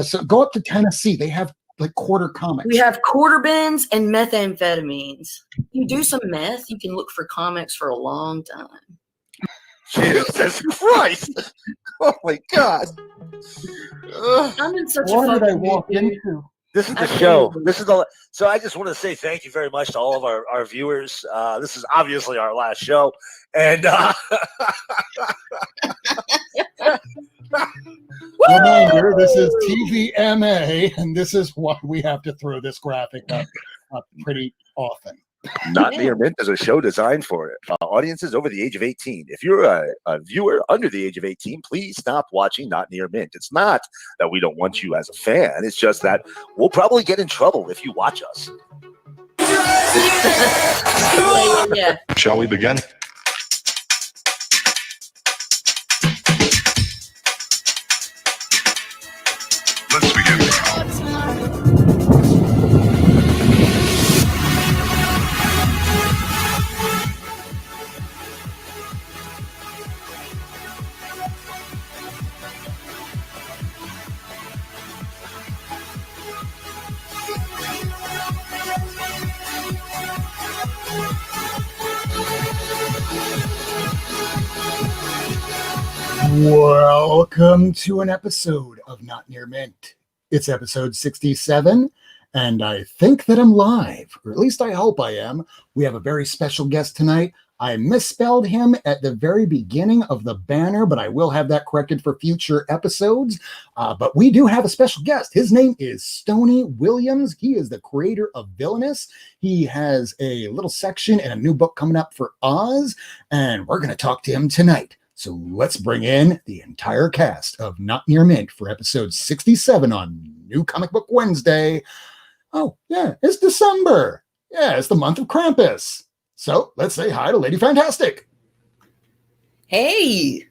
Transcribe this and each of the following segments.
So go up to Tennessee. They have like quarter comics. We have quarter bins and methamphetamines. You do some meth, you can look for comics for a long time. Jesus Christ! Oh my God! I'm in such What a did I fucking walk mood. into? This is the show. This is all. So I just want to say thank you very much to all of our viewers. This is obviously our last show, and reminder: this is TVMA, and this is why we have to throw this graphic up pretty often. Not Near Mint is a show designed for audiences over the age of 18. If you're a viewer under the age of 18, please stop watching Not Near Mint. It's not that we don't want you as a fan. It's just that we'll probably get in trouble if you watch us. Yeah. Shall we begin? Let's begin. Welcome to an episode of Not Near Mint. It's episode 67, and I think that I'm live, or at least I hope I am. We have a very special guest tonight. I misspelled him at the very beginning of the banner, but I will have that corrected for future episodes. But we do have a special guest. His name is Stonie Williams. He is the creator of Villainous. He has a little section and a new book coming up for Oz, and we're going to talk to him tonight. So let's bring in the entire cast of Not Near Mint for episode 67 on New Comic Book Wednesday. Oh, yeah, it's December. Yeah, it's the month of Krampus. So let's say hi to Lady Fantastic. Hey.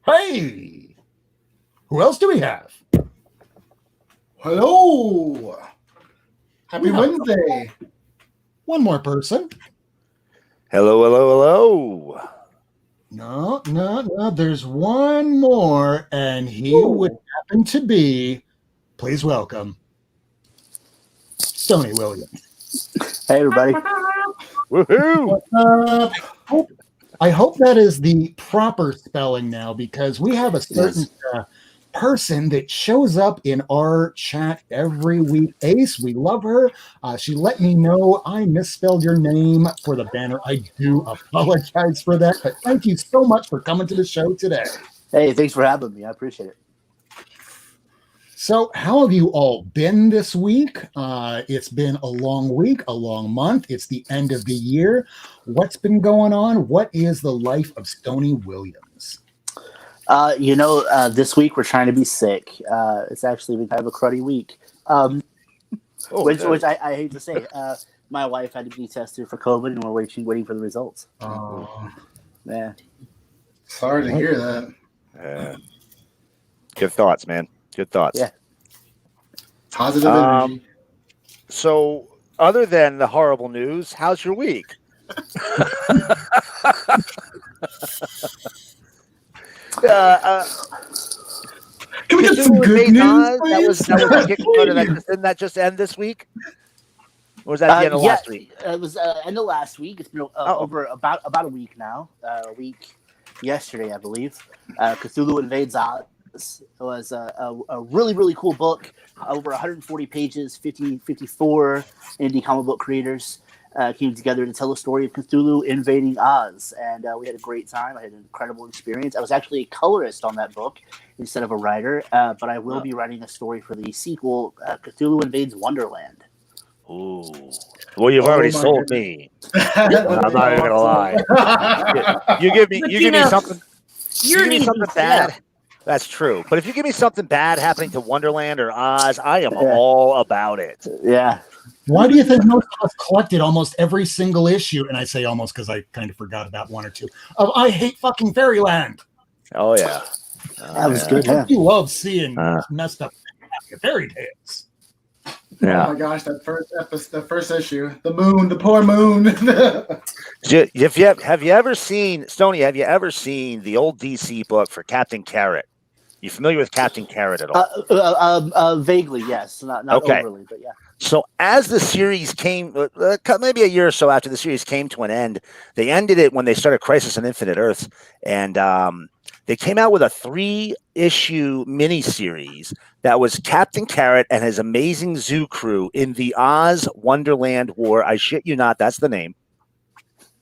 Hey. Who else do we have? Hello. Happy Wednesday. One more person. Hello, hello, hello. No. There's one more, and he would happen to be, please welcome, Stonie Williams. Hey, everybody. Woohoo! I hope that is the proper spelling now, because we have a certain person that shows up in our chat every week. Ace, we love her. She let me know I misspelled your name for the banner. I do apologize for that, but thank you so much for coming to the show today. Hey, thanks for having me. I appreciate it. So how have you all been this week? It's been a long week, a long month. It's the end of the year. What's been going on? What is the life of Stonie Williams? This week we're trying to be sick. It's actually been kind of a cruddy week, which I hate to say. My wife had to be tested for COVID, and we're waiting for the results. Oh, yeah. Sorry to hear that. Good thoughts, man. Good thoughts. Yeah. Positive energy. So, other than the horrible news, how's your week? Can we get some good news, please? Didn't that just end this week? Or was that the end of last week? It was end of last week. It's been over about a week now. A week yesterday, I believe. Cthulhu Invades Oz. It was a really, really cool book. Over 140 pages, 54 indie comic book creators came together to tell the story of Cthulhu invading Oz. And we had a great time. I had an incredible experience. I was actually a colorist on that book instead of a writer. But I will be writing a story for the sequel, Cthulhu Invades Wonderland. Ooh. Well, you've already sold me. I'm not even gonna lie. You give me something. You give me something bad. That's true. But if you give me something bad happening to Wonderland or Oz, I am all about it. Yeah. Why do you think most of us collected almost every single issue? And I say almost because I kind of forgot about one or two of I Hate Fucking Fairyland. Oh yeah, that was good. Yeah. You love seeing messed up fairy tales. Yeah. Oh my gosh, the first issue, the moon, the poor moon. Have you ever seen Stonie? Have you ever seen the old DC book for Captain Carrot? You familiar with Captain Carrot at all? Vaguely, yes. Not Okay. overly, but yeah. So as the series came, maybe a year or so after the series came to an end, they ended it when they started Crisis on Infinite Earths, and they came out with a 3-issue miniseries that was Captain Carrot and his amazing zoo crew in the Oz Wonderland War. I shit you not, that's the name.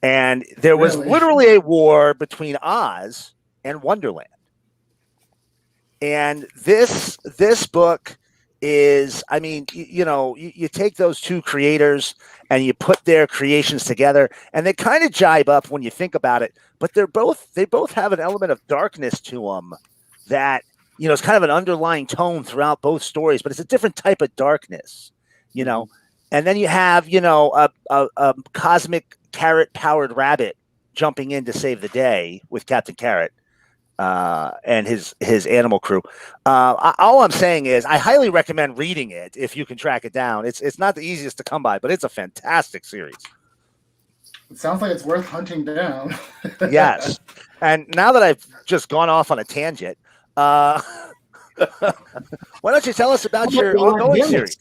And there was literally a war between Oz and Wonderland. And this book is, I mean, you take those two creators and you put their creations together, and they kind of jibe up when you think about it, but they both have an element of darkness to them that, it's kind of an underlying tone throughout both stories, but it's a different type of darkness, and then you have, a cosmic carrot powered rabbit jumping in to save the day with Captain Carrot. And his animal crew. All I'm saying is I highly recommend reading it if you can track it down. It's not the easiest to come by, but it's a fantastic series. It sounds like it's worth hunting down. Yes. And now that I've just gone off on a tangent, why don't you tell us about your ongoing series?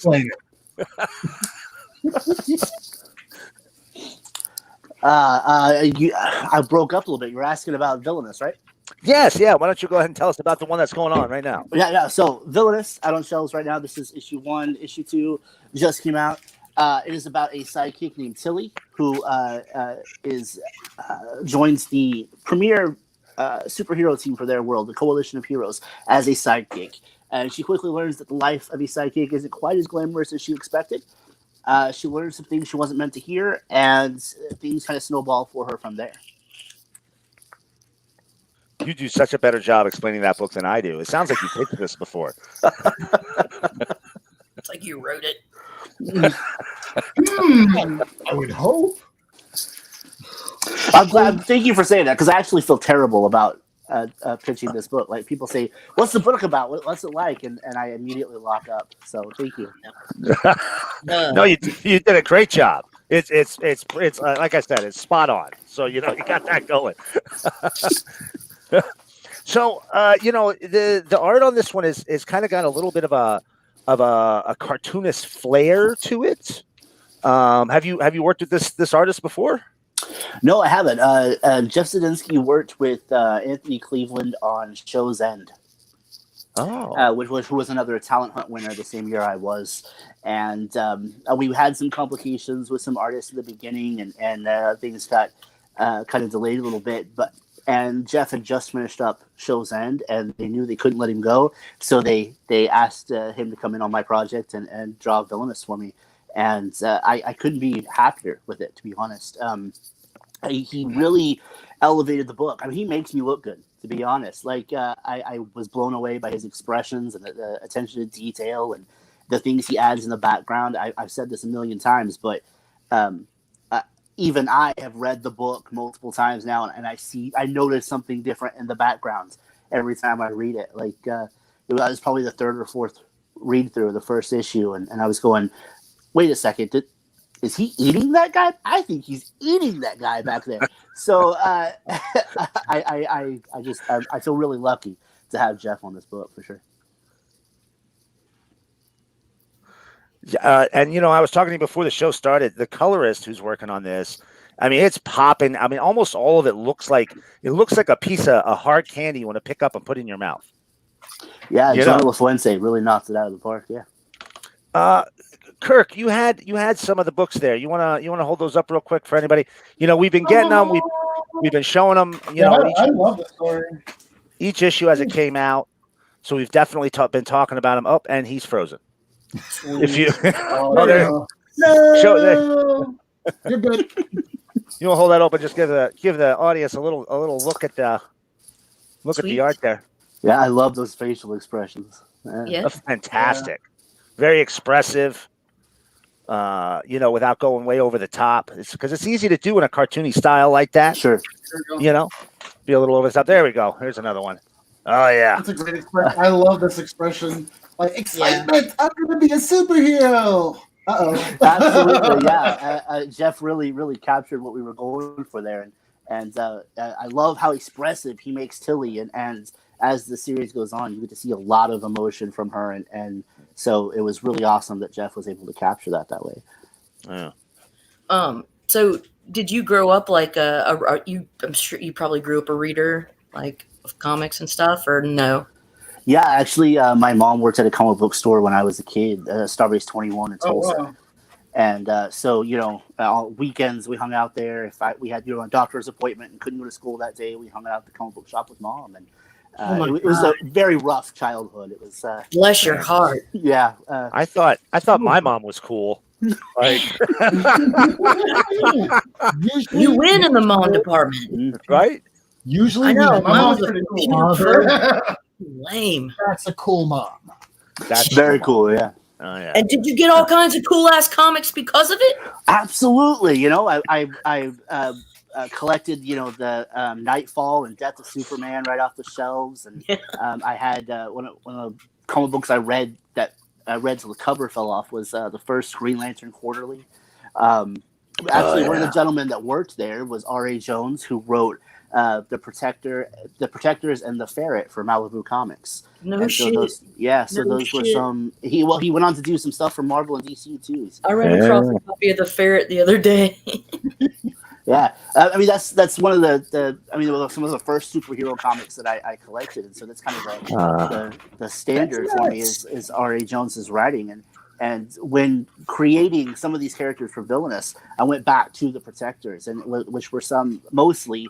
I broke up a little bit. You were asking about Villainous, right? Yes, yeah. Why don't you go ahead and tell us about the one that's going on right now? Yeah. So Villainous out on shelves right now. This is issue 1. Issue 2 just came out. It is about a sidekick named Tilly who joins the premier superhero team for their world, the Coalition of Heroes, as a sidekick. And she quickly learns that the life of a sidekick isn't quite as glamorous as she expected. She learns some things she wasn't meant to hear, and things kind of snowball for her from there. You do such a better job explaining that book than I do. It sounds like you picked this before. It's like you wrote it. I would hope. I'm glad. Thank you for saying that, because I actually feel terrible about pitching this book. Like, people say, "What's the book about? What's it like?" And I immediately lock up. So thank you. No, you did a great job. It's like I said, it's spot on. So you got that going. So the art on this one is kind of got a little bit of a cartoonist flair to it. Have you worked with this artist before? No, I haven't. Jeff Zadinsky worked with Anthony Cleveland on Show's End. Which was another talent hunt winner the same year I was. And we had some complications with some artists in the beginning, and things got kind of delayed a little bit. And Jeff had just finished up Show's End, and they knew they couldn't let him go. So they asked him to come in on my project and draw Villainous for me. And I couldn't be happier with it, to be honest. He really elevated the book. I mean, he makes me look good, to be honest. Like, I was blown away by his expressions and the attention to detail and the things he adds in the background. I've said this a million times, but even I have read the book multiple times now, and I notice something different in the background every time I read it. Like, it was probably the 3rd or 4th read through of the first issue, and I was going, wait a second, is he eating that guy? I think he's eating that guy back there. So I feel really lucky to have Jeff on this book for sure. And I was talking to you before the show started. The colorist who's working on this, I mean, it's popping. I mean, almost all of it looks like a piece of a hard candy you want to pick up and put in your mouth. Yeah, Joel LaFuente really knocked it out of the park. Yeah. Kirk, you had some of the books there. You wanna hold those up real quick for anybody? We've been getting them. We've been showing them. I love the story. Each issue as it came out. So we've definitely been talking about him. Oh, and he's frozen. If you No, You're good. You want to hold that open? Just give the audience a little look at the art there. Yeah, I love those facial expressions. Yeah. That's fantastic. Very expressive. Without going way over the top. It's because it's easy to do in a cartoony style like that. Sure. Be a little over the top. There we go. Here's another one. Oh yeah. That's a great expression. I love this expression. Like, excitement! I'm gonna be a superhero. Absolutely, yeah. Jeff really, really captured what we were going for there, and I love how expressive he makes Tilly, and as the series goes on, you get to see a lot of emotion from her, and so it was really awesome that Jeff was able to capture that way. Yeah. So did you grow up like I'm sure you probably grew up a reader, like of comics and stuff, or no? Yeah, actually, my mom worked at a comic book store when I was a kid, Starbase 21 in Tulsa. Wow. And so, on weekends we hung out there. If we had a doctor's appointment and couldn't go to school that day, we hung out at the comic book shop with Mom. And it was a very rough childhood. It was bless your heart. Yeah, I thought my mom was cool. Like, you win in the mom department, right? Usually, I know. My mom's pretty cool. Lame. That's a cool mom. That's very cool. Yeah. Oh yeah. And did you get all kinds of cool ass comics because of it? Absolutely. I collected, the Nightfall and Death of Superman right off the shelves, and I had one of the comic books I read that I read till the cover fell off was the first Green Lantern Quarterly. Actually, one of the gentlemen that worked there was R.A. Jones, who wrote the Protectors and the Ferret for Malibu Comics. No shit. Those were some. He went on to do some stuff for Marvel and DC too. I ran across a copy of the Ferret the other day. Yeah, I mean that's one of the some of the first superhero comics that I collected, and so that's kind of the standard for me is R.A. Jones's writing, and when creating some of these characters for Villainous, I went back to the Protectors, and which were mostly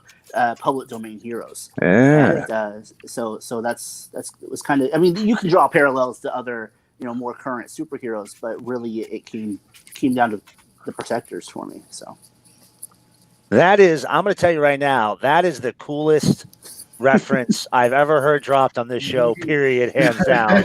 public domain heroes. Yeah. And, so it was kind of, I mean, you can draw parallels to other more current superheroes, but really it came down to the Protectors for me. So. That is, I'm going to tell you right now, that is the coolest reference I've ever heard dropped on this show, period, hands down. All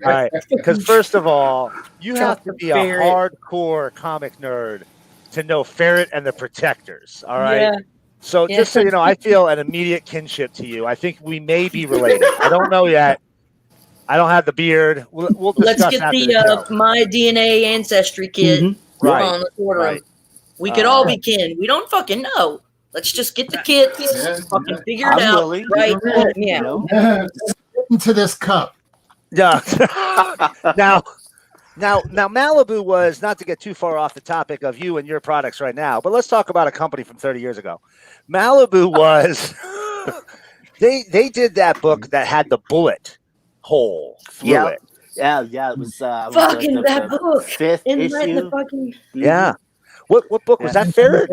right. Because first of all, you have to be a hardcore comic nerd to know Ferret and the Protectors. All right. Yeah. So just so you know, I feel an immediate kinship to you. I think we may be related. I don't know yet. I don't have the beard. We'll discuss. Let's get the My DNA ancestry kit. Mm-hmm. Right. On the order. We could all be kin. We don't fucking know. Let's just get the kits, fucking figure it out. Willing. Right? Yeah. Into this cup. Yeah. Now, Malibu was, not to get too far off the topic of you and your products right now, but let's talk about a company from 30 years ago. Malibu was, they did that book that had the bullet hole through it. Yeah, it was fucking that book. Fifth issue. The fucking... Yeah. What book was that? Ferret?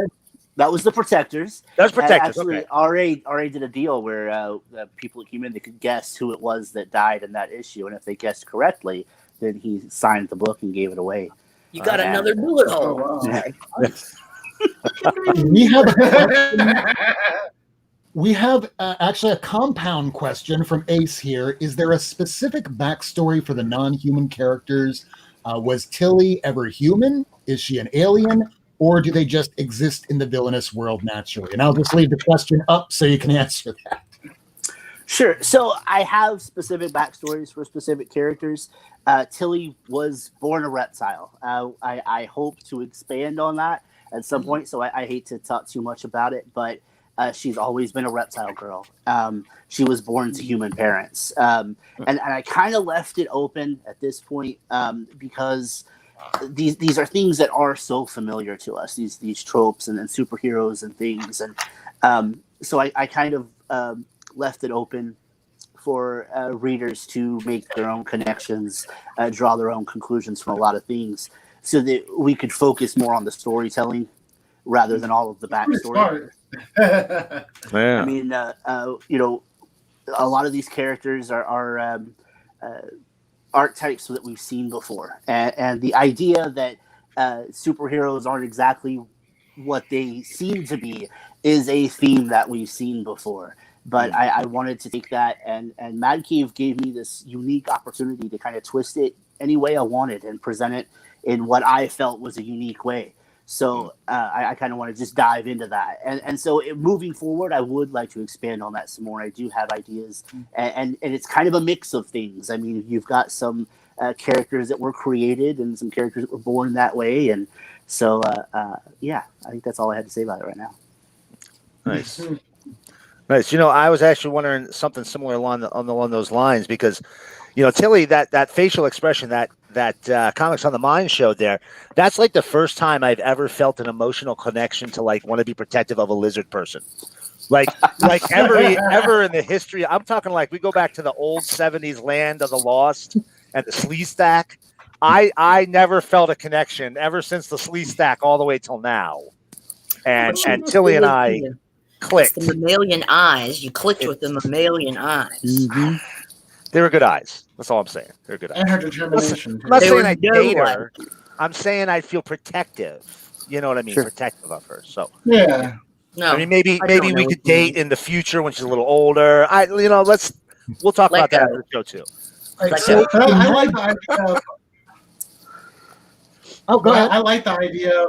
That was the Protectors. That was Protectors. Actually, okay. RA did a deal where the people that came in, they could guess who it was that died in that issue, and if they guessed correctly, then he signed the book and gave it away. You got another bullet hole. Oh, wow. We have actually a compound question from Ace here. Is there a specific backstory for the non-human characters? Was Tilly ever human? Is she an alien? Or do they just exist in the Villainous world naturally? And I'll just leave the question up so you can answer that. Sure. So I have specific backstories for specific characters. Tilly was born a reptile. I hope to expand on that at some point, so I hate to talk too much about it, but she's always been a reptile girl. She was born to human parents. And I kind of left it open at this point because these are things that are so familiar to us, these tropes and superheroes and things. And so I kind of left it open for readers to make their own connections, draw their own conclusions from a lot of things, so that we could focus more on the storytelling rather than all of the backstory. Yeah. I mean, a lot of these characters are archetypes that we've seen before, and the idea that superheroes aren't exactly what they seem to be is a theme that we've seen before. But I wanted to take that, and Mad Cave gave me this unique opportunity to kind of twist it any way I wanted and present it in what I felt was a unique way. So I kind of want to just dive into that. And so moving forward, I would like to expand on that some more. I do have ideas, and it's kind of a mix of things. I mean, you've got some characters that were created and some characters that were born that way. And so, I think that's all I had to say about it right now. Nice. Nice. I was actually wondering something similar along those lines because, Tilly, that facial expression that Comics on the Mind showed there, that's like the first time I've ever felt an emotional connection to like want to be protective of a lizard person. Like ever in the history. I'm talking like we go back to the old 70s Land of the Lost and the Slee Stack. I never felt a connection ever since the Slee Stack all the way till now. And Tilly and I clicked. It's the mammalian eyes. You clicked with the mammalian eyes. Mm-hmm. They were good eyes. That's all I'm saying. They're good eyes. And her determination. I'm not saying I'd date her. I'm saying I'd feel protective. You know what I mean? Sure. Protective of her. So yeah. No. I mean, maybe we could date in the future when she's a little older. We'll talk about that on the show too. So I like the idea of. Oh, go ahead. I like the idea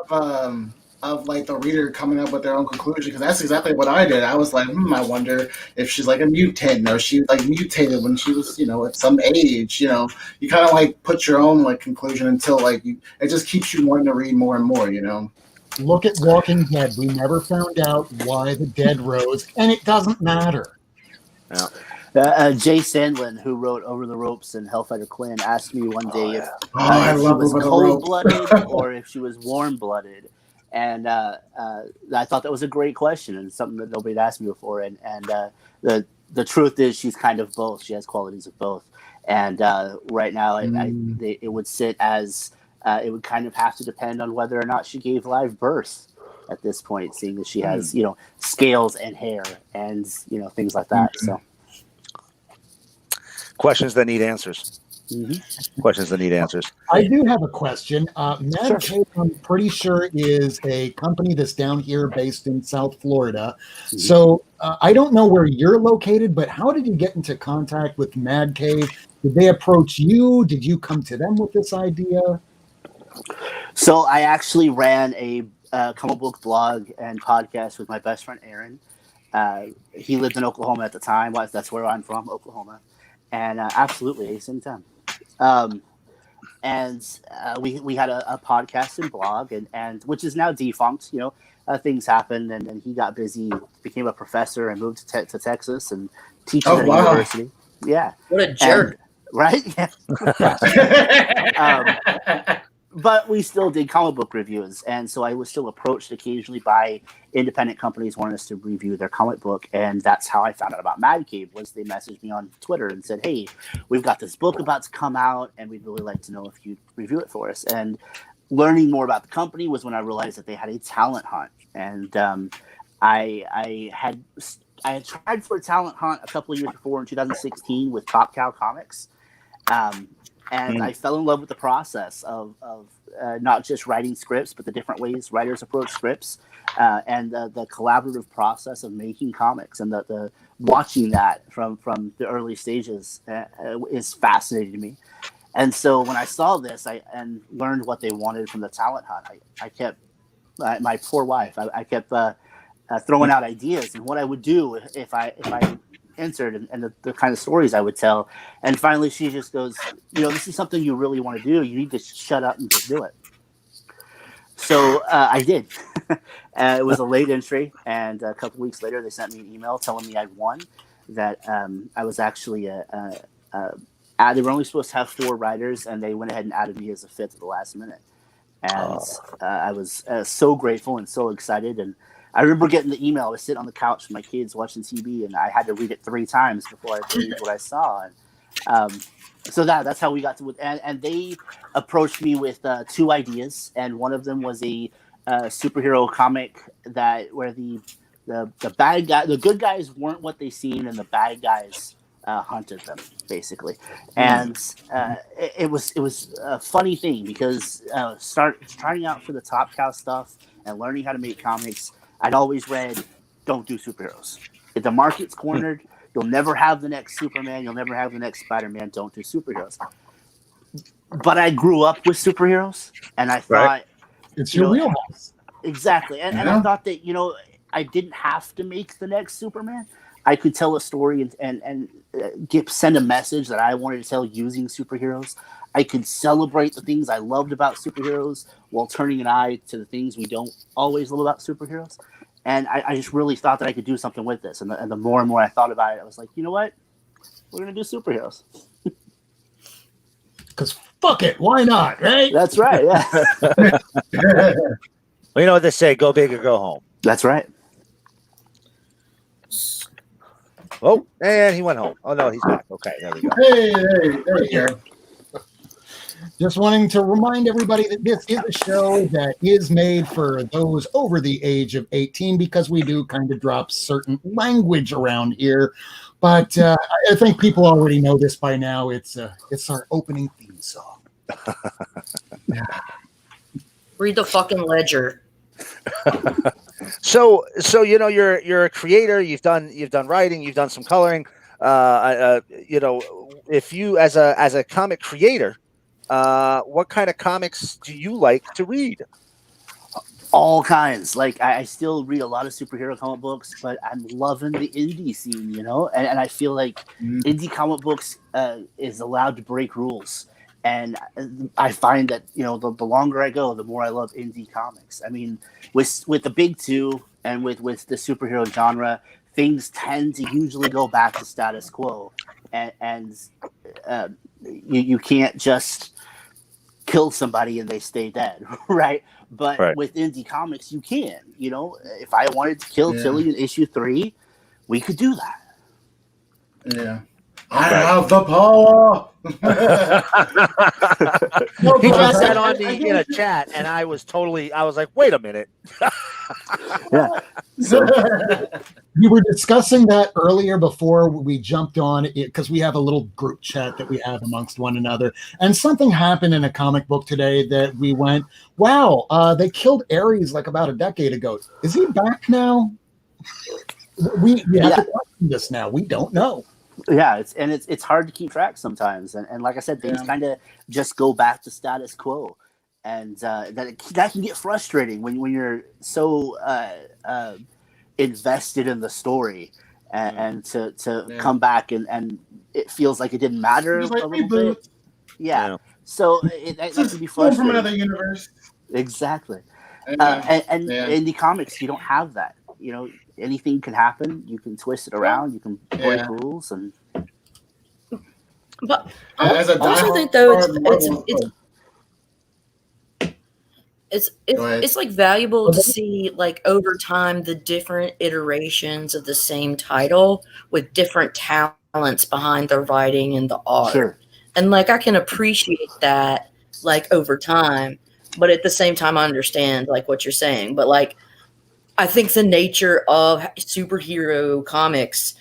of like the reader coming up with their own conclusion, because that's exactly what I did. I was like, I wonder if she's like a mutant, or she like mutated when she was, at some age. You kind of like put your own like conclusion until like it just keeps you wanting to read more and more. Look at Walking Dead. We never found out why the dead rose, and it doesn't matter. Yeah. Jay Sandlin, who wrote Over the Ropes and Hellfighter Clan, asked me one day if she was cold-blooded or if she was warm-blooded. And I thought that was a great question and something that nobody had asked me before. And the truth is she's kind of both. She has qualities of both. And right now it would sit as it would kind of have to depend on whether or not she gave live birth at this point, seeing that she has, scales and hair and, things like that. So. Questions that need answers. Mm-hmm. Questions that need answers. I do have a question. Mad Cave, I'm pretty sure, is a company that's down here based in South Florida. Mm-hmm. So I don't know where you're located, but how did you get into contact with Mad Cave? Did they approach you? Did you come to them with this idea? So I actually ran a comic book blog and podcast with my best friend, Aaron. He lived in Oklahoma at the time. That's where I'm from, Oklahoma. And absolutely, Ace anytime. We had a podcast and blog, and which is now defunct. Things happened, and he got busy, became a professor, and moved to Texas and teaches at a university. Yeah, what a jerk! Right? Yeah. But we still did comic book reviews, and so I was still approached occasionally by independent companies wanting us to review their comic book, and that's how I found out about Mad Cave. Was they messaged me on Twitter and said, "Hey, we've got this book about to come out, and we'd really like to know if you'd review it for us." And learning more about the company was when I realized that they had a talent hunt, and I had tried for a talent hunt a couple of years before in 2016 with Top Cow Comics. And I fell in love with the process of not just writing scripts, but the different ways writers approach scripts, and the collaborative process of making comics, and the watching that from the early stages is fascinating to me. And so when I saw this, and learned what they wanted from the talent hunt, I kept my poor wife. I kept throwing out ideas and what I would do if I entered and the kind of stories I would tell. And finally she just goes, this is something you really want to do. You need to shut up and just do it. So I did. It was a late entry, and a couple weeks later they sent me an email telling me I'd won, that I was actually they were only supposed to have 4 writers, and they went ahead and added me as a 5th at the last minute. And I was so grateful and so excited. And I remember getting the email. I was sitting on the couch with my kids watching TV, and I had to read it 3 times before I believed what I saw. And so that's how we got to it. And they approached me with 2 ideas, and one of them was a superhero comic where the bad guy, the good guys weren't what they seemed, and the bad guys hunted them, basically. And it was a funny thing, because starting out for the Top Cow stuff and learning how to make comics, I'd always read, don't do superheroes. If the market's cornered, you'll never have the next Superman, you'll never have the next Spider-Man, don't do superheroes. But I grew up with superheroes, and I thought... It's your wheelhouse. Exactly. And I thought that, I didn't have to make the next Superman. I could tell a story and send a message that I wanted to tell using superheroes. I could celebrate the things I loved about superheroes while turning an eye to the things we don't always love about superheroes. And I just really thought that I could do something with this. And the more and more I thought about it, I was like, you know what? We're going to do superheroes. Because fuck it, why not, right? That's right, yeah. Well, you know what they say, go big or go home. That's right. Oh, and he went home. Oh, no, he's back. Okay, there we go. Hey, there you go. Just wanting to remind everybody that this is a show that is made for those over the age of 18 because we do kind of drop certain language around here. But I think people already know this by now. It's our opening theme song. Read the fucking ledger. So you know you're a creator. You've done writing. You've done some coloring. You know, if you as a comic creator, what kind of comics do you like to read? All kinds. Like I still read a lot of superhero comic books, but I'm loving the indie scene, you know, and I feel like indie comic books is allowed to break rules. And I find that, you know, the longer I go, the more I love indie comics. I mean, with the big two and with the superhero genre, things tend to usually go back to status quo, and you can't just kill somebody and they stay dead, right? But with indie comics, you can. You know, if I wanted to kill Tilly in issue 3, we could do that. Yeah. I have the power. He got that on me in a chat, and I was like, wait a minute. Yeah. We were discussing that earlier before we jumped on it because we have a little group chat that we have amongst one another. And something happened in a comic book today that we went, wow, they killed Ares like about a decade ago. Is he back now? We have to question this now. We don't know. Yeah, it's hard to keep track sometimes, and like I said, things kind of just go back to status quo, and that can get frustrating when you're so invested in the story, and to come back and it feels like it didn't matter a little bit. Yeah, so that can be frustrating. From another universe. Exactly, and in the comics you don't have that. You know, anything can happen. You can twist it around. You can break rules, and. But I also think though it's like valuable to see like over time the different iterations of the same title with different talents behind the writing and the art. Sure. And like I can appreciate that like over time, but at the same time I understand like what you're saying. But like I think the nature of superhero comics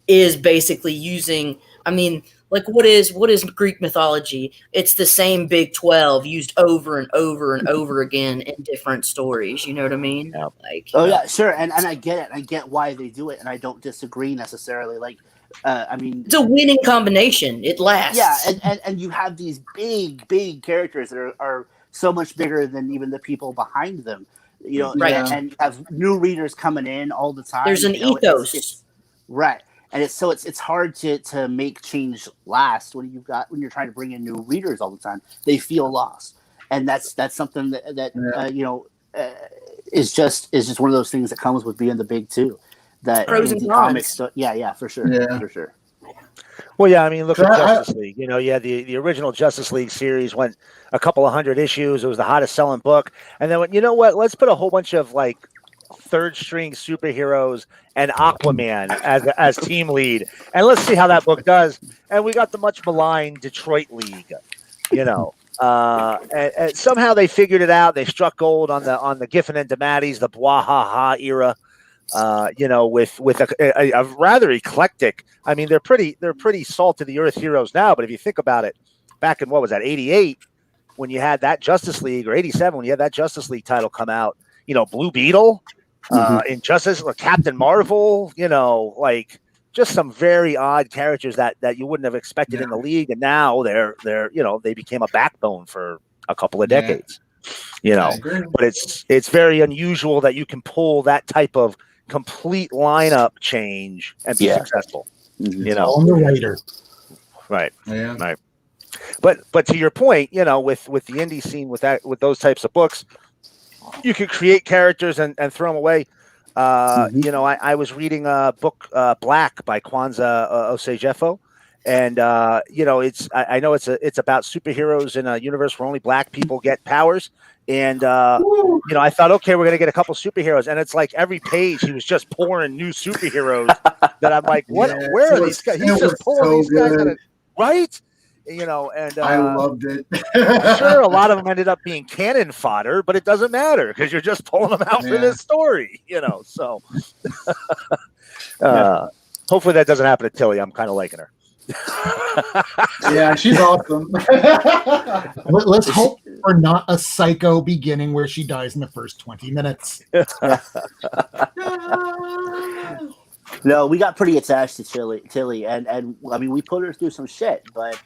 is basically using, I mean, like what is Greek mythology? It's the same big 12 used over and over and over again in different stories. You know what I mean? Yeah. Like, yeah, sure. And I get it. I get why they do it, and I don't disagree necessarily. Like, I mean, it's a winning combination. It lasts. Yeah, and you have these big characters that are so much bigger than even the people behind them. You know, and you have new readers coming in all the time. There's an ethos, it's right? And it's hard to make change last when you're trying to bring in new readers all the time. They feel lost, and that's something that you know is just one of those things that comes with being the big two. That pros and comics, yeah, for sure. Well, yeah, I mean, look at Justice League. You know, the original Justice League series went a couple of hundred issues. It was the hottest selling book. And then, you know what? Let's put a whole bunch of like third string superheroes and Aquaman as team lead, and let's see how that book does. And we got the much maligned Detroit League. You know, and somehow they figured it out. They struck gold on the Giffen and DeMatteis, the Bwahaha era. You know, with a rather eclectic. I mean, they're pretty salt to the earth heroes now. But if you think about it, back in what was that, 88, when you had that Justice League, or 87 when you had that Justice League title come out, you know, Blue Beetle, Injustice, or Captain Marvel, you know, like just some very odd characters that you wouldn't have expected in the league, and now they're you know, they became a backbone for a couple of decades. You know, but it's very unusual that you can pull that type of complete lineup change and be successful. You know, on the writer, right? But to your point, you know, with the indie scene, with those types of books, you can create characters and throw them away. You know, I was reading a book, Black by Kwanzaa Osejefo. And you know, I know it's about superheroes in a universe where only black people get powers. And you know, I thought, okay, we're gonna get a couple superheroes, and it's like every page he was just pouring new superheroes. That I'm like, what? Yeah, where are these guys? He's just pulling these guys out of, right? You know, and I loved it. Sure, a lot of them ended up being cannon fodder, but it doesn't matter because you're just pulling them out for this story. You know, so hopefully that doesn't happen to Tilly. I'm kind of liking her. Yeah, she's awesome. Let's hope for not a psycho beginning where she dies in the first 20 minutes. No, we got pretty attached to Tilly, and I mean, we put her through some shit, but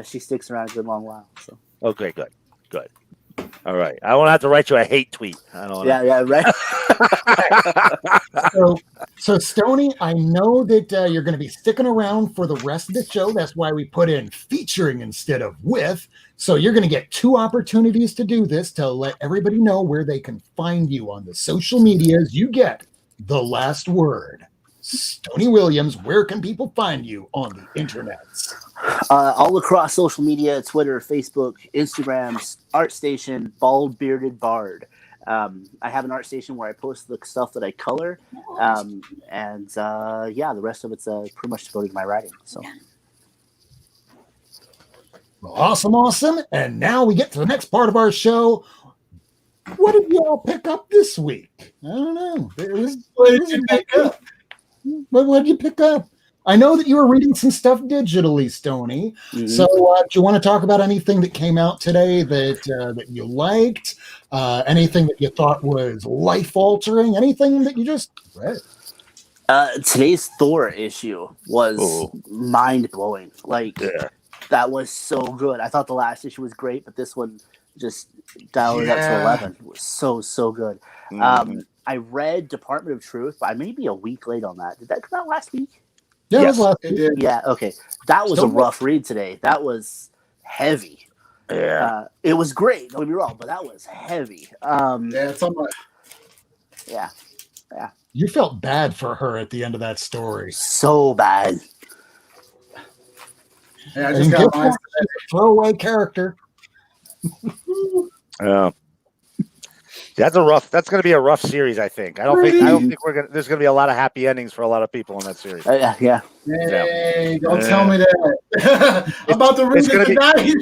she sticks around a good long while. So. Okay, good. All right, I won't have to write you a hate tweet. I don't. Yeah, right. So Stonie, I know that you're going to be sticking around for the rest of the show. That's why we put in featuring instead of with. So you're going to get 2 opportunities to do this to let everybody know where they can find you on the social medias. You get the last word. Stonie Williams, where can people find you on the internet? All across social media, Twitter, Facebook, Instagram, ArtStation, Bald Bearded Bard. I have an ArtStation where I post the stuff that I color. And the rest of it's pretty much devoted to my writing. So. Well, awesome. And now we get to the next part of our show. What did you all pick up this week? I don't know. What did you pick up? What did you pick up? I know that you were reading some stuff digitally, Stonie. Mm-hmm. So do you want to talk about anything that came out today that you liked? Anything that you thought was life-altering? Anything that you just read? Today's Thor issue was mind-blowing. That was so good. I thought the last issue was great, but this one just dialed it up to 11. It was so good. Mm-hmm. I read Department of Truth, but I may be a week late on that. Did that come out last week? Yeah, yes, it did. Yeah, okay. That was a rough read today. That was heavy. Yeah. It was great, don't get me wrong, but that was heavy. Yeah. You felt bad for her at the end of that story. So bad. Yeah, I just got a throwaway character. Yeah. That's going to be a rough series, I think. I don't think there's going to be a lot of happy endings for a lot of people in that series. Yeah. Hey, don't tell me that. I'm about to read it tonight.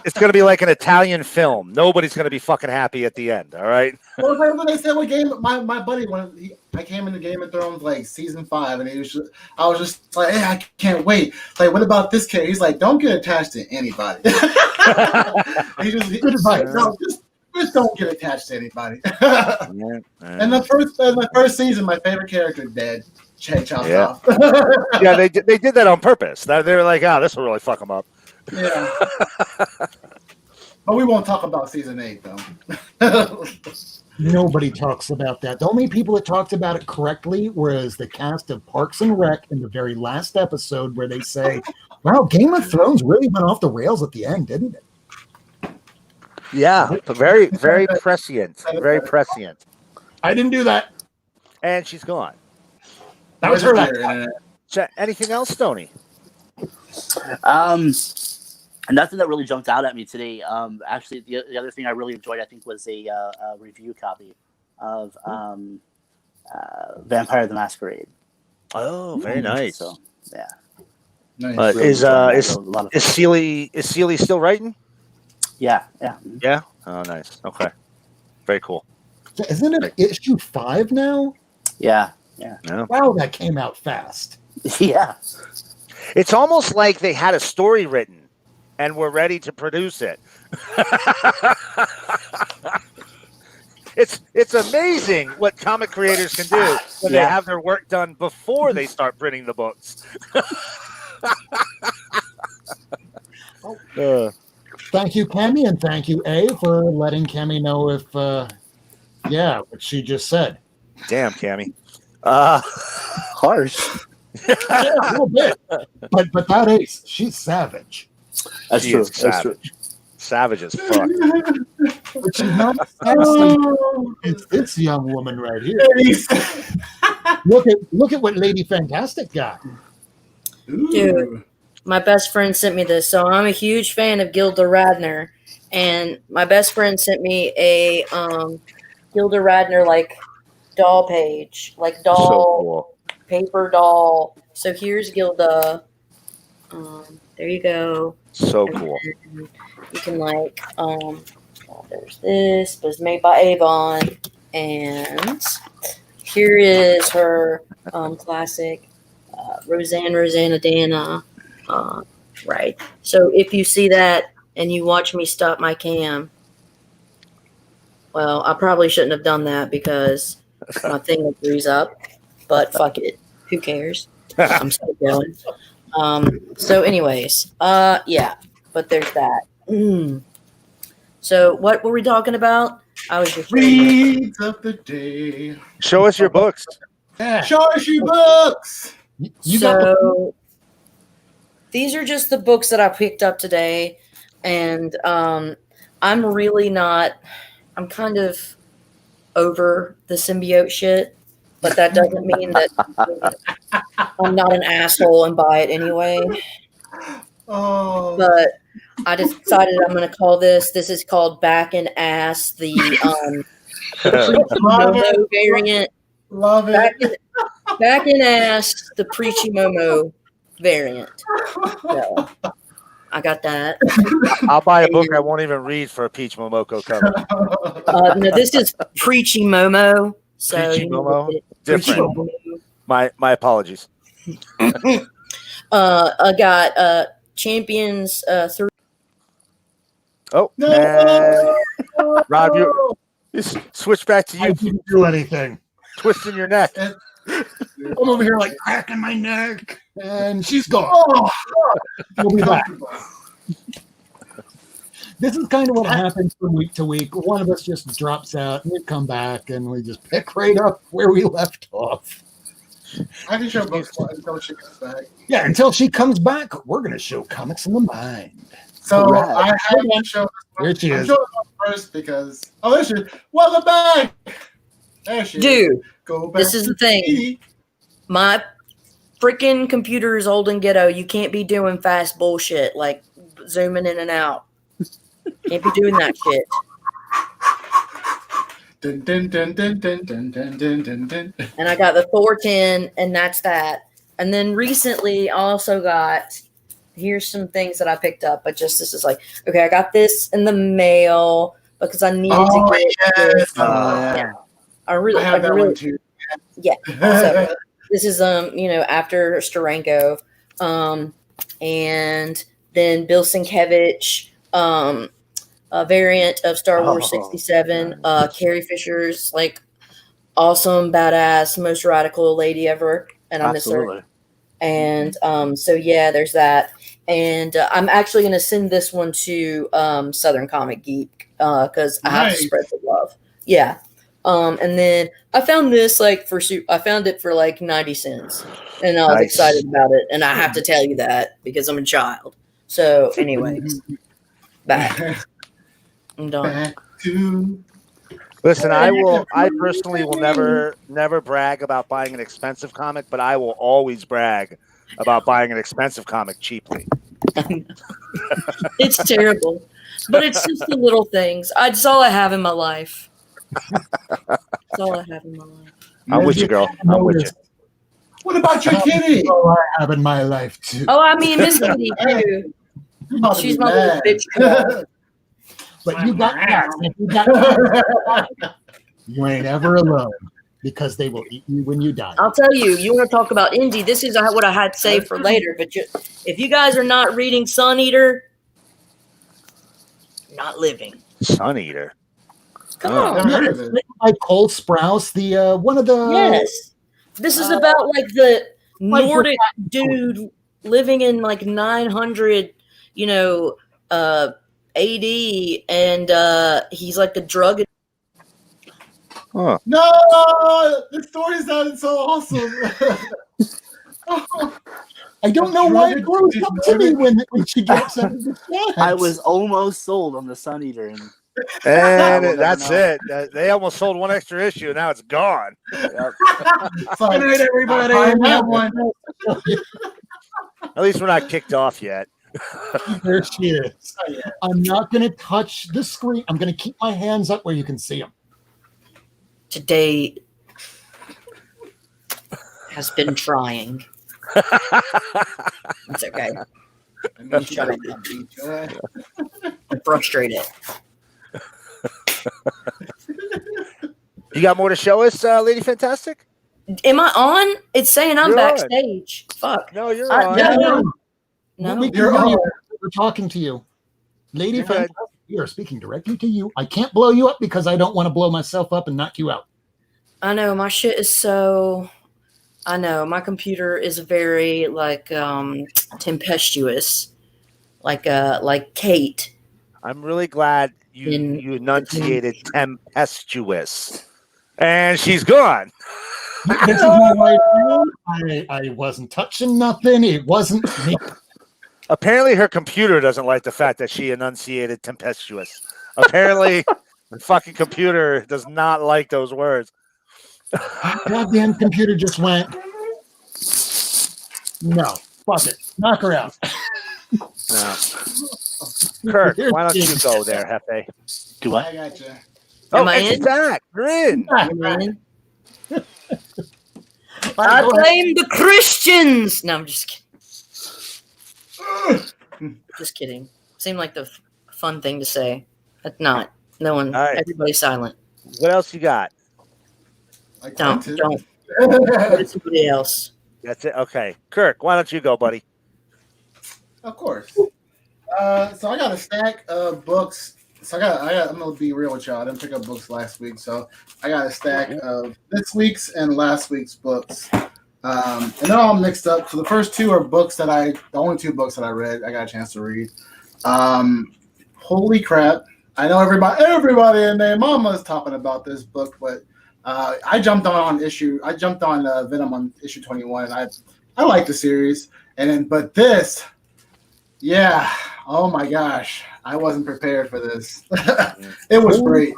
It's going to be like an Italian film. Nobody's going to be fucking happy at the end. All right. Well, when they said what game, my buddy, I came into Game of Thrones like season 5, and I was just like, hey, I can't wait. Like, what about this kid? He's like, don't get attached to anybody. Good advice. No, just don't get attached to anybody. And the first season, my favorite character dead. Chopped off. Yeah, they did that on purpose. They were like, this will really fuck them up. Yeah. But we won't talk about season 8 though. Nobody talks about that. The only people that talked about it correctly was the cast of Parks and Rec in the very last episode, where they say, "Wow, Game of Thrones really went off the rails at the end, didn't it?" Yeah, very, very prescient. Very prescient. I didn't do that. And she's gone. That was her. Anything else, Stonie? Nothing that really jumped out at me today. Actually, the other thing I really enjoyed, I think, was a review copy of Vampire the Masquerade. Oh, very nice. So, yeah. Nice. Is Seeley still writing? Yeah. Oh, nice. Okay, very cool. Isn't it issue 5 now? Yeah. Wow, that came out fast. Yeah. It's almost like they had a story written and were ready to produce it. It's amazing what comic creators can do when they have their work done before they start printing the books. Thank you, Cammy, and thank you, A, for letting Cammy know if, what she just said. Damn, Cammy. Harsh. Yeah, a little bit. But that Ace, she's savage. That's true. Savage as fuck. But she's not sexy. It's this young woman right here. Look at what Lady Fantastic got. Dude, my best friend sent me this. So I'm a huge fan of Gilda Radner, and my best friend sent me a Gilda Radner like doll page, like doll, So cool. paper doll. So here's Gilda. There you go. So And cool. then you can like there's this, but it's made by Avon, and here is her classic Rosanna Dana. Right. So if you see that and you watch me stop my cam, well, I probably shouldn't have done that because my thing will freeze up. But fuck it, who cares? I'm still going. So anyways, yeah, but there's that. So what were we talking about? I was just Reads of the day. Show us your books. Yeah. Show us your books. You got so these are just the books that I picked up today, and I'm really not. I'm kind of over the symbiote shit, but that doesn't mean that I'm not an asshole and buy it anyway. Oh, But I decided I'm going to call this. This is called Back in Ass, the love Momo it. variant. Love it. Back in Ass, the Preachy Momo variant. So, I got that. I'll buy a book I won't even read for a Peach Momoko cover. No, this is Preachy Momo. So Preachy you know, Momo? Preachy Different. Momo. My apologies. I got Champions 3. Oh, No. and Rob, you switch back to I you, didn't do anything. twisting your neck. I'm over here like cracking my neck, and she's gone. Oh, We'll be back. This is kind of what happens from week to week. One of us just drops out, and we come back, and we just pick right up where we left off. I can show books until she gets back. Yeah, until she comes back, we're going to show Comics in the Mind. So Right. I have to show Here she I'm is. showing this first because there she is. Welcome back. There she is. Dude, Go back this is the thing. to My freaking computer is old and ghetto. You can't be doing fast bullshit like zooming in and out. Can't be doing that shit. Dun, dun, dun, dun, dun, dun, dun, dun, dun, dun. And I got the 410, and that's that. And then recently, I also got. Here's some things that I picked up, but just this is like, okay, I got this in the mail because I needed to get this. Yeah. I really, I have that really, one too. yeah. So this is after Steranko, and then Bill Sienkiewicz, a variant of Star Wars 67. Carrie Fisher's like awesome, badass, most radical lady ever, and I miss her. Absolutely. And so yeah, there's that. And I'm actually going to send this one to Southern Comic Geek because I have to spread the love. Yeah. And then I found this I found it for like 90 cents, and I was excited about it. And I have to tell you that because I'm a child. So, anyways, back. I'm done. Back to Listen, I personally will never brag about buying an expensive comic, but I will always brag about buying an expensive comic cheaply. It's terrible, but it's just the little things. It's all I have in my life. It's all I have in my life. I'm with you, girl. I'm with you. what about your kitty? Oh, I have in my life too. Oh, I mean, Miss Kitty too. Oh, She's my little bitch girl. But you got cats. If you got cats, you ain't ever alone because they will eat you when you die. I'll tell you, you want to talk about indie, this is what I had saved for later. But if you guys are not reading Sun Eater, you're not living. Sun Eater. Come Oh. on. Never heard of it. By Cole Sprouse, the one of the Yes. This is about like the Nordic dude living in like 900, AD, and he's like a drug. Huh. No, the story sounded so awesome. I don't know why it grows up to me when she gets out of the cats. I was almost sold on the Sun Eater, and that's it. They almost sold one extra issue. Now it's gone. Good night, everybody. At least we're not kicked off yet. There she is. I'm not going to touch the screen. I'm going to keep my hands up where you can see them. Today has been trying. It's okay. I'm frustrated. You got more to show us, Lady Fantastic? Am I on? It's saying I'm You're backstage. on. Fuck. No, you're on. No. We can hear you. We're talking to you. Lady Fantastic, we are speaking directly to you. I can't blow you up because I don't want to blow myself up and knock you out. I know my shit is so. I know my computer is very tempestuous, like Kate. I'm really glad you enunciated tempestuous, and she's gone. This is my right hand. I wasn't touching nothing. It wasn't me. Apparently, her computer doesn't like the fact that she enunciated tempestuous. Apparently, the fucking computer does not like those words. Goddamn computer just went. No, fuck it. Knock her out. No. Kirk, why don't you go there, Hefe? Do I? I got you. Oh, Am I in? Zach, you're in. I blame the Christians. No, I'm just kidding. Just kidding. Seemed like the fun thing to say. But not. No one. All right. Everybody's silent. What else you got? Don't. Go to somebody else. That's it. Okay, Kirk, why don't you go, buddy? Of course. So I got a stack of books. So I'm gonna be real with y'all. I didn't pick up books last week, so I got a stack of this week's and last week's books, and they're all mixed up. So the first two are the only two books that I read. I got a chance to read. Holy crap! I know everybody and their mama is talking about this book, but I jumped on Venom on issue 21, and I like the series, but this. Yeah. Oh my gosh. I wasn't prepared for this. It was great.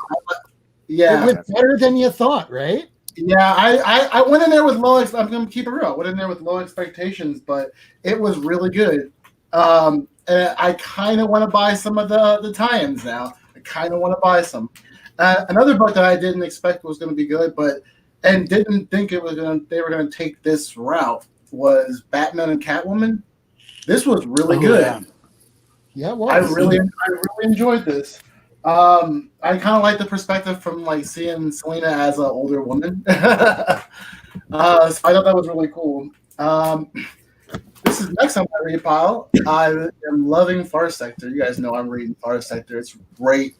Yeah. It was better than you thought, right? Yeah. I went in there with I'm going to keep it real. I went in there with low expectations, but it was really good. And I kind of want to buy some of the tie-ins now. I kind of want to buy some. Another book that I didn't expect was going to be good, and didn't think they were going to take this route was Batman and Catwoman. This was really good. Yeah, well, I really enjoyed this. I kind of like the perspective from seeing Selena as an older woman. So I thought that was really cool. This is next on my read pile. I am loving Far Sector. You guys know I'm reading Far Sector. It's great.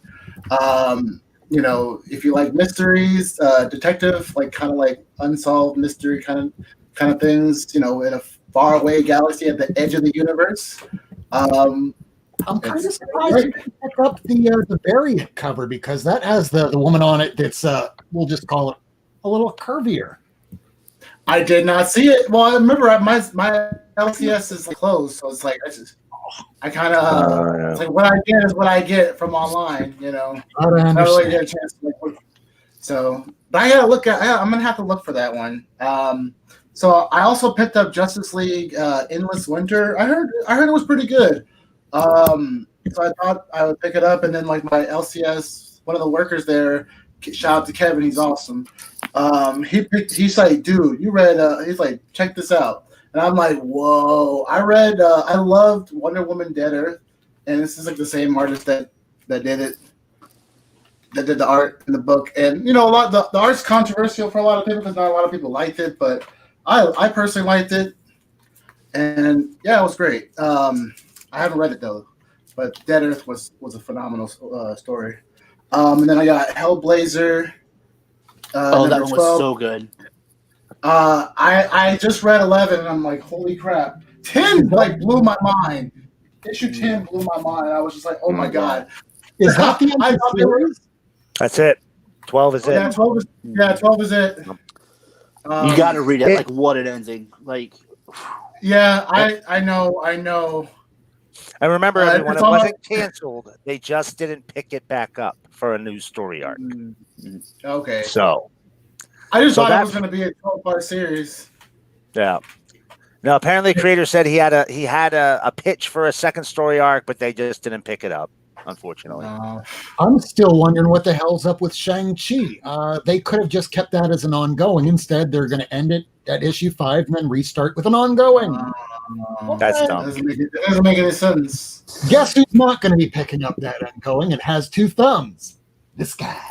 If you like mysteries, detective, kind of unsolved mystery kind of things, in a faraway galaxy at the edge of the universe. I'm kind of surprised you didn't pick up the variant cover because that has the woman on it that's we'll just call it a little curvier. I did not see it. Well, I remember my LCS is closed, so it's I kind of it's what I get is what I get from online. I don't really get a chance to look. So, but I gotta look at. I'm gonna have to look for that one. So I also picked up Justice League Endless Winter. I heard it was pretty good. So I thought I would pick it up, and then my LCS, one of the workers there, shout out to Kevin, he's awesome. He's like, dude, you read? He's like, check this out, and I'm like, whoa! I loved Wonder Woman Dead Earth, and this is the same artist that did it. That did the art in the book, and a lot the art's controversial for a lot of people because not a lot of people liked it, but I personally liked it, and yeah, it was great. I haven't read it though, but Dead Earth was a phenomenal story. And then I got Hellblazer. That one 12. was so good. I just read 11, and I'm like, holy crap! 10 blew my mind. Issue 10 blew my mind. I was just like, oh my god! Is that the end of the series? That's it. 12 is it. Yeah, 12 is it. You got to read it. What an ending! Yeah, I know. And remember, everyone, it's it all- wasn't canceled. They just didn't pick it back up for a new story arc. Okay. So I just So thought it that- was going to be a 12-part series. yeah. No, apparently, creator said he had a pitch for a second story arc, but they just didn't pick it up, unfortunately. I'm still wondering what the hell's up with Shang-Chi. They could have just kept that as an ongoing. Instead, they're going to end it at issue 5 and then restart with an ongoing. That's It dumb. doesn't make any sense. Guess who's not going to be picking up that ongoing and has 2 thumbs? This guy.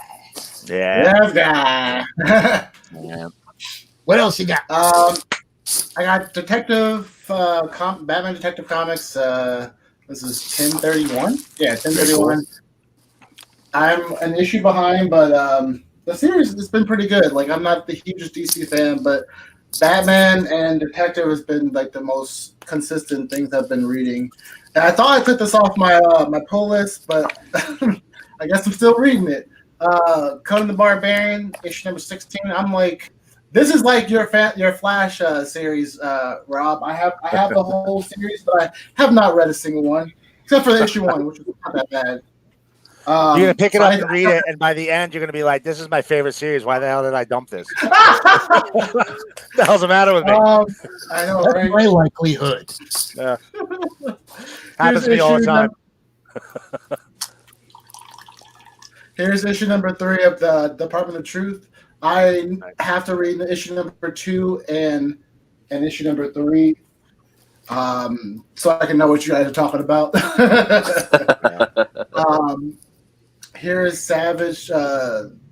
Yeah. Yes, guy. Yeah. What else you got? I got Batman Detective Comics. This is 1031. Yeah, 1031. I'm an issue behind, but the series has been pretty good. Like, I'm not the hugest DC fan, but Batman and Detective has been like the most consistent things I've been reading. And I thought I took this off my my pull list, but I guess I'm still reading it. Conan the Barbarian, issue number 16. I'm like, this is like your Flash series, Rob. I have the whole series, but I have not read a single one except for the issue 1, which is not that bad. You're gonna pick it up and read it, and by the end, you're gonna be like, "This is my favorite series. Why the hell did I dump this? What the hell's the matter with me?" I know, That's right? my likelihood. Happens to me all the time. Here's issue number 3 of the Department of Truth. I have to read the issue number 2 and issue number 3, so I can know what you guys are talking about. Here is Savage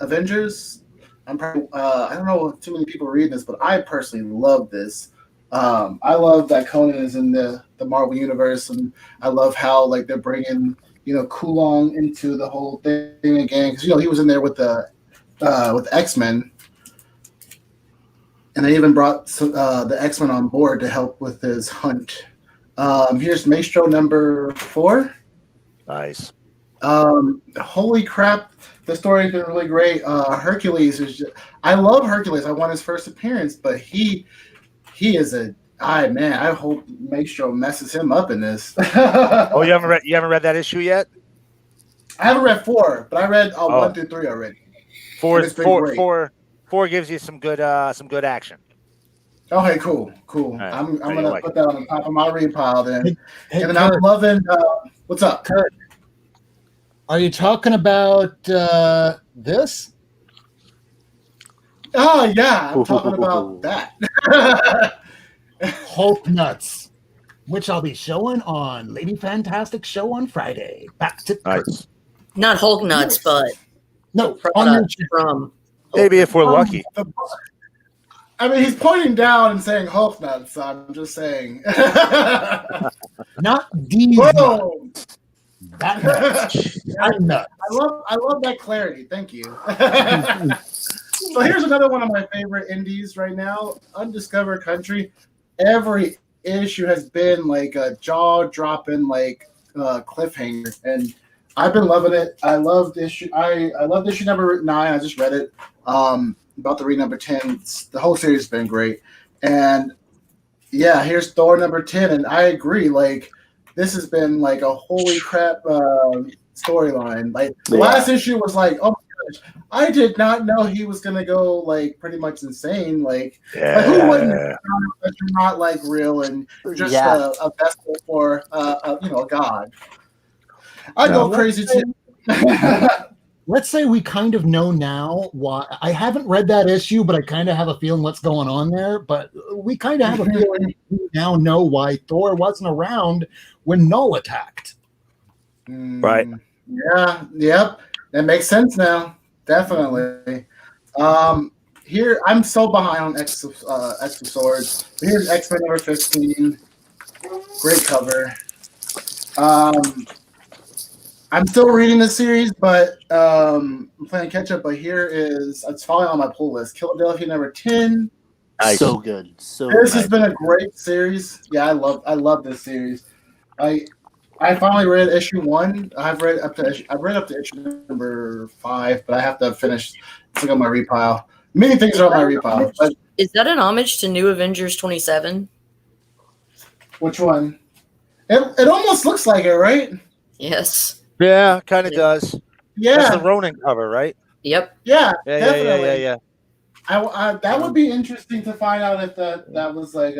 Avengers. I don't know if too many people read this, but I personally love this. I love that Conan is in the Marvel universe, and I love how like they're bringing Kulong into the whole thing again, because he was in there with the X-Men, and they even brought the X-Men on board to help with his hunt. Here's Maestro number 4. Nice. Holy crap, the story's been really great. Hercules is I love Hercules. I want his first appearance, but he is I hope Maestro messes him up in this. Oh, you haven't read that issue yet? I haven't read 4, but I read 1 through 3 already. 4 gives you some good action. Okay, cool. Right. I'm gonna put that on the top of my read pile then. Hey, and then Kurt, I'm loving. What's up, Kurt? Are you talking about this? Oh yeah, I'm talking about that. Hulk Nuts, which I'll be showing on Lady Fantastic Show on Friday. Back to Kurt. Nice. Not Hulk nuts, but No, on product your from. Maybe if we're lucky. I mean, he's pointing down and saying Hulk nuts. So I'm just saying. not these Whoa! nuts. That nuts. I'm nuts. I love that clarity. Thank you. So here's another one of my favorite indies right now, Undiscovered Country. Every issue has been like a jaw-dropping cliffhanger, and I've been loving it. I loved issue number 9. I just read it. About to read number 10. The whole series has been great. And yeah, here's Thor number 10, and I agree. Like, this has been like a holy crap storyline. Like, the last issue was like, oh my gosh, I did not know he was gonna go like pretty much insane. Like who wouldn't have known that you're not like real and just a vessel for a god? I go crazy too. Let's say we kind of know now why. I haven't read that issue, but I kind of have a feeling what's going on there. But we kind of have a feeling we now know why Thor wasn't around when Null attacked. Right. Yeah. Yep. That makes sense now. Definitely. Here, I'm so behind on X of Swords. Here's X-Men number 15. Great cover. I'm still reading the series, but I'm playing catch up. But here is it's following on my pull list. Philadelphia number 10. Nice. So good. This has been a great series. Yeah, I love this series. I finally read issue 1. I've read up to issue number 5, but I have to finish. It's like on my repile. Many things are on my repile. But Is that an homage to New Avengers 27? Which one? It almost looks like it, right? Yes. Yeah, kind of does. Yeah. That's the Ronin cover, right? Yep. Yeah, Yeah, definitely. yeah. That would be interesting to find out if that was like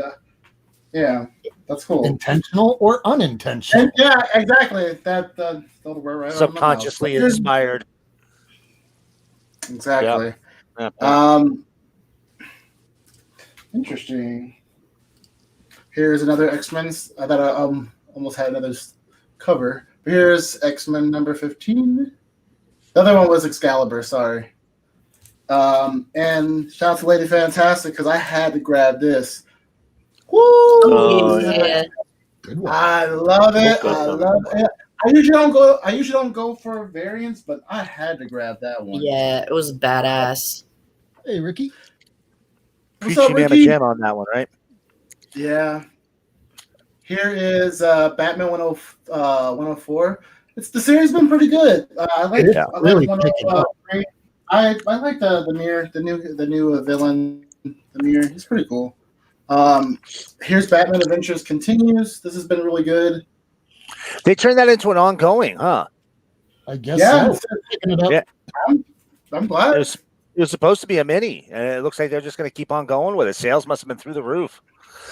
yeah, that's cool. Intentional or unintentional? And yeah, exactly. That stole the word right out of my mouth. Subconsciously inspired. Exactly. Yeah. Interesting. Here's another X-Men that I almost had another cover. Here's X-Men number 15. The other one was Excalibur, sorry. And shout out to Lady Fantastic because I had to grab this. Woo! Oh, yeah. Good one. I love it. I love it. I usually don't go for variants, but I had to grab that one. Yeah, it was badass. Hey, Ricky. What's up, Peachy Ricky? Jam on that one, right? Yeah. Here is Batman 104. The series been pretty good. I like really 103. I like the new villain, the Mirror. He's pretty cool. Here's Batman Adventures Continues. This has been really good. They turned that into an ongoing, huh? I guess Yeah, so. Picking it up. Yeah. I'm glad. It was supposed to be a mini, and it looks like they're just going to keep on going with it. Sales must have been through the roof.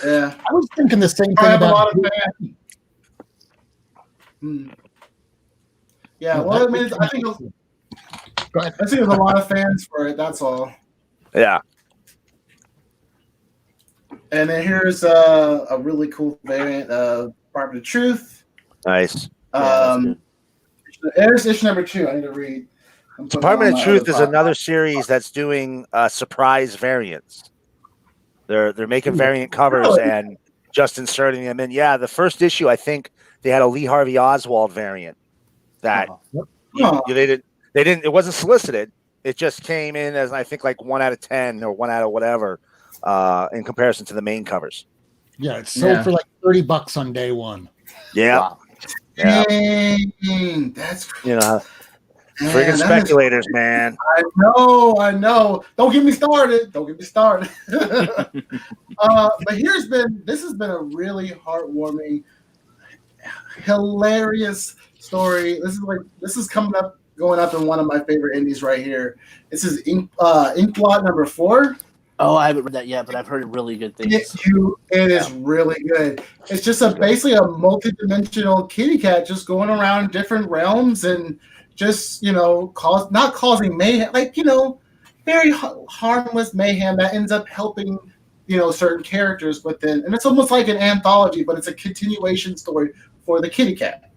Yeah, I was thinking the same I thing have a lot about. of fans. Yeah, well, I mean, I think there's a lot of fans for it. That's all. Yeah. And then here's a really cool variant of Department of Truth. Nice. There's issue number 2. I need to read. Department of Truth is another series that's doing surprise variants. They're making variant covers and just inserting them in. Yeah, the first issue, I think they had a Lee Harvey Oswald variant that they didn't. It wasn't solicited. It just came in as I think like 1 out of 10 or 1 out of whatever in comparison to the main covers. Yeah, it's sold for like $30 on day one. Yeah. Wow. Yeah. Dang, that's friggin' speculators, man. I know. Don't get me started. But this has been a really heartwarming, hilarious story. This is going up in one of my favorite indies right here. This is Inkblot number 4. Oh, I haven't read that yet, but I've heard really good things. It is really good. It's just basically a multi-dimensional kitty cat just going around different realms and just, not causing mayhem, very harmless mayhem that ends up helping, certain characters within. And it's almost like an anthology, but it's a continuation story for the kitty cat.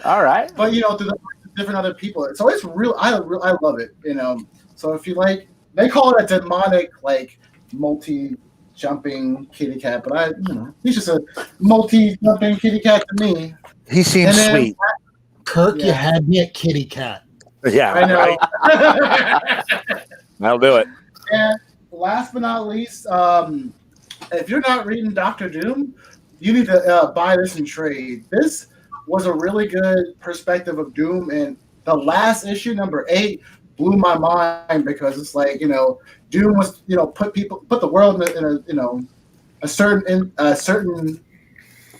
All right. But, through the different other people. So it's real. I love it, So if you like, they call it a demonic, multi-jumping kitty cat, but he's just a multi-jumping kitty cat to me. He seems sweet. Kirk, you had me at kitty cat. Yeah, I know. Right. I'll do it. And last but not least, if you're not reading Dr. Doom, you need to buy this in trade. This was a really good perspective of Doom, and the last issue, number 8, blew my mind because it's Doom was put the world in a certain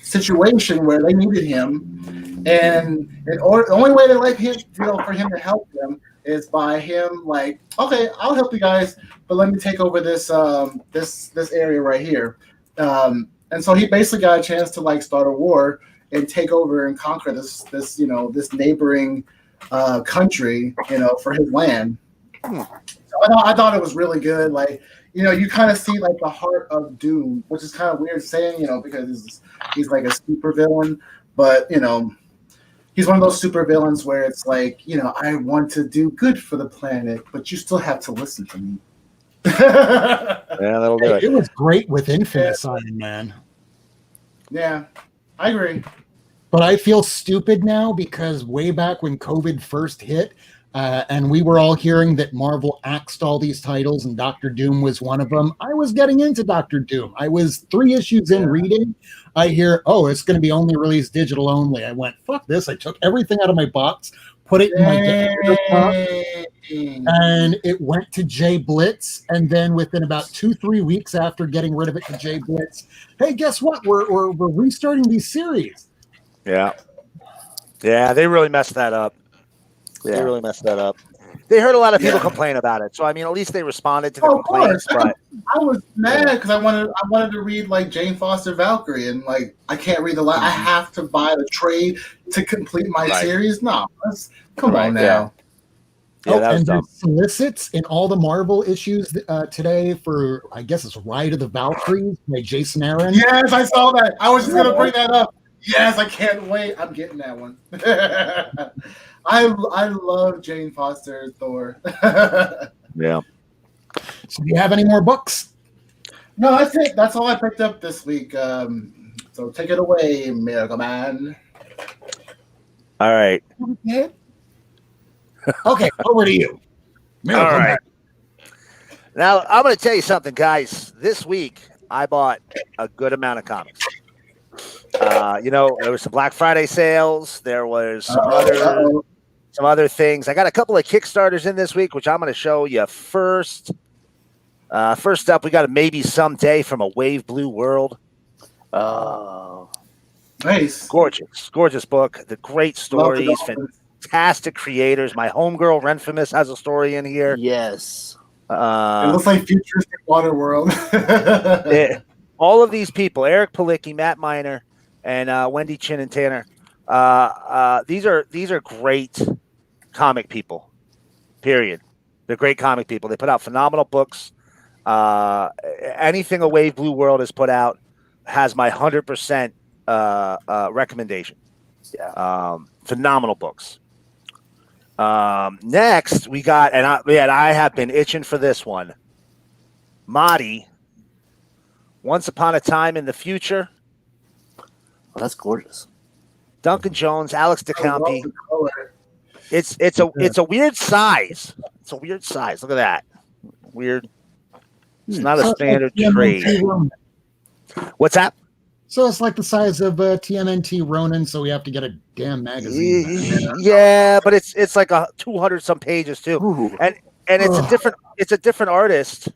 situation where they needed him, and the only way to him for him to help them is by him okay, I'll help you guys, but let me take over this this area right here, and so he basically got a chance to start a war and take over and conquer this neighboring country, for his land. So I thought it was really good. You kind of see the heart of Doom, which is kind of weird saying, because he's like a super villain, but he's one of those super villains where it's I want to do good for the planet, but you still have to listen to me. Yeah, that'll do it. It was great with Infamous Iron Man. Yeah, I agree. But I feel stupid now because way back when COVID first hit, and we were all hearing that Marvel axed all these titles and Dr. Doom was one of them, I was getting into Dr. Doom. I was 3 issues in reading. I hear, it's going to be only released digital only. I went, fuck this. I took everything out of my box, put it in my and it went to Jay Blitz. And then within about 2-3 weeks after getting rid of it to Jay Blitz, hey, guess what? We're restarting these series. Yeah. Yeah, they really messed that up. Yeah. They really messed that up. They heard a lot of people complain about it. So, I mean, at least they responded to the complaints. But I was mad because I wanted to read like Jane Foster Valkyrie, and like I can't read the line. I have to buy the trade to complete my series. No, come on now. Yeah, that was and dumb. Solicits in all the Marvel issues today for, I guess it's Ride of the Valkyries by Jason Aaron. Yes, I saw that. I was just going to bring that up. Yes, I can't wait. I'm getting that one. I love Jane Foster Thor. Yeah. So do you have any more books? No, that's it. That's all I picked up this week. So take it away, Miracleman. All right. Okay, over to you. All right. Now, I'm going to tell you something, guys. This week, I bought a good amount of comics. There was some Black Friday sales. There was some other things. I got a couple of Kickstarters in this week, which I'm going to show you first. First up, we got a Maybe Someday from a Wave Blue World. Oh, nice. Gorgeous book. The great stories, fantastic creators. My homegirl, Renfamous, has a story in here. Yes. It looks like futuristic Waterworld. All of these people, Eric Palicki, Matt Miner, and Wendy Chin and Tanner, these are great comic people, period. They're great comic people. They put out phenomenal books. Anything a Wave Blue World has put out has my 100% recommendation. Yeah. Phenomenal books. Next, we got, and I have been itching for this one. Mahdi, Once Upon a Time in the Future. Oh, that's gorgeous. Duncan Jones, Alex DeCampi. It's a weird size. It's a weird size. Look at that. Weird. It's not a standard trade. What's that? So it's like the size of TMNT Ronin, so we have to get a damn magazine. Yeah, but it's like 200 some pages too. Ooh. And it's a different artist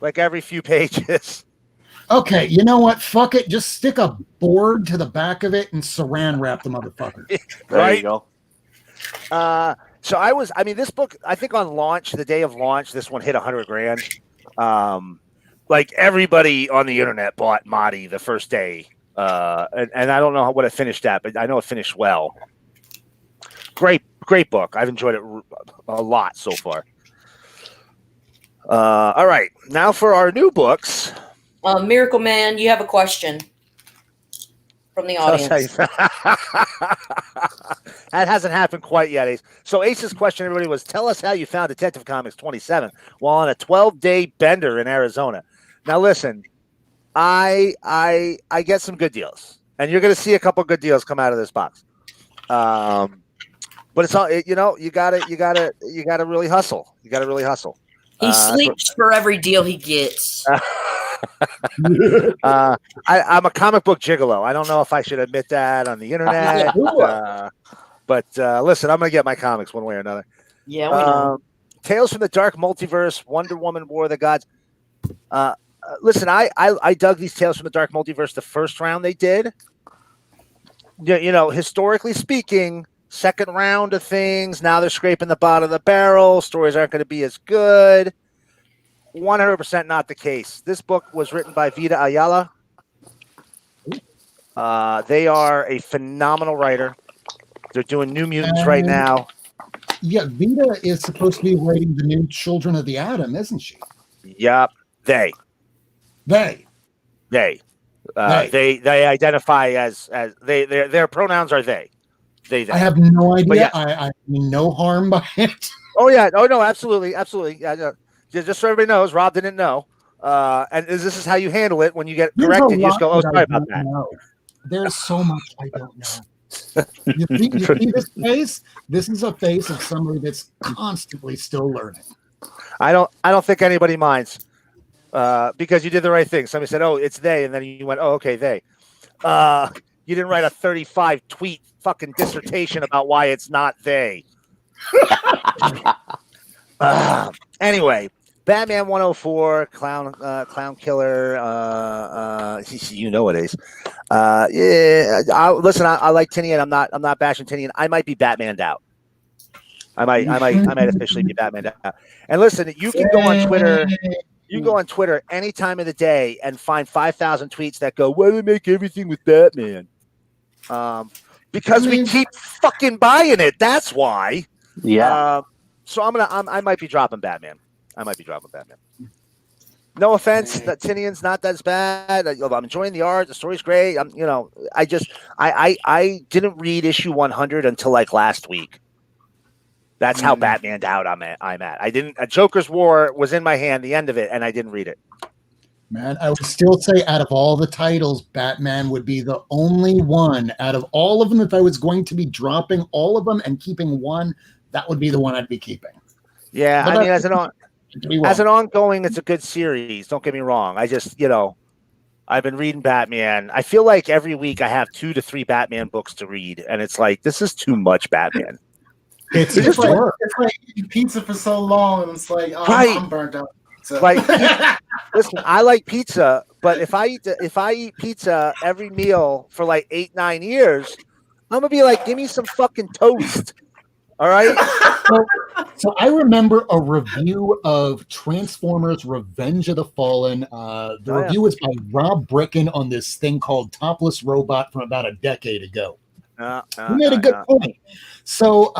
like every few pages. Okay, you know what? Fuck it. Just stick a board to the back of it and saran wrap the motherfucker. There you go. So this book, I think on launch, the day of launch, this one hit $100,000. Like everybody on the internet bought Mahdi the first day. And I don't know what it finished at, but I know it finished well. Great book. I've enjoyed it a lot so far. All right. Now for our new books. Miracleman, you have a question from the audience. That hasn't happened quite yet, Ace. So Ace's question, everybody, was tell us how you found Detective Comics 27 while on a 12-day bender in Arizona. Now listen, I get some good deals, and you're going to see a couple good deals come out of this box. But it's all you gotta really hustle. You gotta really hustle. He sleeps for every deal he gets. I'm a comic book gigolo. I don't know if I should admit that on the internet. But listen, I'm going to get my comics one way or another. Yeah, we know. Tales from the Dark Multiverse, Wonder Woman, War of the Gods. Listen, I dug these Tales from the Dark Multiverse the first round they did. Historically speaking, second round of things, now they're scraping the bottom of the barrel. Stories aren't going to be as good. 100% not the case. This book was written by Vida Ayala. They are a phenomenal writer. They're doing New Mutants right now. Yeah, Vida is supposed to be writing the new Children of the Atom, isn't she? Yep. They identify as their pronouns are they. They. I have no idea. Yes. I mean no harm by it. Oh yeah. Oh no. Absolutely. Yeah. Just so everybody knows, Rob didn't know. And this is how you handle it when you get corrected. You just go, "Oh, sorry about that." Know. There's so much I don't know. You see this face? This is a face of somebody that's constantly still learning. I don't think anybody minds. Because you did the right thing. Somebody said, "Oh, it's they," and then you went, "Oh, okay, they." You didn't write a 35 tweet fucking dissertation about why it's not they. Anyway, Batman 104, Clown Killer. You know it is. Yeah. Listen, I like Tinian. I'm not bashing Tinian. I might be Batmaned out. I might officially be Batmaned out. And listen, you can go on Twitter. You go on Twitter any time of the day and find 5,000 tweets that go, "Why do they make everything with Batman?" Because we keep fucking buying it. That's why. Yeah. So I might be dropping Batman. No offense, that Tinian's not as bad. I'm enjoying the art. The story's great. I didn't read issue 100 until like last week. That's how Batmaned out I'm at. I didn't. Joker's War was in my hand, the end of it, and I didn't read it. Man, I would still say out of all the titles, Batman would be the only one out of all of them. If I was going to be dropping all of them and keeping one, that would be the one I'd be keeping. Yeah, but I mean, as an ongoing, it's a good series. Don't get me wrong. I just, I've been reading Batman. I feel like every week I have 2 to 3 Batman books to read, and it's like, this is too much Batman. It's just like eating pizza for so long, and it's like, I'm burnt out. So. Like, listen, I like pizza, but if I eat pizza every meal for like 8-9 years, I'm gonna be like, give me some fucking toast. All right. So I remember a review of Transformers: Revenge of the Fallen. The review was by Rob Bricken on this thing called Topless Robot from about a decade ago. He made a good point. So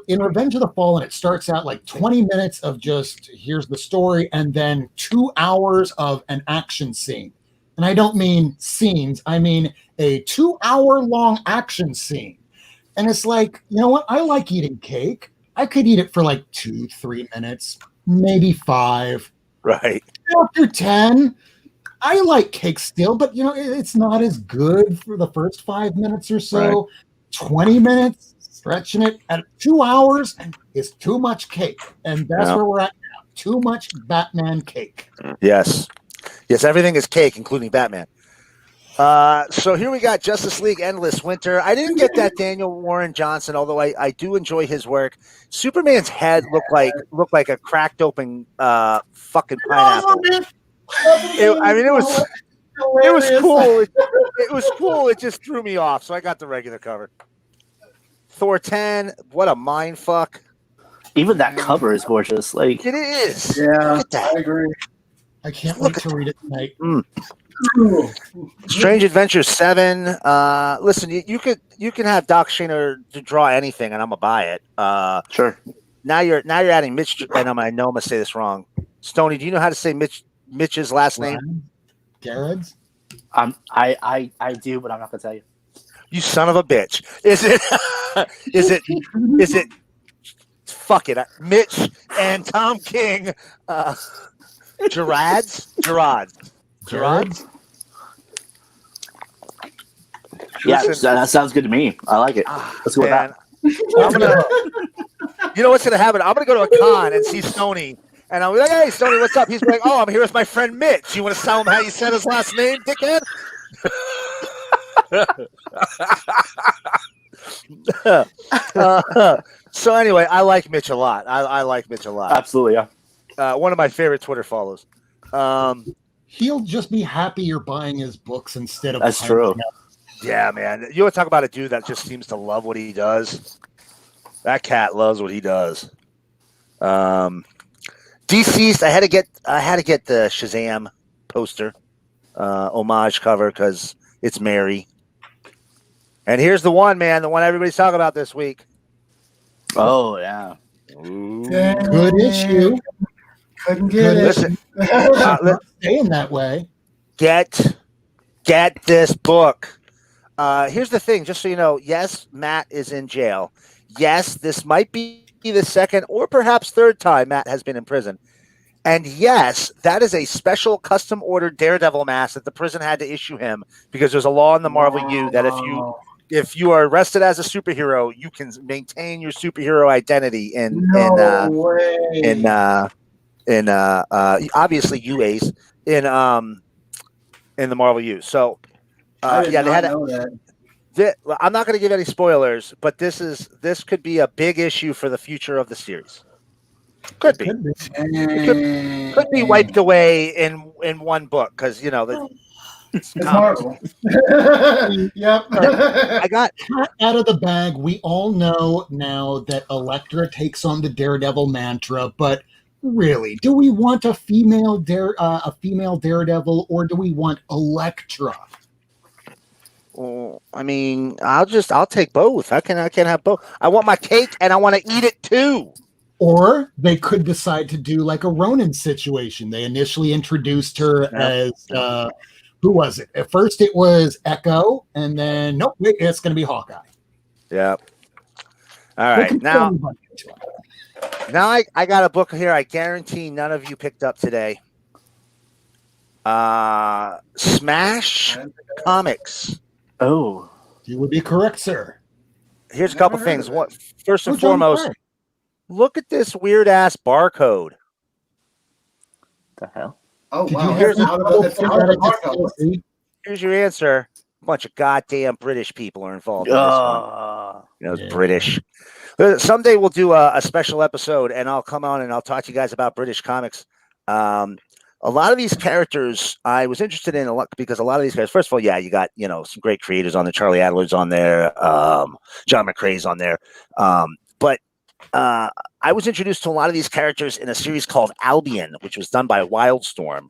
in Revenge of the Fallen, it starts out like 20 minutes of just here's the story, and then 2 hours of an action scene. And I don't mean scenes, I mean a 2-hour-long action scene. And it's like, you know what? I like eating cake. I could eat it for like 2-3 minutes, maybe 5. Right. After 10, I like cake still, but it's not as good for the first 5 minutes or so. Right. 20 minutes, stretching it at 2 hours is too much cake. And that's where we're at now. Too much Batman cake. Yes. Yes, everything is cake, including Batman. So here we got Justice League Endless Winter. I didn't get that Daniel Warren Johnson, although I do enjoy his work. Superman's head looked like a cracked open fucking pineapple. It was cool. It was cool. It just threw me off, so I got the regular cover. Thor 10, what a mind fuck. Even that cover is gorgeous. Like it is. Yeah, I agree. I can't wait to read it tonight. Strange Adventures 7. Listen, you can have Doc Shaner to draw anything, and I'm gonna buy it. Sure. Now you're adding Mitch, and I know I'm gonna say this wrong. Stoney, do you know how to say Mitch's last name? Garrett's? I do, but I'm not gonna tell you. You son of a bitch. Is it fuck it. Mitch and Tom King. Gerards? Yeah, that sounds good to me. I like it. Let's go with that. You know what's gonna happen? I'm gonna go to a con and see Stoney. And I'll be like, "Hey, Stoney, what's up?" He's like, "Oh, I'm here with my friend Mitch. You want to tell him how you said his last name, dickhead?" So anyway, I like Mitch a lot. I like Mitch a lot. Absolutely, yeah. One of my favorite Twitter follows. He'll just be happy you're buying his books instead of. That's true. Yeah, man. You want to talk about a dude that just seems to love what he does? That cat loves what he does. Deceased. I had to get the Shazam poster, homage cover because it's Mary. And here's the one, man. The one everybody's talking about this week. Oh yeah. Ooh. Good issue. Couldn't get it. Listen, staying that way. Get this book. Here's the thing, just so you know. Yes, Matt is in jail. Yes, this might be the second or perhaps third time Matt has been in prison. And yes, that is a special custom ordered Daredevil mask that the prison had to issue him because there's a law in the Marvel U that if you are arrested as a superhero, you can maintain your superhero identity in obviously UAs in the Marvel U. So they had to. I'm not going to give any spoilers, but this could be a big issue for the future of the series. Could be. It could be wiped away in one book because It's Marvel. Yep. I got out of the bag. We all know now that Elektra takes on the Daredevil mantra, but really, do we want a female Daredevil, or do we want Elektra? Well, I mean, I'll take both. I can have both. I want my cake and I want to eat it too. Or they could decide to do like a Ronin situation. They initially introduced her as who was it? At first it was Echo, and then nope, it's going to be Hawkeye. Yep. All right, now I got a book here. I guarantee none of you picked up today. Smash Comics. Oh, you would be correct, sir. Here's a couple things. First and foremost, look at this weird ass barcode. The hell? Oh Did wow! Here's your answer. A bunch of goddamn British people are involved in this one. It's British. Someday we'll do a special episode, and I'll come on and I'll talk to you guys about British comics. A lot of these characters I was interested in because a lot of these guys, first of all, you got some great creators on there. Charlie Adler's on there. John McCrae's on there. But I was introduced to a lot of these characters in a series called Albion, which was done by Wildstorm.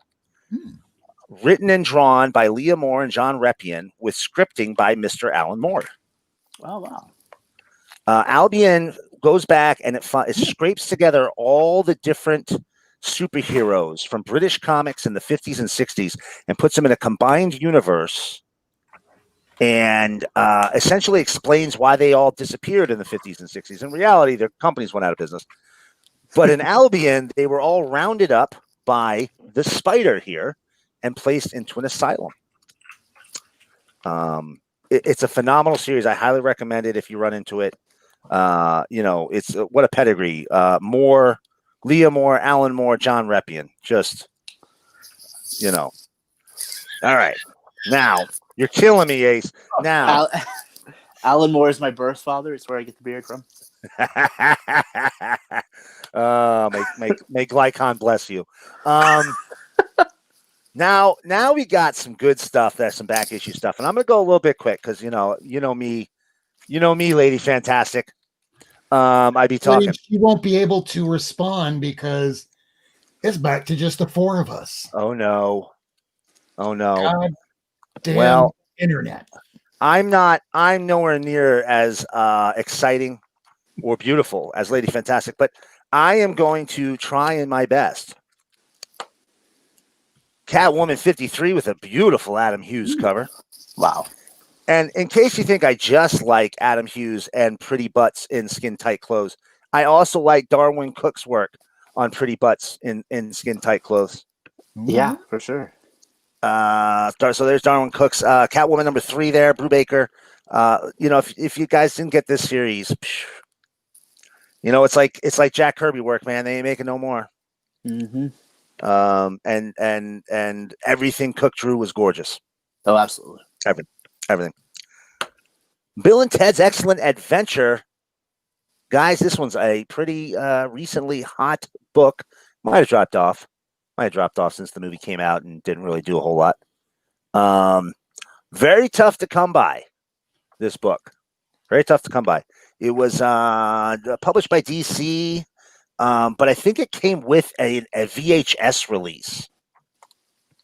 Written and drawn by Leah Moore and John Reppion, with scripting by Mr. Alan Moore. Oh, wow. Albion goes back and it scrapes together all the different superheroes from British comics in the 50s and 60s and puts them in a combined universe and essentially explains why they all disappeared in the 50s and 60s. In reality, their companies went out of business. But in Albion, they were all rounded up by the Spider here and placed into an asylum. It's a phenomenal series. I highly recommend it if you run into it. It's what a pedigree. Leah Moore, Alan Moore, John Reppion. Just, All right. Now, you're killing me, Ace. Now, Alan Moore is my birth father. It's where I get the beard from. May Glycon bless you. Now we got some good stuff. There's some back issue stuff, and I'm gonna go a little bit quick because you know me, Lady Fantastic. I'd be talking. She won't be able to respond because it's back to just the four of us. Oh no. God damn internet. I'm nowhere near as exciting or beautiful as Lady Fantastic, but I am going to try in my best. Catwoman 53 with a beautiful Adam Hughes cover. Wow. And in case you think I just like Adam Hughes and pretty butts in skin-tight clothes, I also like Darwin Cook's work on pretty butts in skin-tight clothes. Yeah, for sure. So there's Darwin Cook's Catwoman number 3 there, Brubaker. If you guys didn't get this series, it's like Jack Kirby work, man. They ain't making no more. Mm-hmm. And everything Cook drew was gorgeous. Oh, absolutely. Everything. Bill and Ted's Excellent Adventure. Guys, this one's a pretty recently hot book. Might have dropped off since the movie came out and didn't really do a whole lot. Very tough to come by, this book. Very tough to come by. It was published by DC, but I think it came with a VHS release.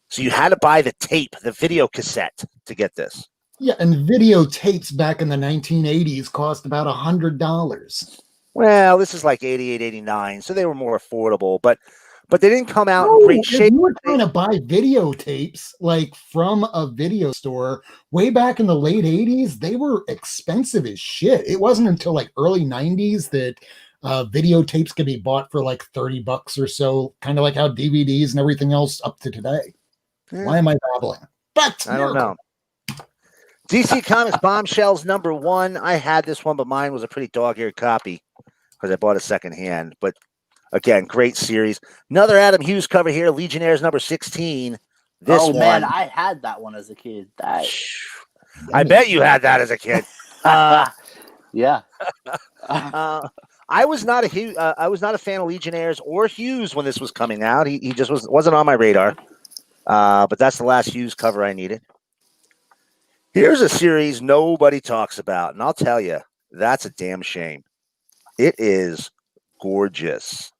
So you had to buy the tape, the video cassette, to get this. Yeah, and videotapes back in the 1980s cost about $100. Well, this is like 88, 89, so they were more affordable, but they didn't come out in great shape. If you were trying to buy videotapes like from a video store way back in the late 80s, they were expensive as shit. It wasn't until like early 90s that videotapes could be bought for like $30 or so, kind of like how DVDs and everything else up to today. Yeah. Why am I babbling? But I don't know. DC Comics Bombshells number 1. I had this one, but mine was a pretty dog-eared copy because I bought it secondhand. But again, great series. Another Adam Hughes cover here, Legionnaires number 16. Man, I had that one as a kid. I bet you had that as a kid. Yeah. I was not a fan of Legionnaires or Hughes when this was coming out. He just wasn't on my radar. But that's the last Hughes cover I needed. Here's a series nobody talks about, and I'll tell you, that's a damn shame. It is gorgeous.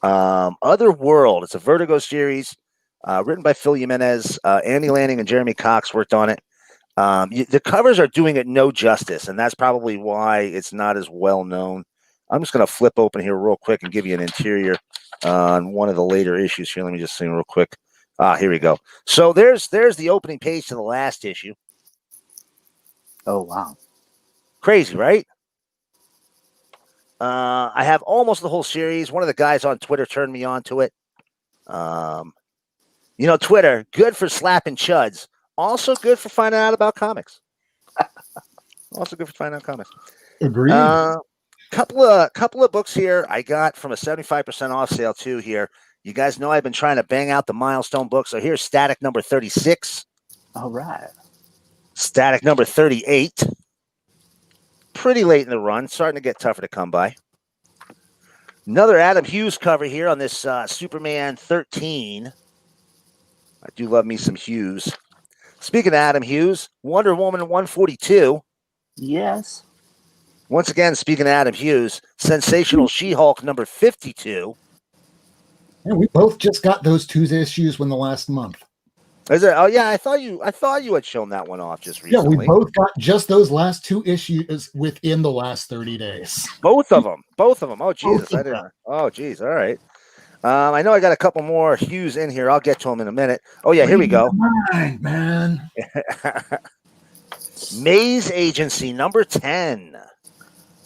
Otherworld. It's a Vertigo series, written by Phil Jimenez. Andy Lanning and Jeremy Cox worked on it. The covers are doing it no justice, and that's probably why it's not as well known. I'm just going to flip open here real quick and give you an interior on one of the later issues here. Let me just see real quick. Here we go. So there's the opening page to the last issue. Oh, wow. Crazy, right? I have almost the whole series. One of the guys on Twitter turned me on to it. Twitter, good for slapping chuds. Also good for finding out about comics. Agreed. Couple of books here I got from a 75% off sale too here. You guys know I've been trying to bang out the milestone books. So here's Static number 36. All right. Static number 38. Pretty late in the run. Starting to get tougher to come by. Another Adam Hughes cover here on this Superman 13. I do love me some Hughes. Speaking of Adam Hughes, Wonder Woman 142. Yes. Once again, speaking of Adam Hughes, Sensational She-Hulk number 52. Yeah, we both just got those 2 issues in the last month. Is it? Oh yeah, I thought you had shown that one off just recently. Yeah, we both got just those last 2 issues within the last 30 days. Both of them. Oh Jesus, I didn't. Oh geez, all right. I know I got a couple more Hughes in here. I'll get to them in a minute. Oh yeah, here we go. Mind, man. Maze Agency number 10.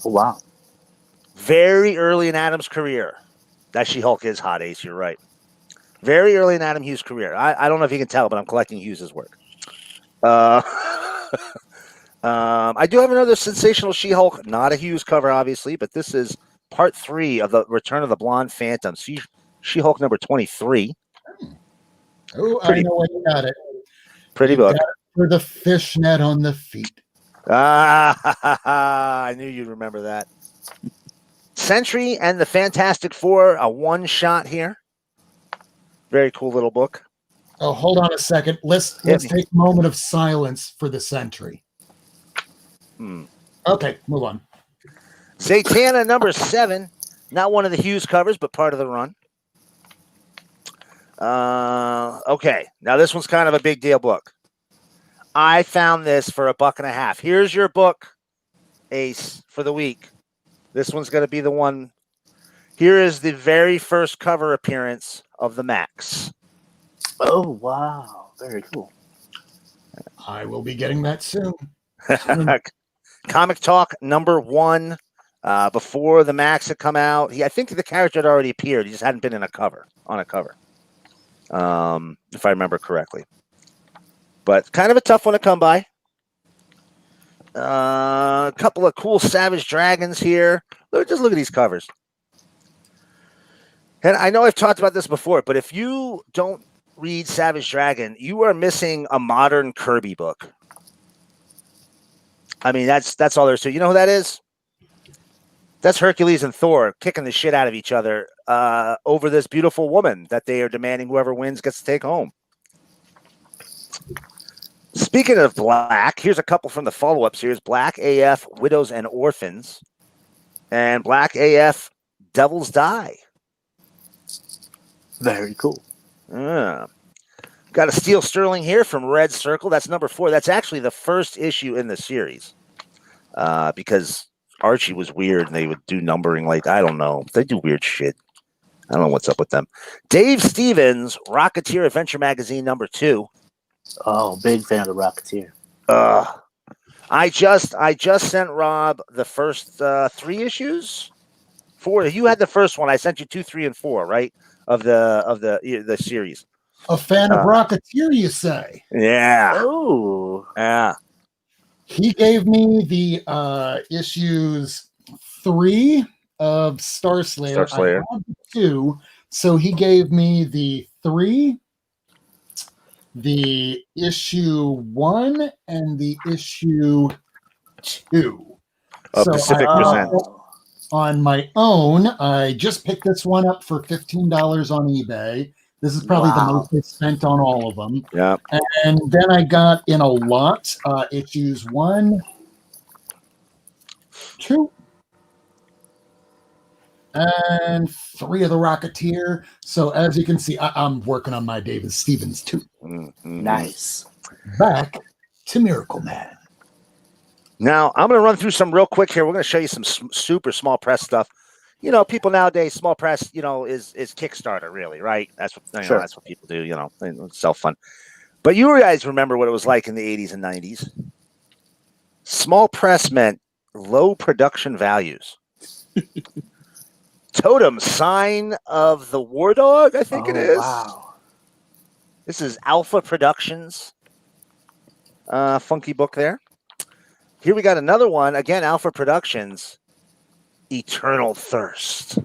Oh, wow. Very early in Adam's career. That She-Hulk is hot, Ace. You're right. Very early in Adam Hughes' career. I don't know if you can tell, but I'm collecting Hughes' work. I do have another Sensational She-Hulk. Not a Hughes cover, obviously, but this is part 3 of the Return of the Blonde Phantom. She-Hulk number 23. Oh, I know why you got it. Pretty book. Got it for the fishnet on the feet. I knew you'd remember that. Sentry and the Fantastic Four, a one-shot here. Very cool little book. Oh, hold on a second. Let's take a moment of silence for the Sentry. Okay, move on. Zatanna number 7. Not one of the Hughes covers, but part of the run. Okay, now this one's kind of a big deal book. I found this for $1.50. Here's your book, Ace, for the week. This one's going to be the one. Here is the very first cover appearance of the Max. Oh, wow. Very cool. I will be getting that soon. Comic Talk number 1. Before the Max had come out, I think the character had already appeared. He just hadn't been on a cover. If I remember correctly. But kind of a tough one to come by. A couple of cool Savage Dragons here. Just look at these covers. And I know I've talked about this before, but if you don't read Savage Dragon, you are missing a modern Kirby book. I mean, that's all there is to it. You know who that is? That's Hercules and Thor kicking the shit out of each other over this beautiful woman that they are demanding whoever wins gets to take home. Speaking of Black, here's a couple from the follow-up series. Black AF, Widows and Orphans. And Black AF, Devils Die. Very cool. Got a Steel Sterling here from Red Circle. That's number 4. That's actually the first issue in the series. Because Archie was weird and they would do numbering like, I don't know. They do weird shit. I don't know what's up with them. Dave Stevens, Rocketeer Adventure Magazine number 2. Oh, big fan of the Rocketeer. I just sent Rob the first 3 issues. 4. You had the first one. I sent you 2, 3, and 4, right? Of the series. A fan of Rocketeer, you say? Yeah. Oh. Yeah. He gave me the issues 3 of Star Slayer. I had 2, so he gave me the 3, the issue 1 and the issue 2. Pacific Presents. On my own, I just picked this one up for $15 on eBay. This is probably the most I spent on all of them. Yeah. And then I got in a lot, issues 1, 2, and 3 of the Rocketeer. So as you can see, I'm working on my David Stevens too. Mm-hmm. Nice. Back to Miracleman. Now, I'm going to run through some real quick here. We're going to show you some super small press stuff. You know, people nowadays, small press, you know, is Kickstarter, really, right? That's what that's what people do, you know, it's self-fun. But you guys remember what it was like in the 80s and 90s. Small press meant low production values. Totem, sign of the War Dog, I think it is. Wow. This is Alpha Productions. Funky book there. Here we got another one. Again, Alpha Productions. Eternal Thirst.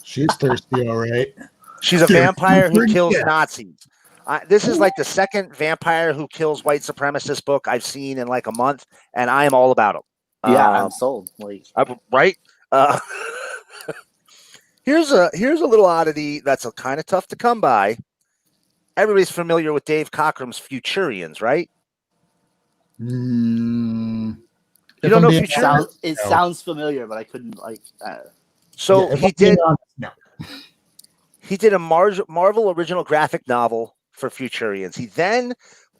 She's thirsty, all right. She's a vampire who kills Nazis. This is like the second vampire who kills white supremacist book I've seen in like a month, and I am all about them. Yeah, I'm sold. Like, right? Here's a little oddity that's kind of tough to come by. Everybody's familiar with Dave Cockrum's Futurians, right? You don't know Futurians? It sounds familiar, but I couldn't like. So he did. He did a Marvel original graphic novel for Futurians. He then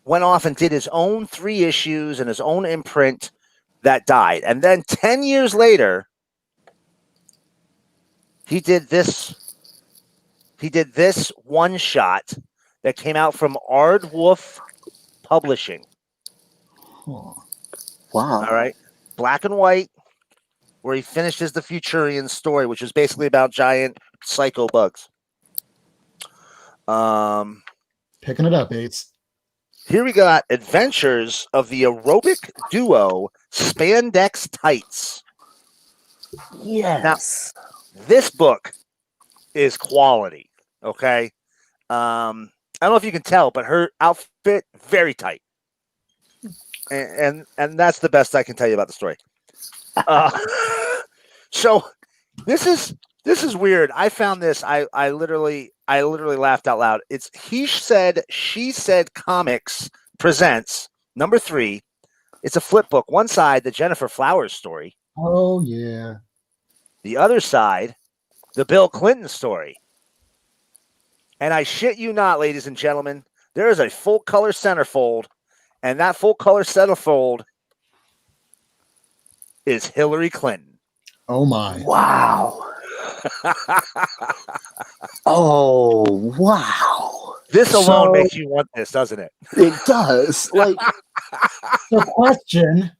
went off and did his own 3 issues and his own imprint that died. And then 10 years later, he did this one shot that came out from Aardwolf Publishing. Huh. Wow. All right. Black and white, where he finishes the Futurian story, which is basically about giant psycho bugs. Picking it up, Bates. Here we got Adventures of the Aerobic Duo Spandex Tights. Yes. Now, this book is quality. Okay. I don't know if you can tell, but her outfit very tight. And that's the best I can tell you about the story. So this is weird. I found this. I literally laughed out loud. It's He Said, She Said Comics presents number 3. It's a flip book. One side, the Jennifer Flowers story. Oh yeah. The other side, the Bill Clinton story. And I shit you not, ladies and gentlemen, there is a full color centerfold. And that full color centerfold is Hillary Clinton. Oh my. Wow. Oh, wow. This alone makes you want this, doesn't it? It does. Like, the question,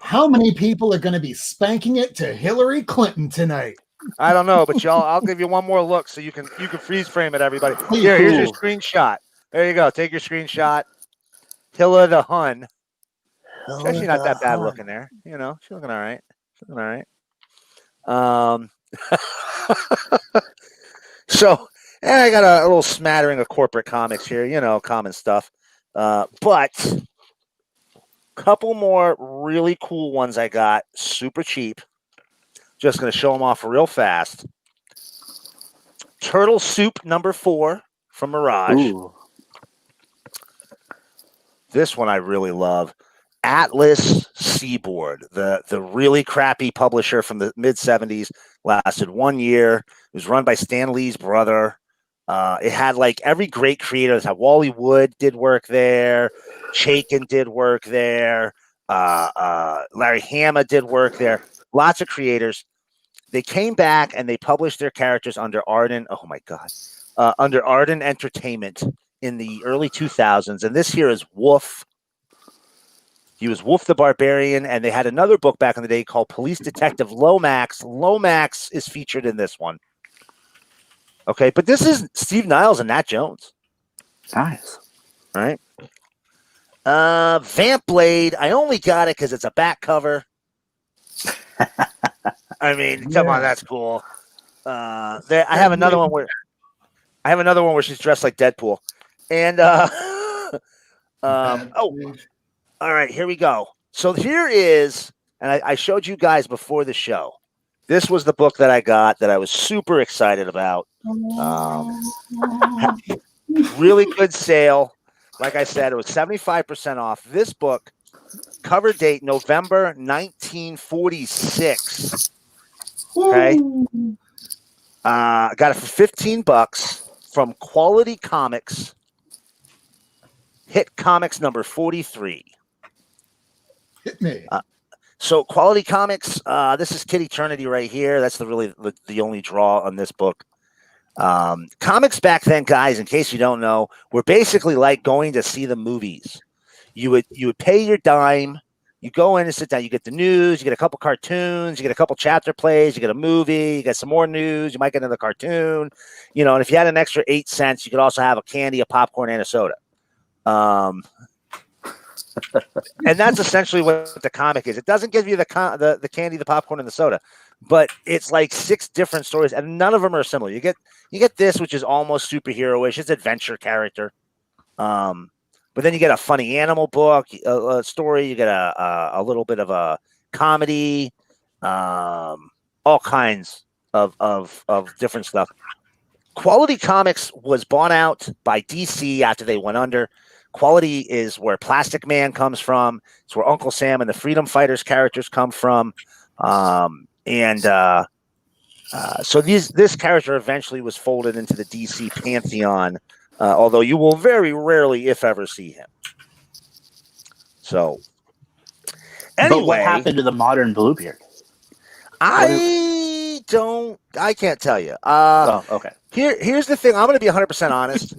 how many people are going to be spanking it to Hillary Clinton tonight? I don't know, but I'll give you one more look so you can freeze frame it, everybody. Here's your screenshot. There you go. Take your screenshot. Hilla the Hun. She's actually not that bad looking there. You know, she's looking all right. She's looking all right. So, and I got a little smattering of corporate comics here, you know, common stuff. But a couple more really cool ones I got, super cheap. Just going to show them off real fast. Turtle Soup number 4 from Mirage. ooh. This one I really love. Atlas Seaboard, the really crappy publisher from the mid-70s, lasted 1 year. It was run by Stan Lee's brother. It had like every great creator. It had Wally Wood did work there. Chaykin did work there. Larry Hama did work there. Lots of creators. They came back and they published their characters under Arden. Oh my God. Under Arden Entertainment in the early 2000s. And this here is Wolf. He was Wolf the Barbarian, and they had another book back in the day called Police Detective Lomax. Lomax is featured in this one. Okay, but this is Steve Niles and Nat Jones. Nice. All right. Vamp Blade. I only got it because it's a back cover. I mean, come on, that's cool. I have another one where she's dressed like Deadpool. And all right, here we go. So here is, and I showed you guys before the show. This was the book that I got that I was super excited about. Really good sale. Like I said, it was 75% off. This book, cover date November 1946. Okay. Got it for $15 from Quality Comics. Hit Comics number 43. Hit me. So Quality Comics, this is Kid Eternity right here. That's the only draw on this book. Comics back then, guys, in case you don't know, were basically like going to see the movies. You would pay your dime, you go in and sit down, you get the news, you get a couple cartoons, you get a couple chapter plays, you get a movie, you get some more news, you might get another cartoon, and if you had an extra 8 cents, you could also have a candy, a popcorn, and a soda. And that's essentially what the comic is. It doesn't give you the candy, the popcorn, and the soda, but it's like 6 different stories, and none of them are similar. You get this, which is almost superhero-ish. It's adventure character, but then you get a funny animal book, a story. You get a little bit of a comedy, all kinds of different stuff. Quality Comics was bought out by DC after they went under. Quality is where Plastic Man comes from. It's where Uncle Sam and the Freedom Fighters characters come from. So this character eventually was folded into the DC pantheon, although you will very rarely, if ever, see him. So, anyway, but what happened to the modern Bluebeard? I can't tell you. Okay. Here's the thing. I'm going to be 100% honest.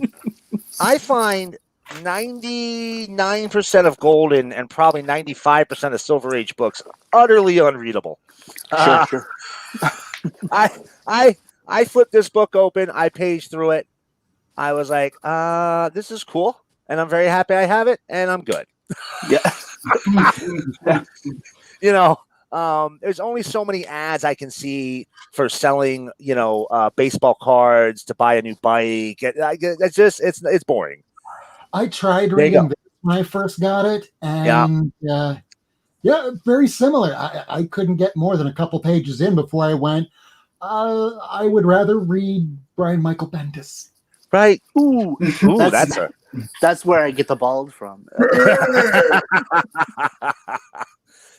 I find 99% of Golden and probably 95% of Silver Age books utterly unreadable. Sure. I flipped this book open. I paged through it. I was like, this is cool, and I'm very happy I have it, and I'm good. Yeah. There's only so many ads I can see for selling, baseball cards to buy a new bike. It's boring. I tried reading this when I first got it, and very similar. I couldn't get more than a couple pages in before I went, I would rather read Brian Michael Bendis. Right. Ooh, that's where I get the bald from.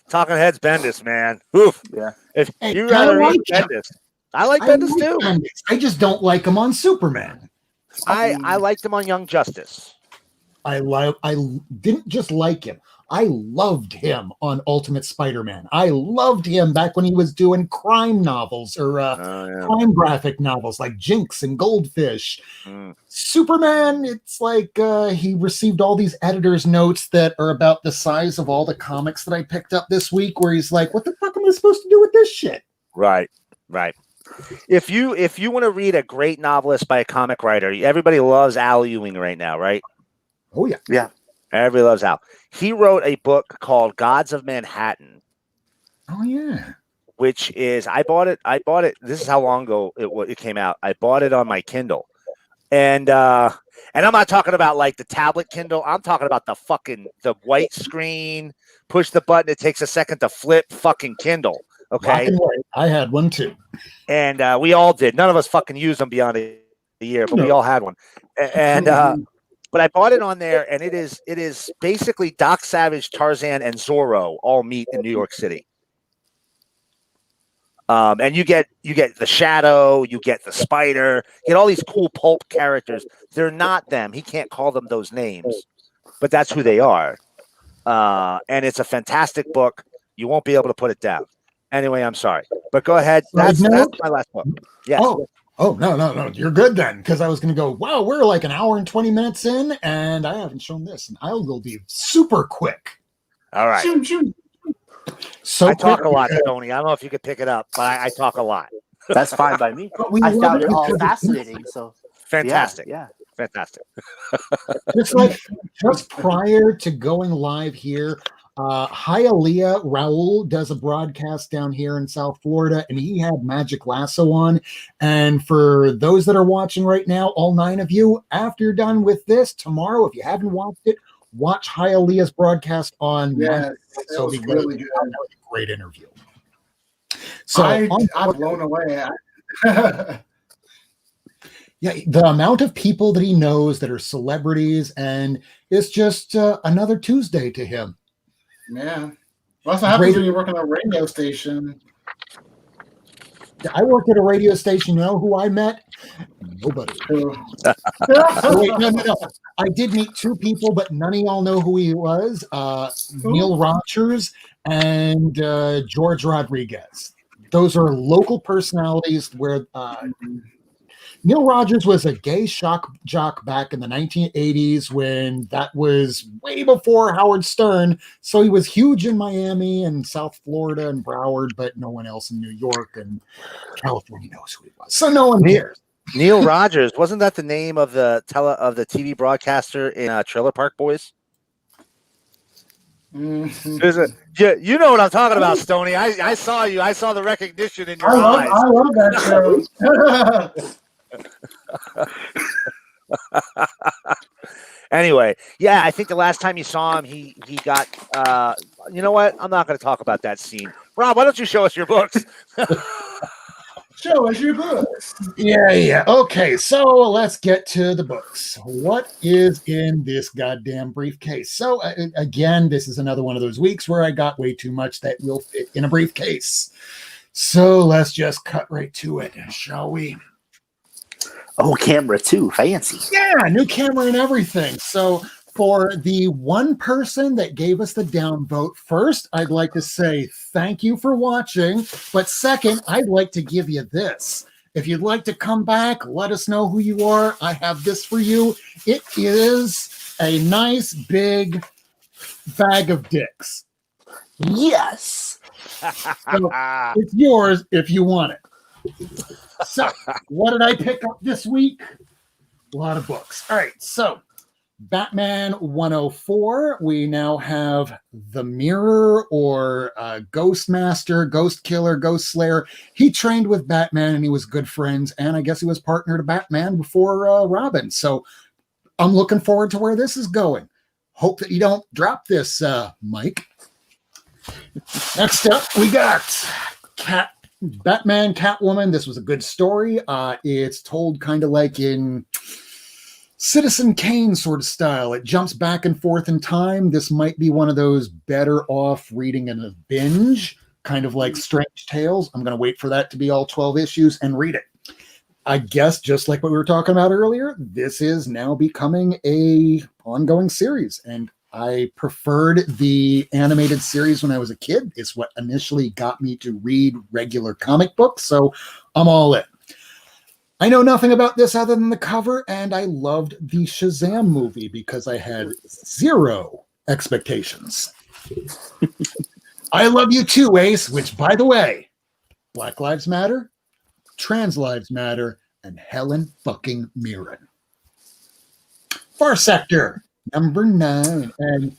Talking Heads Bendis, man. Oof. Yeah. If you rather read Bendis. I like Bendis too. Bendis. I just don't like him on Superman. I liked him on Young Justice. I didn't just like him. I loved him on Ultimate Spider-Man. I loved him back when he was doing crime novels or crime graphic novels like Jinx and Goldfish. Superman, it's like he received all these editor's notes that are about the size of all the comics that I picked up this week, where he's like, what the fuck am I supposed to do with this shit? Right. If you want to read a great novelist by a comic writer, everybody loves Al Ewing right now, right? Oh, yeah. Yeah. Everybody loves Al. He wrote a book called Gods of Manhattan. Oh, yeah. Which is, I bought it. This is how long ago it came out. I bought it on my Kindle. And I'm not talking about like the tablet Kindle. I'm talking about the white screen, push the button. It takes a second to flip fucking Kindle. Okay. I had one too. And we all did. None of us fucking used them beyond a year, but we all had one. And, but I bought it on there, and it is basically Doc Savage, Tarzan, and Zorro all meet in New York City. And you get the Shadow, you get the Spider, you get all these cool pulp characters. They're not them. He can't call them those names, but that's who they are. And it's a fantastic book. You won't be able to put it down. Anyway, I'm sorry, but go ahead. That's my last book. Yes. Oh, no. You're good then. Because I was going to go, wow, we're like an hour and 20 minutes in, and I haven't shown this. And I will be super quick. All right. So I talk a lot, Tony. I don't know if you could pick it up, but I talk a lot. That's fine by me. I found it all fascinating. So fantastic. Yeah. Fantastic. Just prior to going live here, Hialeah Raul does a broadcast down here in South Florida, and he had Magic Lasso on. And for those that are watching right now, all 9 of you, after you're done with this tomorrow, if you haven't watched it, watch Hialeah's broadcast on. Yes, it was really good. That was a great interview. So I'm blown away. Yeah, the amount of people that he knows that are celebrities, and it's just another Tuesday to him. Yeah. Well, that's what happens when you work on a radio station. I worked at a radio station. You know who I met? Nobody. Who? Wait, no. I did meet 2 people, but none of y'all know who he was. Neil Rogers and George Rodriguez. Those are local personalities where Neil Rogers was a gay shock jock back in the 1980s when that was way before Howard Stern. So he was huge in Miami and South Florida and Broward, but no one else in New York and California knows who he was. So no one cares. Neil Rogers, wasn't that the name of the TV broadcaster in Trailer Park Boys? Mm-hmm. Yeah, you know what I'm talking about, Stoney. I saw you. I saw the recognition in your eyes. I love that show. Anyway, yeah, I think the last time you saw him, he got. You know what? I'm not going to talk about that scene. Rob, why don't you show us your books? Show us your books. Yeah. Okay, so let's get to the books. What is in this goddamn briefcase? So again, this is another one of those weeks where I got way too much that will fit in a briefcase. So let's just cut right to it, shall we? Oh, camera too. Fancy. Yeah, new camera and everything. So for the one person that gave us the downvote, first, I'd like to say thank you for watching. But second, I'd like to give you this. If you'd like to come back, let us know who you are. I have this for you. It is a nice big bag of dicks. Yes. So it's yours if you want it. So, what did I pick up this week? A lot of books. All right, so Batman 104. We now have the Mirror or Ghost Master, Ghost Killer, Ghost Slayer. He trained with Batman and he was good friends, and I guess he was partner to Batman before Robin. So, I'm looking forward to where this is going. Hope that you don't drop this, Mike. Next up, we got Batman, Catwoman. This was a good story. It's told kind of like in Citizen Kane sort of style. It jumps back and forth in time. This might be one of those better off reading in a binge, kind of like Strange Tales. I'm going to wait for that to be all 12 issues and read it. I guess just like what we were talking about earlier, this is now becoming a ongoing series, and I preferred the animated series when I was a kid. It's what initially got me to read regular comic books, so I'm all in. I know nothing about this other than the cover, and I loved the Shazam movie because I had 0 expectations. I love you too, Ace, which, by the way, Black Lives Matter, Trans Lives Matter, and Helen fucking Mirren. Far Sector. Number 9. And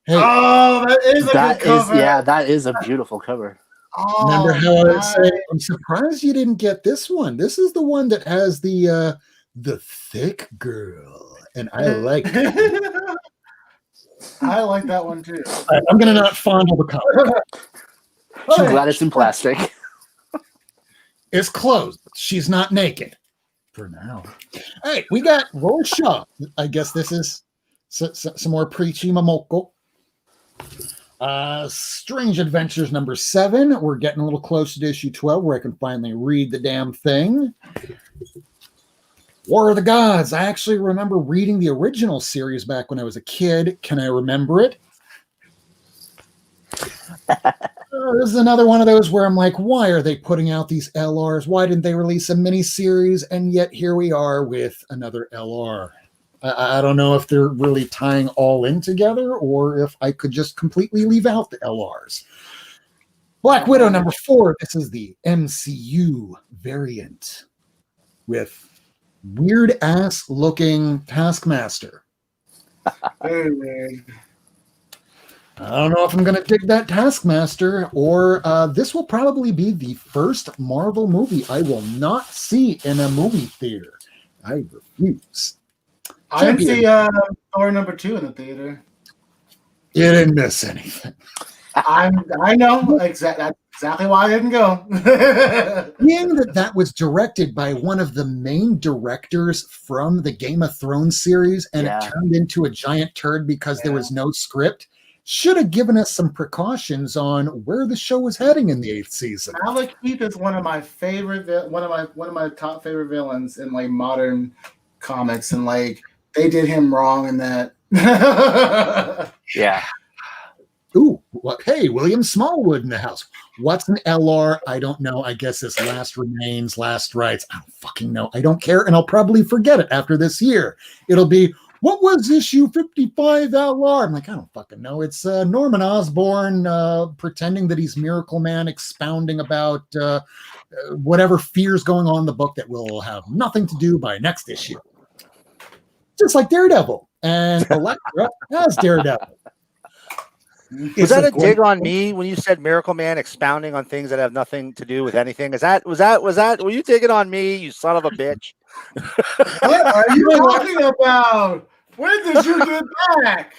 hey, oh, that is a good cover. That is a beautiful cover. Oh, remember how I said, I'm surprised you didn't get this one. This is the one that has the thick girl, and I like it. I like that one too. Right, I'm gonna not fondle the cover. I'm glad it's in plastic. It's closed. She's not naked for now. Hey, we got Rorschach. I guess this is some more preachy Momoko. Strange Adventures number 7. We're getting a little closer to issue 12 where I can finally read the damn thing. War of the Gods. I actually remember reading the original series back when I was a kid. Can I remember it? This is another one of those where I'm like, why are they putting out these LRs? Why didn't they release a mini-series? And yet here we are with another LR. I don't know if they're really tying all in together or if I could just completely leave out the LRs. Black Widow number 4. This is the MCU variant with weird-ass looking Taskmaster. Very weird. I don't know if I'm going to dig that Taskmaster, or this will probably be the first Marvel movie I will not see in a movie theater. I refuse. I didn't see Thor #2 in the theater. You didn't miss anything. I know that's exactly why I didn't go. Being that was directed by one of the main directors from the Game of Thrones series, and it turned into a giant turd because there was no script, should have given us some precautions on where the show was heading in the 8th season. Malekith is one of my favorite, one of my top favorite villains in like modern comics, and like they did him wrong in that. Yeah. Ooh, hey, William Smallwood in the house. What's an LR? I don't know. I guess it's last remains, last rights. I don't fucking know. I don't care, and I'll probably forget it after this year. It'll be, what was issue 55 LR? I'm like, I don't fucking know. It's Norman Osborn pretending that he's Miracleman, expounding about whatever fears going on in the book that will have nothing to do by next issue. Just like Daredevil and Elektra as Daredevil. Was that a dig on me when you said Miracle Man expounding on things that have nothing to do with anything? Was that were you digging on me, you son of a bitch? What are you talking about? When did you get back?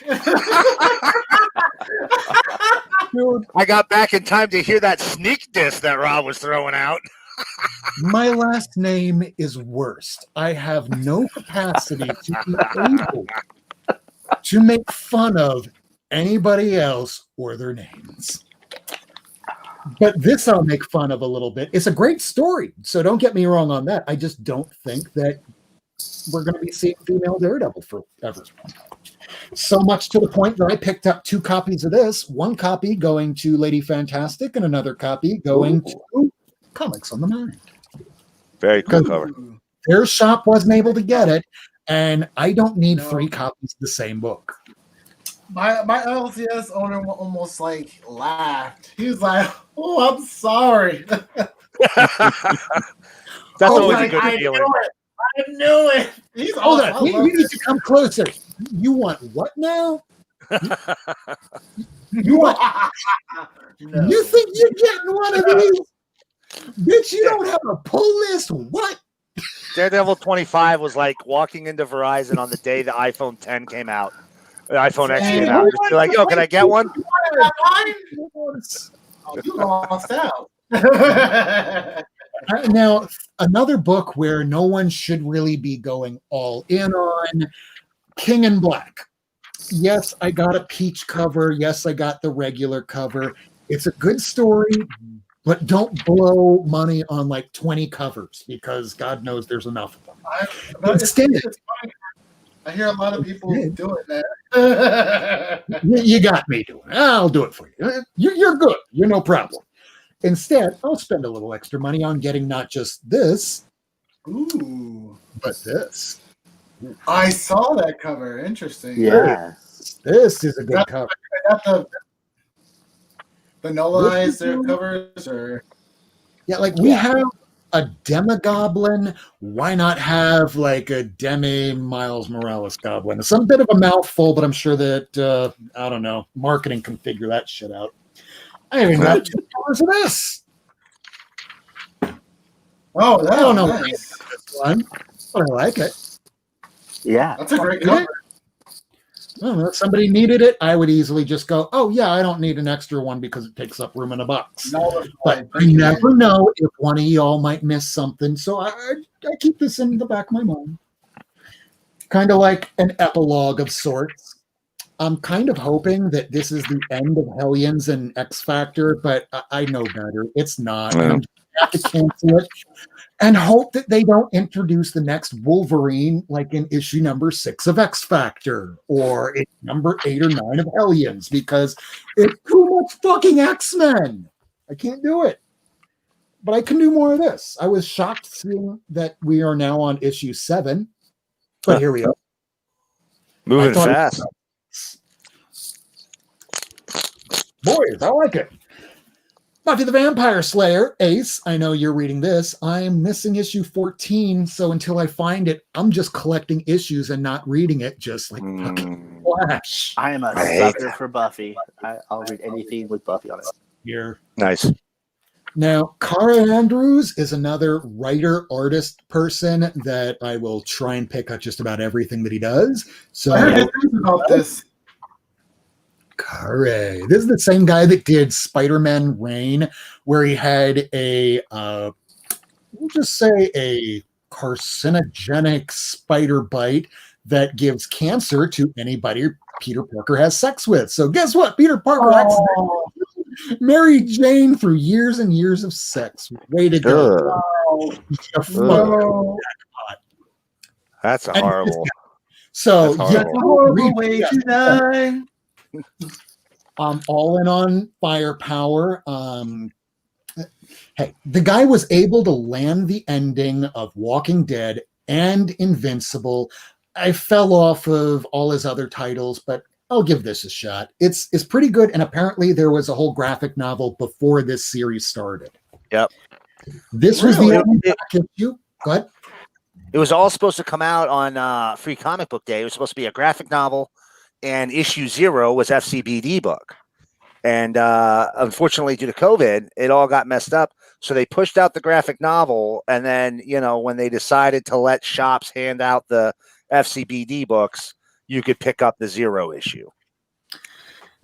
Dude, I got back in time to hear that sneak diss that Rob was throwing out. my last name is Worst. I have no capacity to be able to make fun of anybody else or their names. But this I'll make fun of a little bit. It's a great story, so don't get me wrong on that. I just don't think that we're going to be seeing female Daredevil forever. So much to the point that I picked up 2 copies of this, 1 copy going to Lady Fantastic and another copy going to Comics on the Mind. Very cool cover. Their shop wasn't able to get it, and I don't need 3 copies of the same book. My LCS owner almost like laughed. He was like, "Oh, I'm sorry." That's always a good feeling. I knew it. He's Hold on. You need to come closer. You want what now? You want? No. You think you're getting one of these? Bitch, you don't have a pull list. What? Daredevil 25 was like walking into Verizon on the day the iPhone 10 came out. The iPhone X came out. Just be like, yo, can I get one? You lost out. Now, another book where no one should really be going all in on, King in Black. Yes, I got a peach cover. Yes, I got the regular cover. It's a good story, but don't blow money on like 20 covers because God knows there's enough of them. Instead, I hear a lot of people doing that. You got me doing it. I'll do it for you. You're good. You're no problem. Instead, I'll spend a little extra money on getting not just this, but this. I saw that cover. Interesting. Yeah. This is a good cover. That's the vanilla-ized covers, or yeah, like we have a Demi-Goblin. Why not have like a Demi-Miles Morales Goblin? It's some bit of a mouthful, but I'm sure that I don't know, marketing can figure that shit out. I even got $2 of this. Oh, that I don't know nice. this one, but I like it. Yeah. That's a great cover. I don't know, if somebody needed it, I would easily just go, oh, yeah, I don't need an extra one because it takes up room in a box. No, But I never know if one of y'all might miss something, so I keep this in the back of my mind. Kind of like an epilogue of sorts. I'm kind of hoping that this is the end of Hellions and X Factor, but I know better. It's not. Yeah. I'm just have to cancel it and hope that they don't introduce the next Wolverine like in issue number 6 of X Factor or in number 8 or 9 of Hellions, because it's too much fucking X-Men. I can't do it. But I can do more of this. I was shocked seeing that we are now on issue 7, but here we are. Moving fast. Boys, I like it. Buffy the Vampire Slayer, Ace, I know you're reading this. I'm missing issue 14, so until I find it, I'm just collecting issues and not reading it, just like fucking Flash. I am a sucker for Buffy. I'll read anything with Buffy on it. Here. Nice. Now, Cara Andrews is another writer, artist person that I will try and pick up just about everything that he does. So, I heard good things about this. Cara. This is the same guy that did Spider-Man Reign, where he had a, we'll just say a carcinogenic spider bite that gives cancer to anybody Peter Parker has sex with. So guess what? Peter Parker accidentally married Jane through years and years of sex. Way to go. That's a horrible. So That's Horrible way to die. All in on firepower. Hey, the guy was able to land the ending of Walking Dead and Invincible. I fell off of all his other titles, but I'll give this a shot. It's pretty good, and apparently there was a whole graphic novel before this series started. Yep. This was the only back issue. Go ahead. It was all supposed to come out on Free Comic Book Day. It was supposed to be a graphic novel, and issue 0 was FCBD book. And unfortunately, due to COVID, it all got messed up. So they pushed out the graphic novel, and then, when they decided to let shops hand out the FCBD books, you could pick up the 0 issue.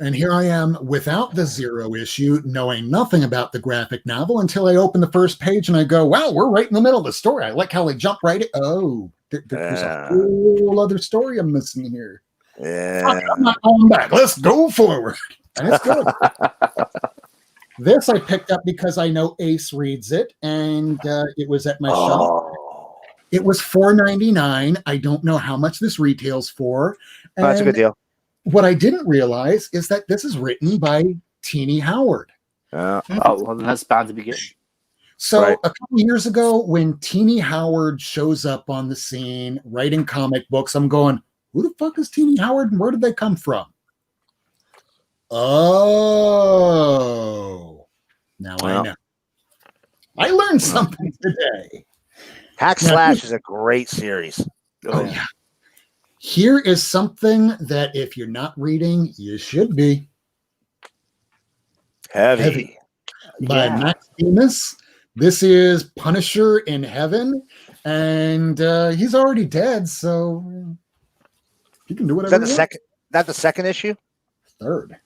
And here I am without the 0 issue, knowing nothing about the graphic novel until I open the first page and I go, wow, we're right in the middle of the story. I like how they jump right in. Oh, there's a whole other story I'm missing here. Yeah. I'm not going back. Let's go forward. And it's good. This I picked up because I know Ace reads it, and it was at my shop. It was $4.99. I don't know how much this retails for. And that's a good deal. What I didn't realize is that this is written by Teenie Howard. Well, that's bound to be good. So Right. a couple years ago, when Teenie Howard shows up on the scene writing comic books, I'm going, who the fuck is Teenie Howard and where did they come from? Oh, now I know. I learned something today. Hack Slash is a great series. Oh, yeah. Here is something that if you're not reading, you should be. Heavy. By Max Demas. This is Punisher in Heaven, and he's already dead, so he can do whatever. Is that the second issue? Third.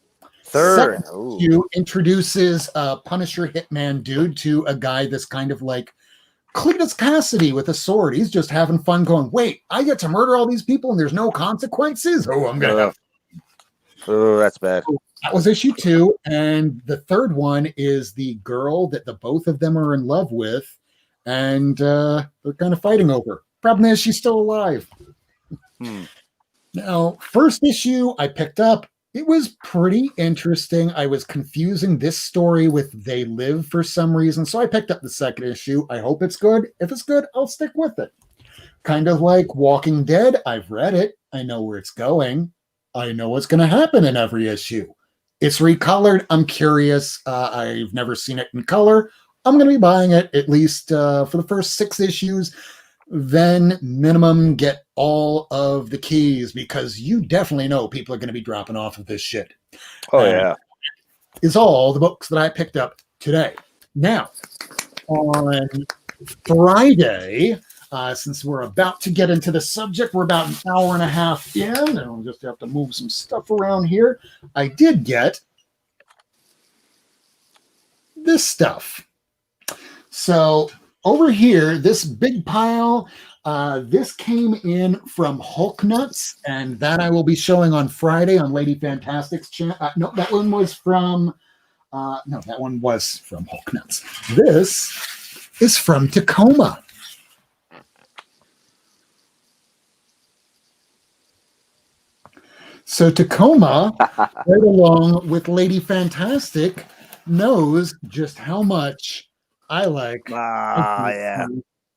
Second issue introduces a Punisher hitman dude to a guy that's kind of like Cletus Cassidy with a sword. He's just having fun going, wait, I get to murder all these people and there's no consequences? Oh, I'm going to have fun. Oh, that's bad. So that was issue 2. And the third one is the girl that the both of them are in love with. And they're kind of fighting over. Problem is, she's still alive. Now, first issue I picked up. It was pretty interesting. I was confusing this story with They Live for some reason, so I picked up the second issue. I hope it's good. If it's good, I'll stick with it. Kind of like Walking Dead. I've read it. I know where it's going. I know what's going to happen in every issue. It's recolored. I'm curious. I've never seen it in color. I'm going to be buying it at least for the first 6 issues. Then minimum get all of the keys because you definitely know people are going to be dropping off of this shit. Oh, yeah. Is all the books that I picked up today. Now, on Friday, since we're about to get into the subject, we're about an hour and a half in, and I'll just have to move some stuff around here. I did get this stuff. So over here, this big pile, this came in from Hulk Nuts, and that I will be showing on Friday on Lady Fantastic's channel. No, that one was from Hulk Nuts. This is from Tacoma. So Tacoma, right along with Lady Fantastic, knows just how much I like yeah.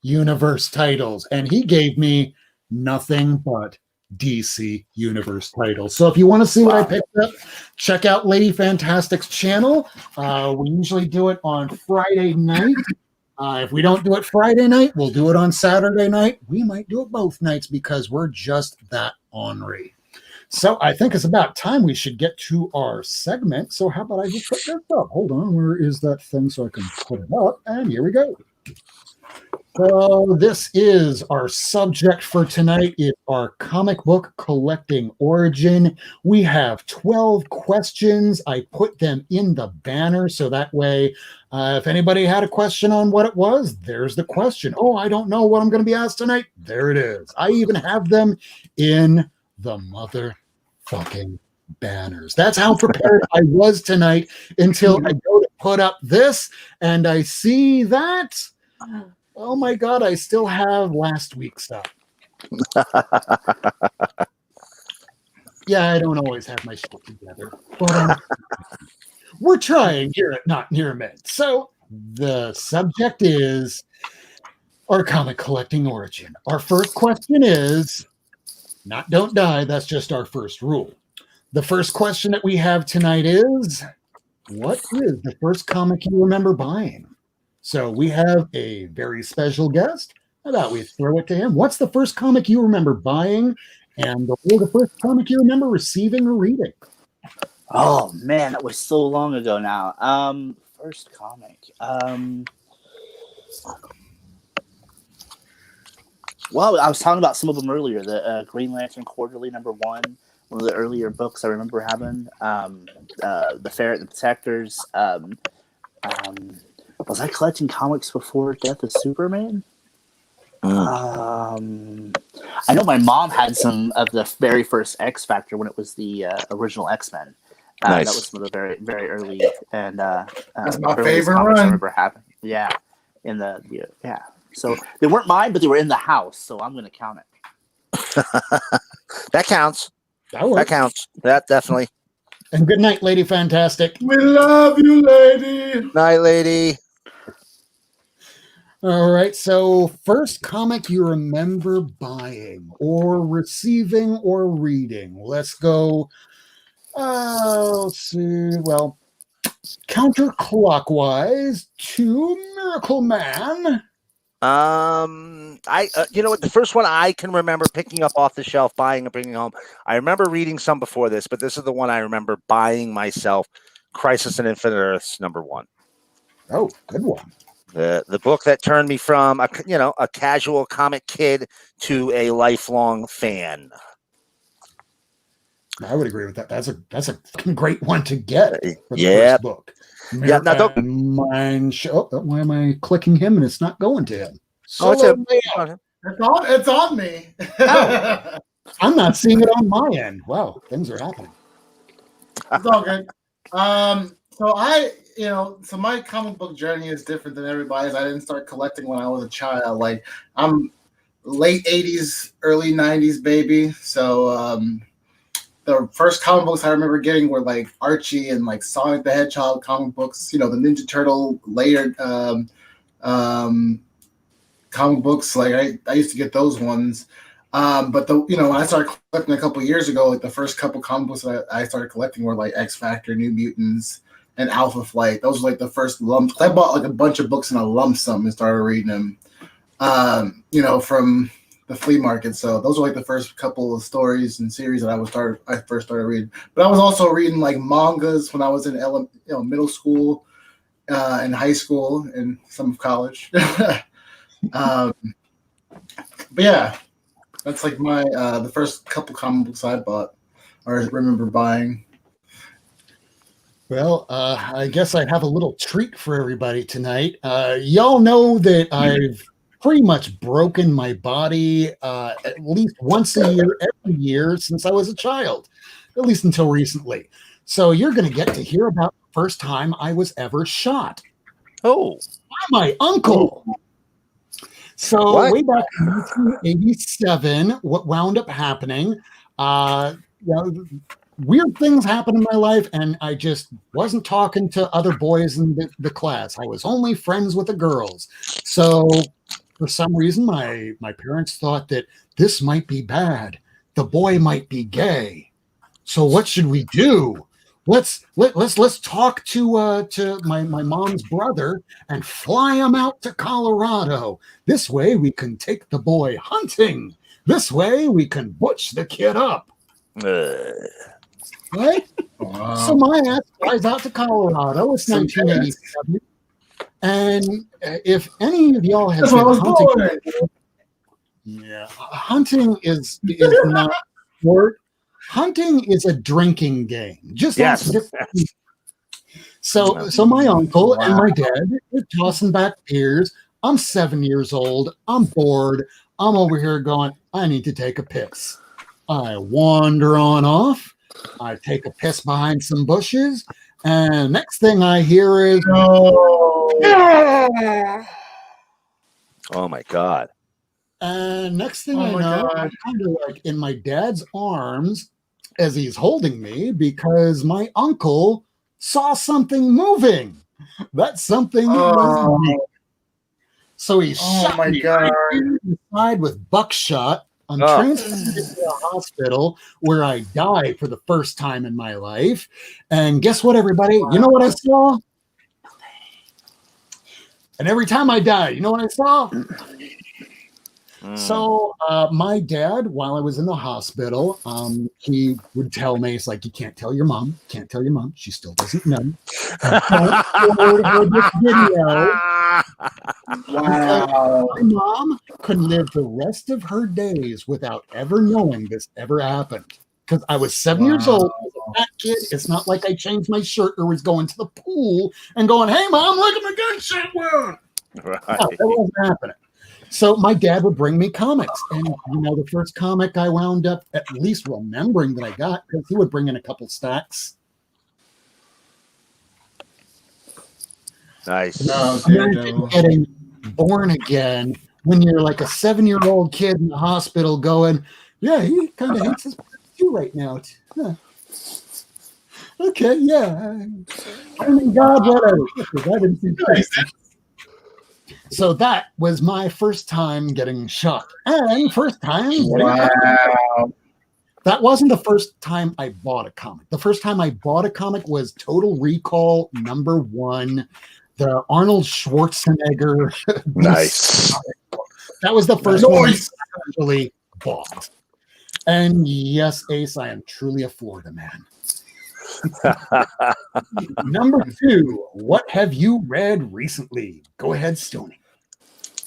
universe titles, and he gave me nothing but DC Universe titles. So if you want to see what I picked up, check out Lady Fantastic's channel. We usually do it on Friday night. If we don't do it Friday night, we'll do it on Saturday night. We might do it both nights because we're just that ornery. So I think it's about time we should get to our segment. So how about I just put this up? Hold on, where is that thing so I can put it up? And here we go. So this is our subject for tonight. It's our comic book collecting origin. We have 12 questions. I put them in the banner so that way, if anybody had a question on what it was, there's the question. Oh, I don't know what I'm going to be asked tonight. There it is. I even have them in the motherfucking banners. That's how prepared I was tonight until I go to put up this and I see that. Oh my God, I still have last week's stuff. Yeah, I don't always have my shit together. But we're trying here at Not Near Mint. So the subject is our comic collecting origin. Our first question is, not don't die, that's just our first rule. The first question that we have tonight is, what is the first comic you remember buying? So we have a very special guest. How about we throw it to him? What's the first comic you remember buying, and the first comic you remember receiving or reading? Oh man, that was so long ago now. First comic. Well, I was talking about some of them earlier. The Green Lantern Quarterly #1, one of the earlier books I remember having. The Ferret and the Protectors. Was I collecting comics before Death of Superman? I know my mom had some of the very first X Factor when it was the original X-Men. Nice. That was some of the very, very early and that's my favorite run. I remember having. Yeah, yeah. So they weren't mine, but they were in the house. So I'm going to count it. That counts. That counts. That definitely. And good night, Lady Fantastic. We love you, lady. Night, lady. All right, so first comic you remember buying or receiving or reading. Let's go, let's see, well, counterclockwise to Miracleman. You know what? The first one I can remember picking up off the shelf, buying and bringing home. I remember reading some before this, but this is the one I remember buying myself. Crisis on Infinite Earths #1. Oh, good one. The book that turned me from a casual comic kid to a lifelong fan. I would agree with that. That's a great one to get for the first book. Yeah, now why am I clicking him and it's not going to him? It's on me. Oh, I'm not seeing it on my end. Wow, things are happening. It's all good. So my comic book journey is different than everybody's. I didn't start collecting when I was a child. Like, I'm late 80s, early 90s baby. So the first comic books I remember getting were like Archie and like Sonic the Hedgehog comic books, the Ninja Turtle layered comic books. Like I used to get those ones. But when I started collecting a couple years ago, like the first couple comic books that I started collecting were like X Factor, New Mutants, and Alpha Flight. Those were like the first lumps. I bought like a bunch of books in a lump sum and started reading them, from the flea market. So those were like the first couple of stories and series that I first started reading. But I was also reading like mangas when I was in middle school, and high school, and some of college. But yeah, that's like my the first couple comic books I bought or remember buying. Well, I guess I have a little treat for everybody tonight. Y'all know that I've pretty much broken my body at least once a year, every year since I was a child, at least until recently. So you're going to get to hear about the first time I was ever shot. Oh, By my uncle. So way back in 1987, what wound up happening, weird things happened in my life, and I just wasn't talking to other boys in the class. I was only friends with the girls. So for some reason, my parents thought that this might be bad. the boy might be gay. So what should we do? Let's talk to my mom's brother and fly him out to Colorado. This way we can take the boy hunting. This way we can butch the kid up. Right? Wow. So my ass flies out to Colorado. It's 1987. And if any of y'all have been hunting, hunting is not sport. Hunting is a drinking game. Just so my uncle and my dad are tossing back beers. I'm 7 years old. I'm bored. I'm over here going, I need to take a piss. I wander on off. I take a piss behind some bushes. And next thing I hear is, oh my God. And next thing I know, I'm kind of like in my dad's arms as he's holding me because my uncle saw something moving. That something was me. So he shot me right in the side with buckshot. I'm transported to a hospital where I die for the first time in my life. And guess what, everybody? You know what I saw? And every time I die, you know what I saw? So my dad, while I was in the hospital, he would tell me, it's like, you can't tell your mom. Can't tell your mom. She still doesn't know. Don't forward her this video. Wow. My mom could live the rest of her days without ever knowing this ever happened. Because I was 7 years old. That kid, it's not like I changed my shirt or was going to the pool and going, hey, Mom, look at my gunshot wound. Right. No, that wasn't happening. So my dad would bring me comics. And, you know, the first comic I wound up at least remembering that I got, because he would bring in a couple stacks. Nice. Imagine getting born again when you're like a 7-year-old kid in the hospital going, yeah, he kind of hates his too right now. Yeah. Okay, yeah. I mean, God, whatever. I didn't see that. So that was my first time getting shot. And first time getting That wasn't the first time I bought a comic. The first time I bought a comic was Total Recall #1, the Arnold Schwarzenegger. Nice. That was the first one I actually bought. And yes, Ace, I am truly a Florida man. Number 2, what have you read recently? Go ahead, Stonie.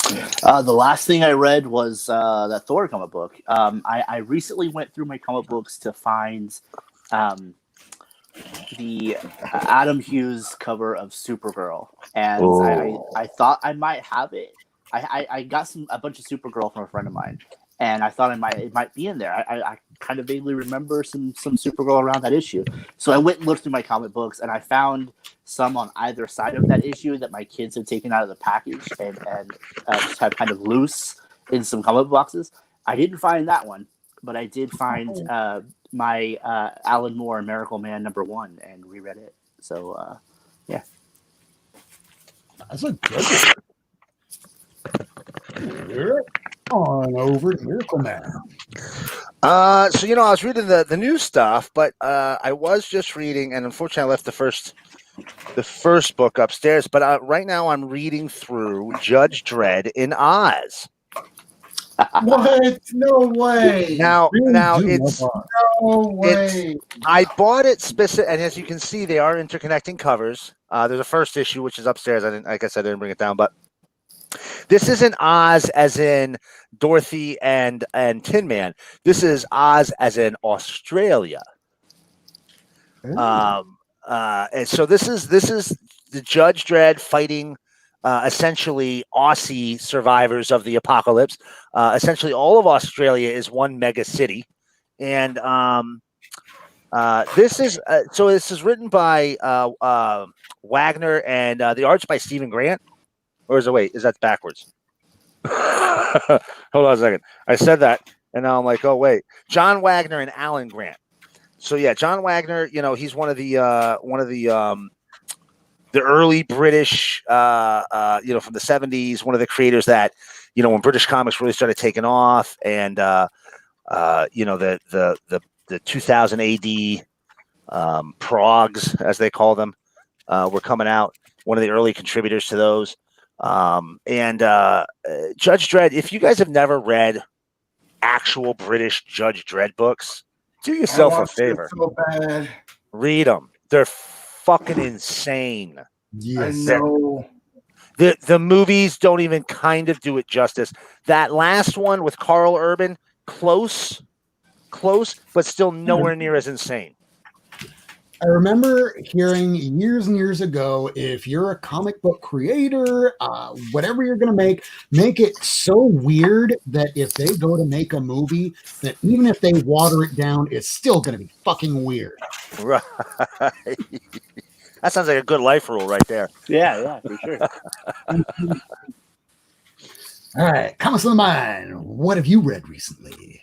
The last thing I read was that Thor comic book. I recently went through my comic books to find the Adam Hughes cover of Supergirl, and I thought I might have it. I got a bunch of Supergirl from a friend of mine, and I thought it might be in there. I kind of vaguely remember some Supergirl around that issue. So I went and looked through my comic books, and I found some on either side of that issue that my kids had taken out of the package and just had kind of loose in some comic boxes. I didn't find that one, but I did find my Alan Moore Miracleman #1 and reread it. So, yeah. That's a good one. On over to Miracleman. So, I was reading the new stuff, but I was just reading, and unfortunately I left the first book upstairs, but right now I'm reading through Judge Dredd in Oz. What? No way. Now it's no way. I bought it specific, and as you can see, they are interconnecting covers. There's a first issue which is upstairs. I didn't bring it down, but this isn't Oz as in Dorothy and Tin Man. This is Oz as in Australia. And so this is the Judge Dredd fighting essentially Aussie survivors of the apocalypse. Essentially, all of Australia is one mega city, and this is written by Wagner, and the art's by Stephen Grant. Or is that backwards? Hold on a second. I said that, and now I'm like, oh wait, John Wagner and Alan Grant. So yeah, John Wagner, he's one of the early British, from the 70s, one of the creators that, when British comics really started taking off, and the 2000 AD progs, as they call them, were coming out. One of the early contributors to those. And Judge Dredd, if you guys have never read actual British Judge Dredd books, do yourself a favor. So bad. Read them. They're fucking insane. Yes. I know. The movies don't even kind of do it justice. That last one with Carl Urban, close, but still nowhere near as insane. I remember hearing years and years ago, if you're a comic book creator, whatever you're going to make it so weird that if they go to make a movie, that even if they water it down, it's still going to be fucking weird. Right. That sounds like a good life rule right there. Yeah, for sure. All right, comments on the mind. What have you read recently?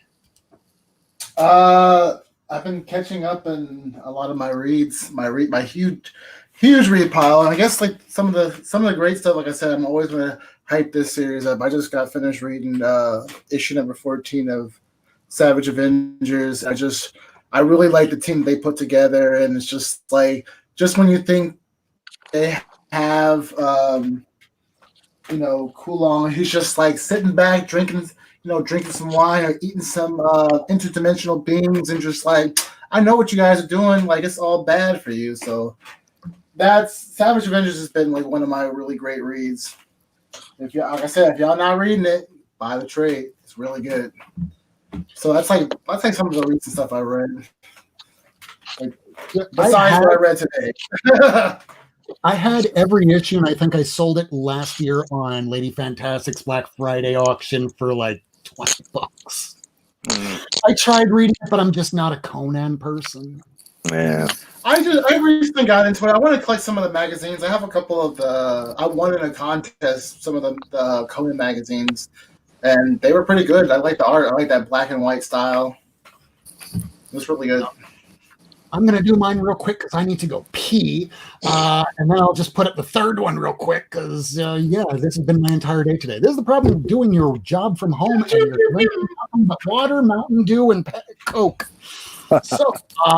I've been catching up in a lot of my reads, my huge read pile. And I guess like some of the great stuff, like I said, I'm always gonna hype this series up. I just got finished reading issue number 14 of Savage Avengers. I really like the team they put together, and it's just like when you think they have Kulong, he's just like sitting back drinking some wine or eating some interdimensional beings, and just like, I know what you guys are doing. Like, it's all bad for you. So that's Savage Avengers has been like one of my really great reads. If y'all not reading it, buy the trade. It's really good. So that's like some of the recent stuff I read. Like, besides what I read today. I had every issue, and I think I sold it last year on Lady Fantastic's Black Friday auction for like $20. I tried reading it, but I'm just not a Conan person. Yeah. I recently got into it. I want to collect some of the magazines. I have a couple of I won in a contest some of the Conan magazines, and they were pretty good. I like the art. I like that black and white style. It was really good. I'm going to do mine real quick because I need to go pee. And then I'll just put up the third one real quick because, this has been my entire day today. This is the problem of doing your job from home and you're drinking nothing but water, Mountain Dew, and Coke. So,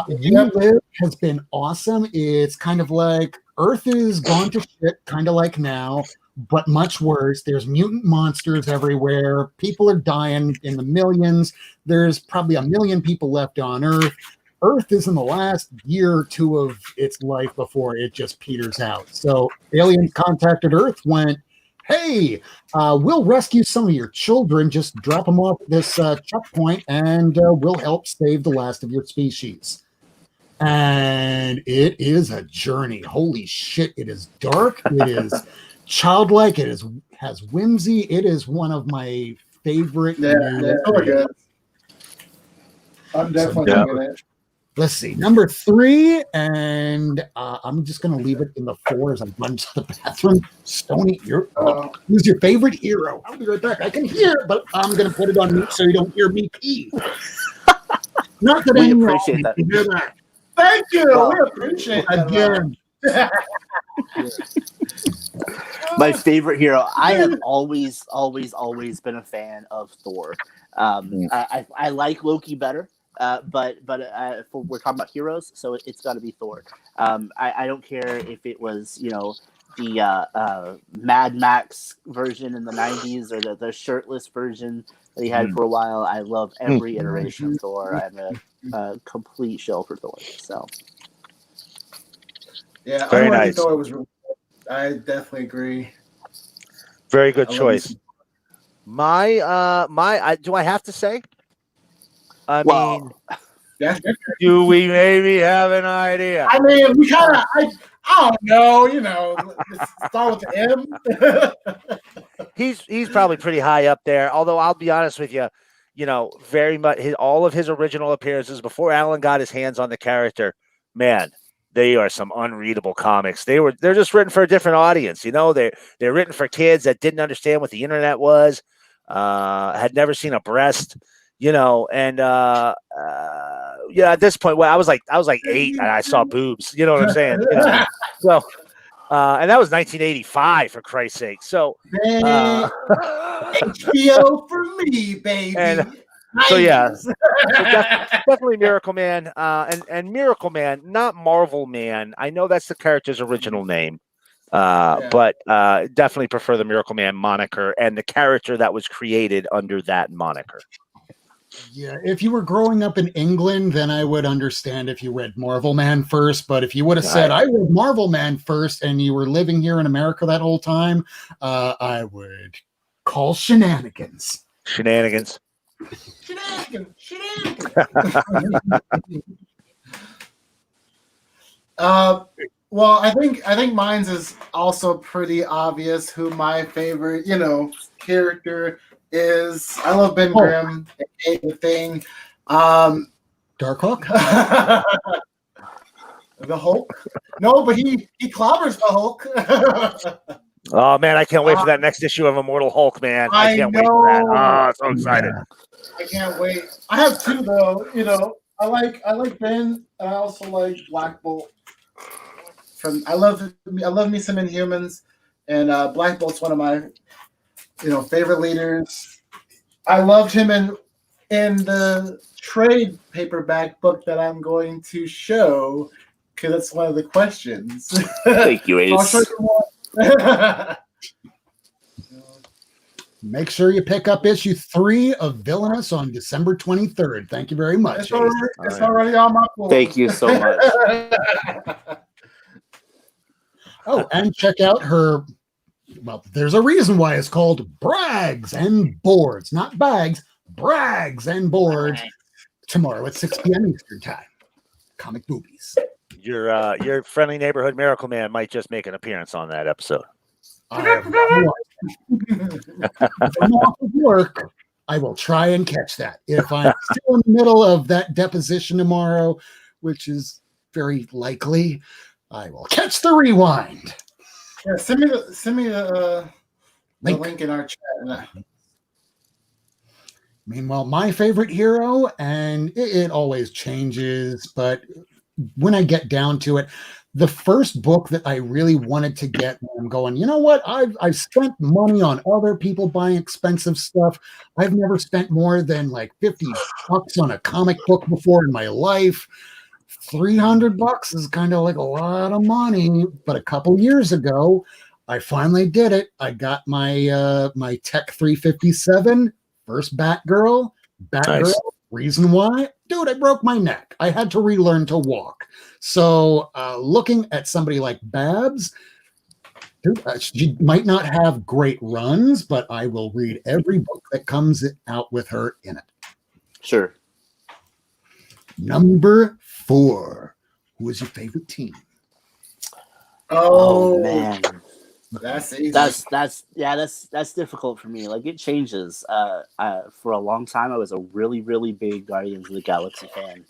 You Live has been awesome. It's kind of like Earth is gone to shit, kind of like now, but much worse. There's mutant monsters everywhere. People are dying in the millions. There's probably 1 million people left on Earth. Earth is in the last year or two of its life before it just peters out. So aliens contacted Earth, went, hey, we'll rescue some of your children. Just drop them off at this checkpoint, and we'll help save the last of your species. And it is a journey. Holy shit, it is dark. It is childlike. It has whimsy. It is one of my favorite. Good. I'm definitely doing it. Let's see, number 3, and I'm just going to leave it in the 4 as I run to the bathroom. Stonie, who's your favorite hero? I'll be right back. I can hear, but I'm going to put it on mute so you don't hear me pee. Not that we appreciate that. You hear that. Thank you. Well, we appreciate that. Again. My favorite hero. I have always been a fan of Thor. I like Loki better. But we're talking about heroes, so it's got to be Thor. I don't care if it was the Mad Max version in the 90s or the shirtless version that he had for a while. I love every iteration of Thor. I'm a complete shill for Thor. So yeah, very nice. Thor was really good. I definitely agree. Very good choice. Do I have to say? I mean, do we maybe have an idea? I mean, we kind of, I don't know, start with M. He's probably pretty high up there. Although I'll be honest with you, very much all of his original appearances before Alan got his hands on the character, man, they are some unreadable comics. They're just written for a different audience. They're written for kids that didn't understand what the internet was, had never seen a breast. At this point, I was like 8 and I saw boobs. You know what I'm saying? So, and that was 1985 for Christ's sake. So, HBO for me, baby. So yeah, definitely Miracleman, and Miracleman, not Marvel Man. I know that's the character's original name, but definitely prefer the Miracleman moniker and the character that was created under that moniker. Yeah, if you were growing up in England, then I would understand if you read Marvel Man first. But if you would have said, I read Marvel Man first, and you were living here in America that whole time, I would call shenanigans. Shenanigans. Well, I think mine's is also pretty obvious who my favorite, character is. I love Ben Grimm, the Thing. Darkhawk? The Hulk? No, but he clobbers the Hulk. Oh man, I can't wait for that next issue of Immortal Hulk, man. I can't wait for that. Oh, so excited. I can't wait. I have two though, I like Ben, and I also like Black Bolt. I love me some Inhumans, and Black Bolt's one of my favorite leaders. I loved him in the trade paperback book that I'm going to show, because that's one of the questions. Thank you, Ace. I'll show you one. Make sure you pick up issue 3 of Villainous on December 23rd. Thank you very much. It's already on my floor. Thank you so much. Oh, and check out her. Well, there's a reason why it's called Brags and Boards, not bags. Brags and Boards. Tomorrow at 6 p.m. Eastern Time. Comic Boobies. Your friendly neighborhood Miracleman might just make an appearance on that episode. I'm off of work. I will try and catch that. If I'm still in the middle of that deposition tomorrow, which is very likely, I will catch the rewind. Yeah, send me the link in our chat. Meanwhile, my favorite hero, and it always changes, but when I get down to it, the first book that I really wanted to get, I'm going, you know what? I've spent money on other people buying expensive stuff. I've never spent more than like $50 on a comic book before in my life. $300 is kind of like a lot of money, but a couple years ago, I finally did it. I got my my Tech 357 first Batgirl. Nice. Reason why? Dude, I broke my neck. I had to relearn to walk. So looking at somebody like Babs, dude, she might not have great runs, but I will read every book that comes out with her in it. Sure. Number 4. Who is your favorite team? Oh man. That's easy. That's difficult for me. Like, it changes. For a long time, I was a really, really big Guardians of the Galaxy fan.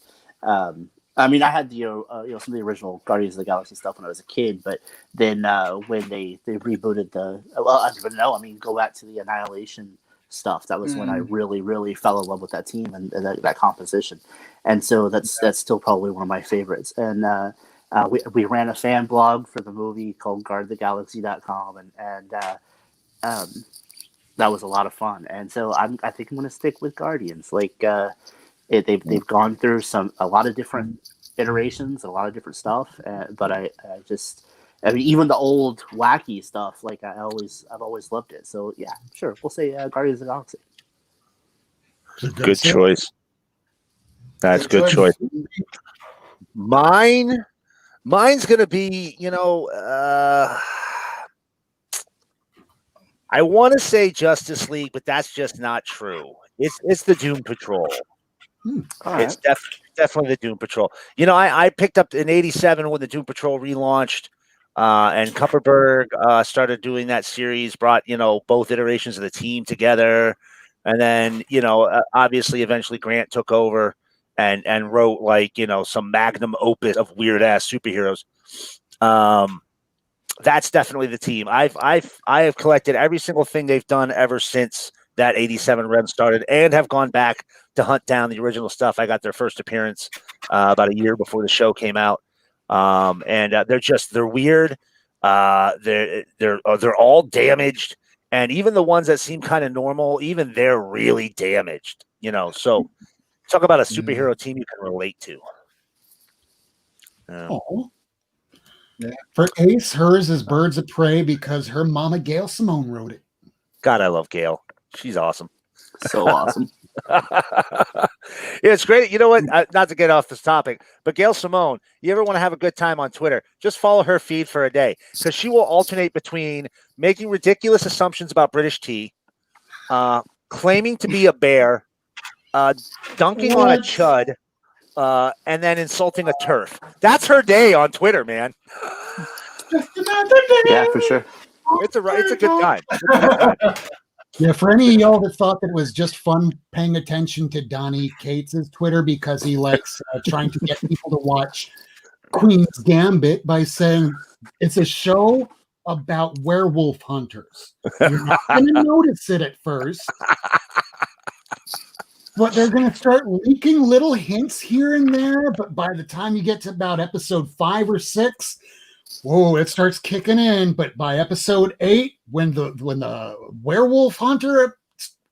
I mean, I had some of the original Guardians of the Galaxy stuff when I was a kid, but then when they rebooted I don't even know. I mean, go back to the Annihilation stuff. That was when I really, really fell in love with that team and that composition. And so that's still probably one of my favorites. And we ran a fan blog for the movie called guardthegalaxy.com, and that was a lot of fun. And so I think I'm going to stick with Guardians. Like, they've gone through a lot of different iterations, a lot of different stuff. But I mean, even the old wacky stuff, like I've always loved it. So yeah, sure, we'll say Guardians of the Galaxy. Good choice. That's good choice. Mine's gonna be, I want to say Justice League, but that's just not true. It's the Doom Patrol. It's definitely the Doom Patrol. I picked up in '87 when the Doom Patrol relaunched, and Kupperberg started doing that series, brought both iterations of the team together, and then obviously eventually Grant took over and wrote some magnum opus of weird ass superheroes. That's definitely the team. I have collected every single thing they've done ever since that '87 run started, and have gone back to hunt down the original stuff. I got their first appearance about a year before the show came out, and they're weird. They're all damaged, and even the ones that seem kind of normal, even they're really damaged. So talk about a superhero team you can relate to. Oh. Yeah. For Ace, hers is Birds of Prey because her mama Gail Simone wrote it. God, I love Gail. She's awesome. So awesome. Yeah, it's great. You know what? Not to get off this topic, but Gail Simone, you ever want to have a good time on Twitter, just follow her feed for a day because she will alternate between making ridiculous assumptions about British tea, claiming to be a bear, dunking on a chud, and then insulting a turf. That's her day on Twitter, man. Yeah, for sure. It's a good time. Yeah, for any of y'all that thought that it was just fun paying attention to Donnie Cates' Twitter because he likes trying to get people to watch Queen's Gambit by saying it's a show about werewolf hunters. You're not going to notice it at first, but they're going to start leaking little hints here and there. But by the time you get to about episode 5 or 6, whoa, it starts kicking in. But by episode 8, when the werewolf hunter,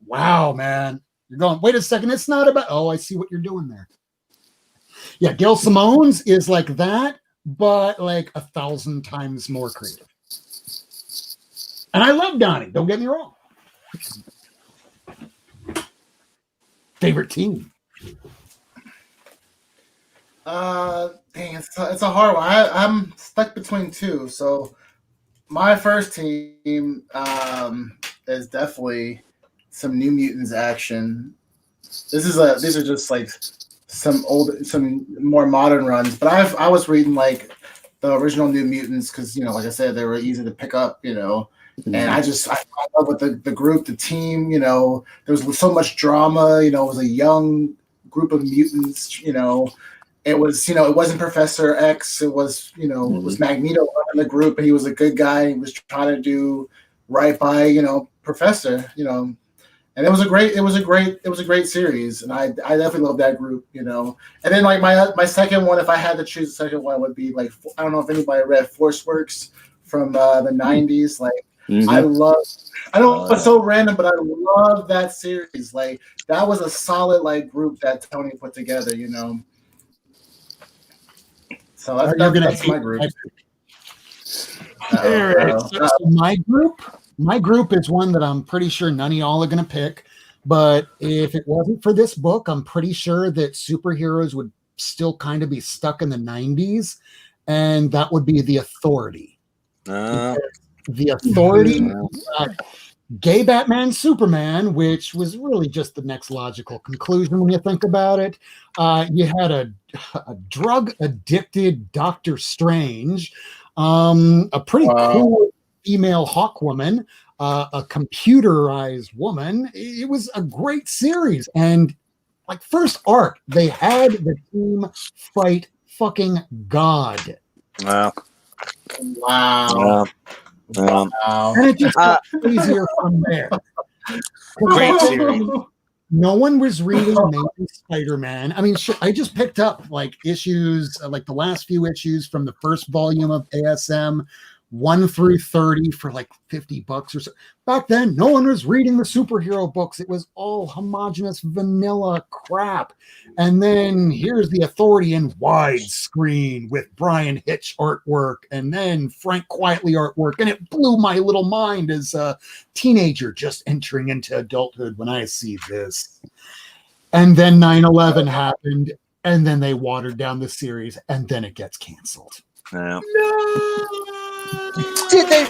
wow, man, you're going, wait a second, it's not about, oh, I see what you're doing there. Yeah, Gail Simone's is like that, but like 1,000 times more creative. And I love Donnie, don't get me wrong. Favorite team? Dang, it's a hard one. I'm stuck between two. So my first team is definitely some New Mutants action. These are just like some more modern runs. But I was reading like the original New Mutants because like I said, they were easy to pick up. And I fell in love with the group, the team. There was so much drama. It was a young group of mutants. It was, it wasn't Professor X. It was, it was Magneto in the group, and he was a good guy. He was trying to do right by, Professor, and it was a great series, and I definitely love that group, And then like my second one, if I had to choose the second one, would be like I don't know if anybody read Force Works from the '90s. Like I know it's so random, but I love that series. Like that was a solid like group that Tony put together, So that's my group. My group is one that I'm pretty sure none of y'all are going to pick. But if it wasn't for this book, I'm pretty sure that superheroes would still kind of be stuck in the 90s. And that would be The Authority. The Authority, gay Batman, Superman, which was really just the next logical conclusion when you think about it. You had a drug-addicted Doctor Strange, a pretty cool female Hawkwoman, a computerized woman. It was a great series. And like first arc, they had the team fight fucking God. Wow. And it just got easier from there. Great series. No one was reading Amazing Spider-Man. I mean, I just picked up like issues, like the last few issues from the first volume of ASM 1 through 30 for like $50 or so. Back then, no one was reading the superhero books. It was all homogenous vanilla crap. And then here's The Authority in widescreen with Brian Hitch artwork and then Frank Quietly artwork. And it blew my little mind as a teenager just entering into adulthood when I see this. And then 9/11 happened, and then they watered down the series, and then it gets canceled. No. Did they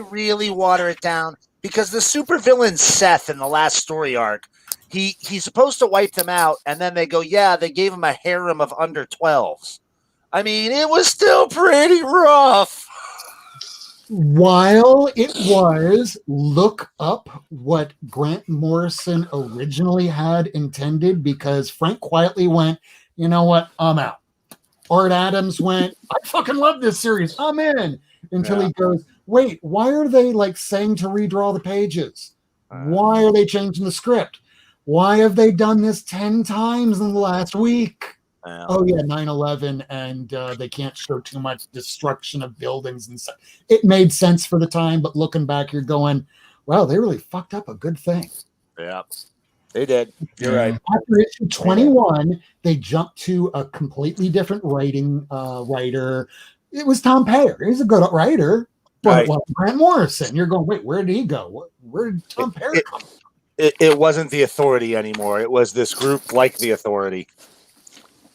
really water it down? Because the supervillain Seth in the last story arc, he's supposed to wipe them out, and then they go, yeah, they gave him a harem of under 12s. I mean, it was still pretty rough. While it was, look up what Grant Morrison originally had intended, because Frank Quietly went, you know what, I'm out. Art Adams went, I fucking love this series, I'm in. Until he goes, wait, why are they like saying to redraw the pages? Why are they changing the script? Why have they done this 10 times in the last week? Oh yeah, 9/11, and they can't show too much destruction of buildings and stuff. It made sense for the time, but looking back, you're going, wow, they really fucked up a good thing. Yeah. They did. You're right. After issue 21, they jumped to a completely different writer. It was Tom Payer. He's a good writer, but it wasn't Grant Morrison. You're going, wait, where did he go? Where did Tom Payer come from? It wasn't the Authority anymore. It was this group like the Authority.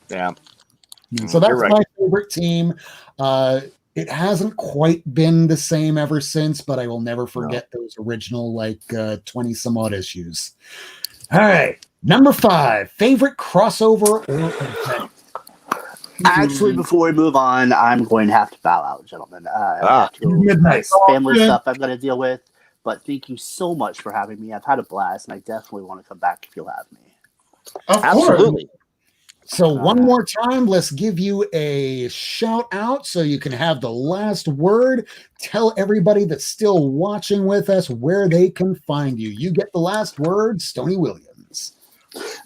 Yeah. So that's my favorite team. It hasn't quite been the same ever since, but I will never forget those original 20 some odd issues. All right, number 5, favorite crossover or event. Actually, before we move on, I'm going to have to bow out, gentlemen. Midnight family stuff I've got to deal with. But thank you so much for having me. I've had a blast, and I definitely want to come back if you'll have me. Absolutely. So one more time, let's give you a shout out so you can have the last word. Tell everybody that's still watching with us where they can find you. You get the last word, Stonie Williams.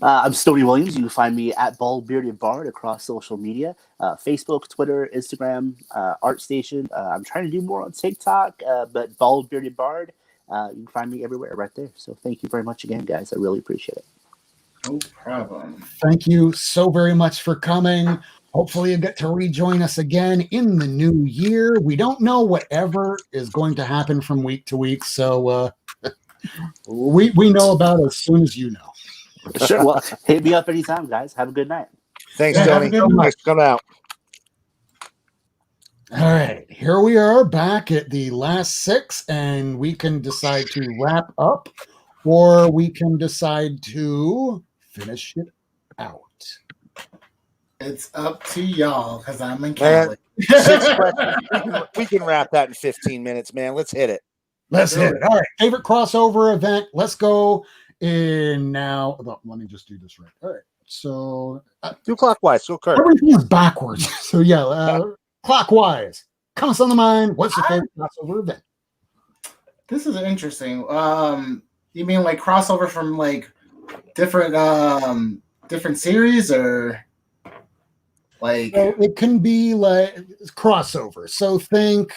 I'm Stonie Williams. You can find me at Bald Bearded Bard across social media, Facebook, Twitter, Instagram, ArtStation. I'm trying to do more on TikTok, but Bald Bearded Bard. You can find me everywhere right there. So thank you very much again, guys. I really appreciate it. No problem. Thank you so very much for coming. Hopefully you get to rejoin us again in the new year. We don't know whatever is going to happen from week to week, so we know about it as soon as you know. Sure. Well, hit me up anytime, guys. Have a good night. Thanks, Tony. Thanks for coming out. All right, here we are back at the last 6, and we can decide to wrap up, or we can decide to finish it out. It's up to y'all because I'm in Cali. 6 questions. We can wrap that in 15 minutes, man. Let's hit it. Let's hit it. All right, favorite crossover event. Let's go in now. Let me just do this right. All right, so do clockwise. So Kurt. Everything is backwards. So yeah, clockwise. Comes on the mind. What's your favorite crossover event? This is interesting. You mean like crossover from like different series, or like it can be like crossover. So think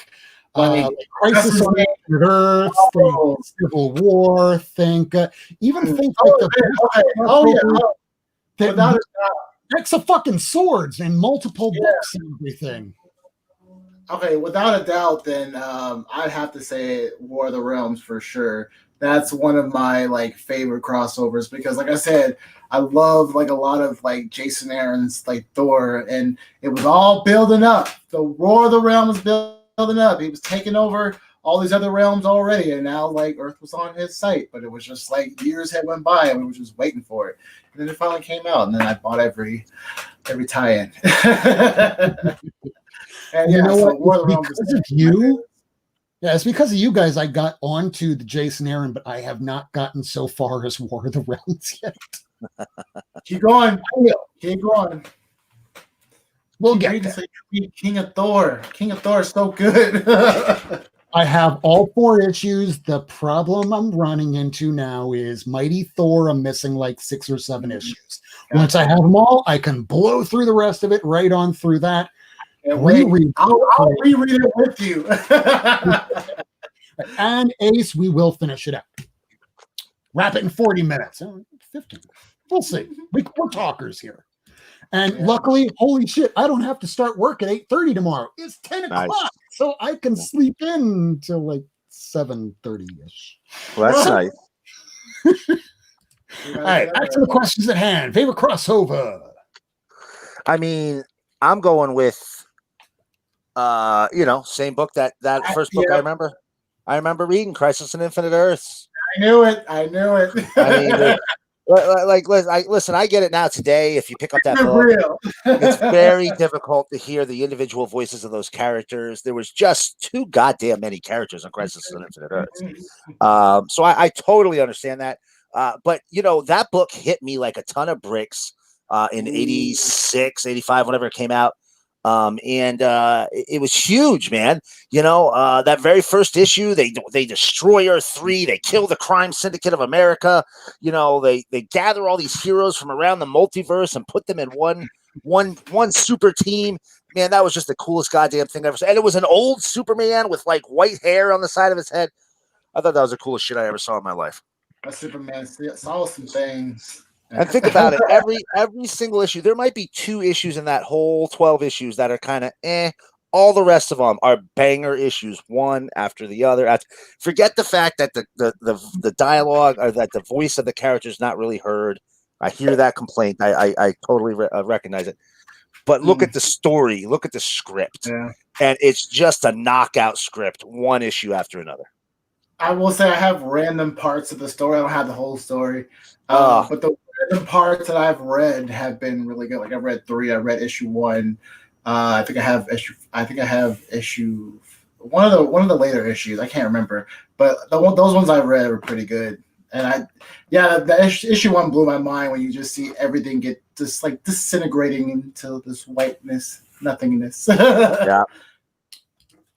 like Crisis on Infinite Earth, think Civil War, think even think like the Decks of fucking swords and multiple books and everything. Okay, without a doubt, then I'd have to say War of the Realms for sure. That's one of my like favorite crossovers because, like I said, I love like a lot of like Jason Aaron's like Thor, and it was all building up. The War of the Realms building up. He was taking over all these other realms already, and now like Earth was on his site, but it was just like years had went by, and we were just waiting for it. And then it finally came out, and then I bought every tie-in. And you know so what? Because of you. Yeah, it's because of you guys I got onto the Jason Aaron, but I have not gotten so far as War of the Realms yet. Keep going. Keep going. We'll get there. King of Thor. King of Thor is so good. I have all 4 issues. The problem I'm running into now is Mighty Thor. I'm missing like 6 or 7 issues. Once I have them all, I can blow through the rest of it, right on through that. I'll reread it with you. And Ace, we will finish it out. Wrap it in 40 minutes. 15. We'll see. We're talkers here. And luckily, holy shit, I don't have to start work at 8:30 tomorrow. It's 10 o'clock. So I can sleep in till like 7:30-ish. Well, that's nice. All right, back to the questions at hand. Favorite crossover? I mean, I'm going with same book that first book I remember reading, Crisis on Infinite Earths. I knew it. I mean, listen, I get it now today. If you pick up that book, it's very difficult to hear the individual voices of those characters. There was just too goddamn many characters on Crisis on Infinite Earths. So I totally understand that. But that book hit me like a ton of bricks in 86, 85, whenever it came out. It was huge, man. That very first issue, they destroy Earth 3, they kill the crime syndicate of America. They gather all these heroes from around the multiverse and put them in one super team. Man, that was just the coolest goddamn thing I ever saw. And it was an old Superman with like white hair on the side of his head. I thought that was the coolest shit I ever saw in my life. Superman saw some things. And think about it. Every single issue, there might be 2 issues in that whole 12 issues that are kind of All the rest of them are banger issues, one after the other. Forget the fact that the dialogue or that the voice of the character is not really heard. I hear that complaint. I totally recognize it. But look at the story. Look at the script. Yeah. And it's just a knockout script, one issue after another. I will say I have random parts of the story. I don't have the whole story. But the random parts that I've read have been really good. Like I've read 3. I read issue 1. I think I have issue one of the later issues. I can't remember, but those ones I read were pretty good. And the issue 1 blew my mind when you just see everything get just like disintegrating into this whiteness, nothingness. Yeah.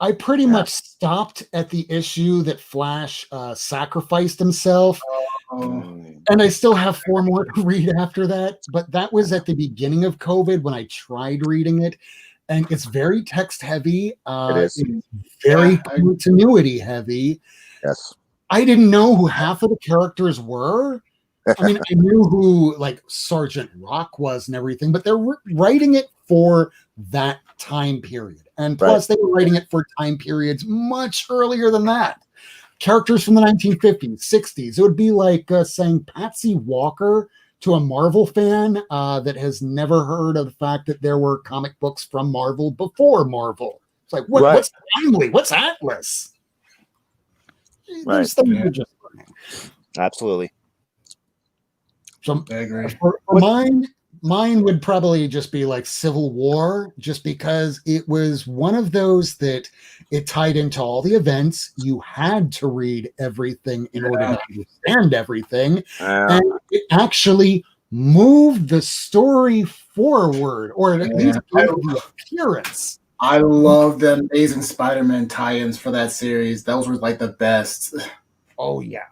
I pretty much stopped at the issue that Flash sacrificed himself. And I still have 4 more to read after that. But that was at the beginning of COVID when I tried reading it. And it's very text heavy. It is. It's very continuity heavy. Yes. I didn't know who half of the characters were. I mean, I knew who like Sergeant Rock was and everything, but they're writing it for that time period. And plus they were writing it for time periods much earlier than that. Characters from the 1950s, 60s. It would be like saying Patsy Walker to a Marvel fan that has never heard of the fact that there were comic books from Marvel before Marvel. It's like, what's Family? What's Atlas? There's things you're just learning. Absolutely. So I agree. For mine would probably just be like Civil War, just because it was one of those that it tied into all the events. You had to read everything in order to understand everything. And it actually moved the story forward, or at least gave the appearance. I love the Amazing Spider-Man tie-ins for that series. Those were like the best. Oh, yeah.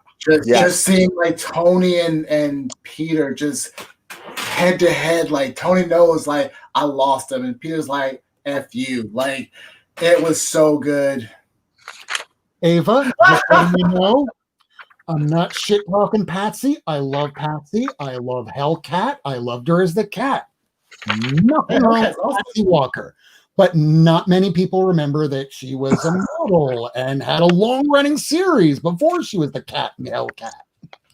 Just seeing like Tony and Peter just head to head, like Tony knows like I lost him and Peter's like F you. Like it was so good. Ava, just letting you know, I'm not shit talking Patsy. I love Patsy. I love Hellcat. I loved her as the cat. Nothing wrong with Patsy Walker. But not many people remember that she was a model and had a long-running series before she was the cat in Hellcat.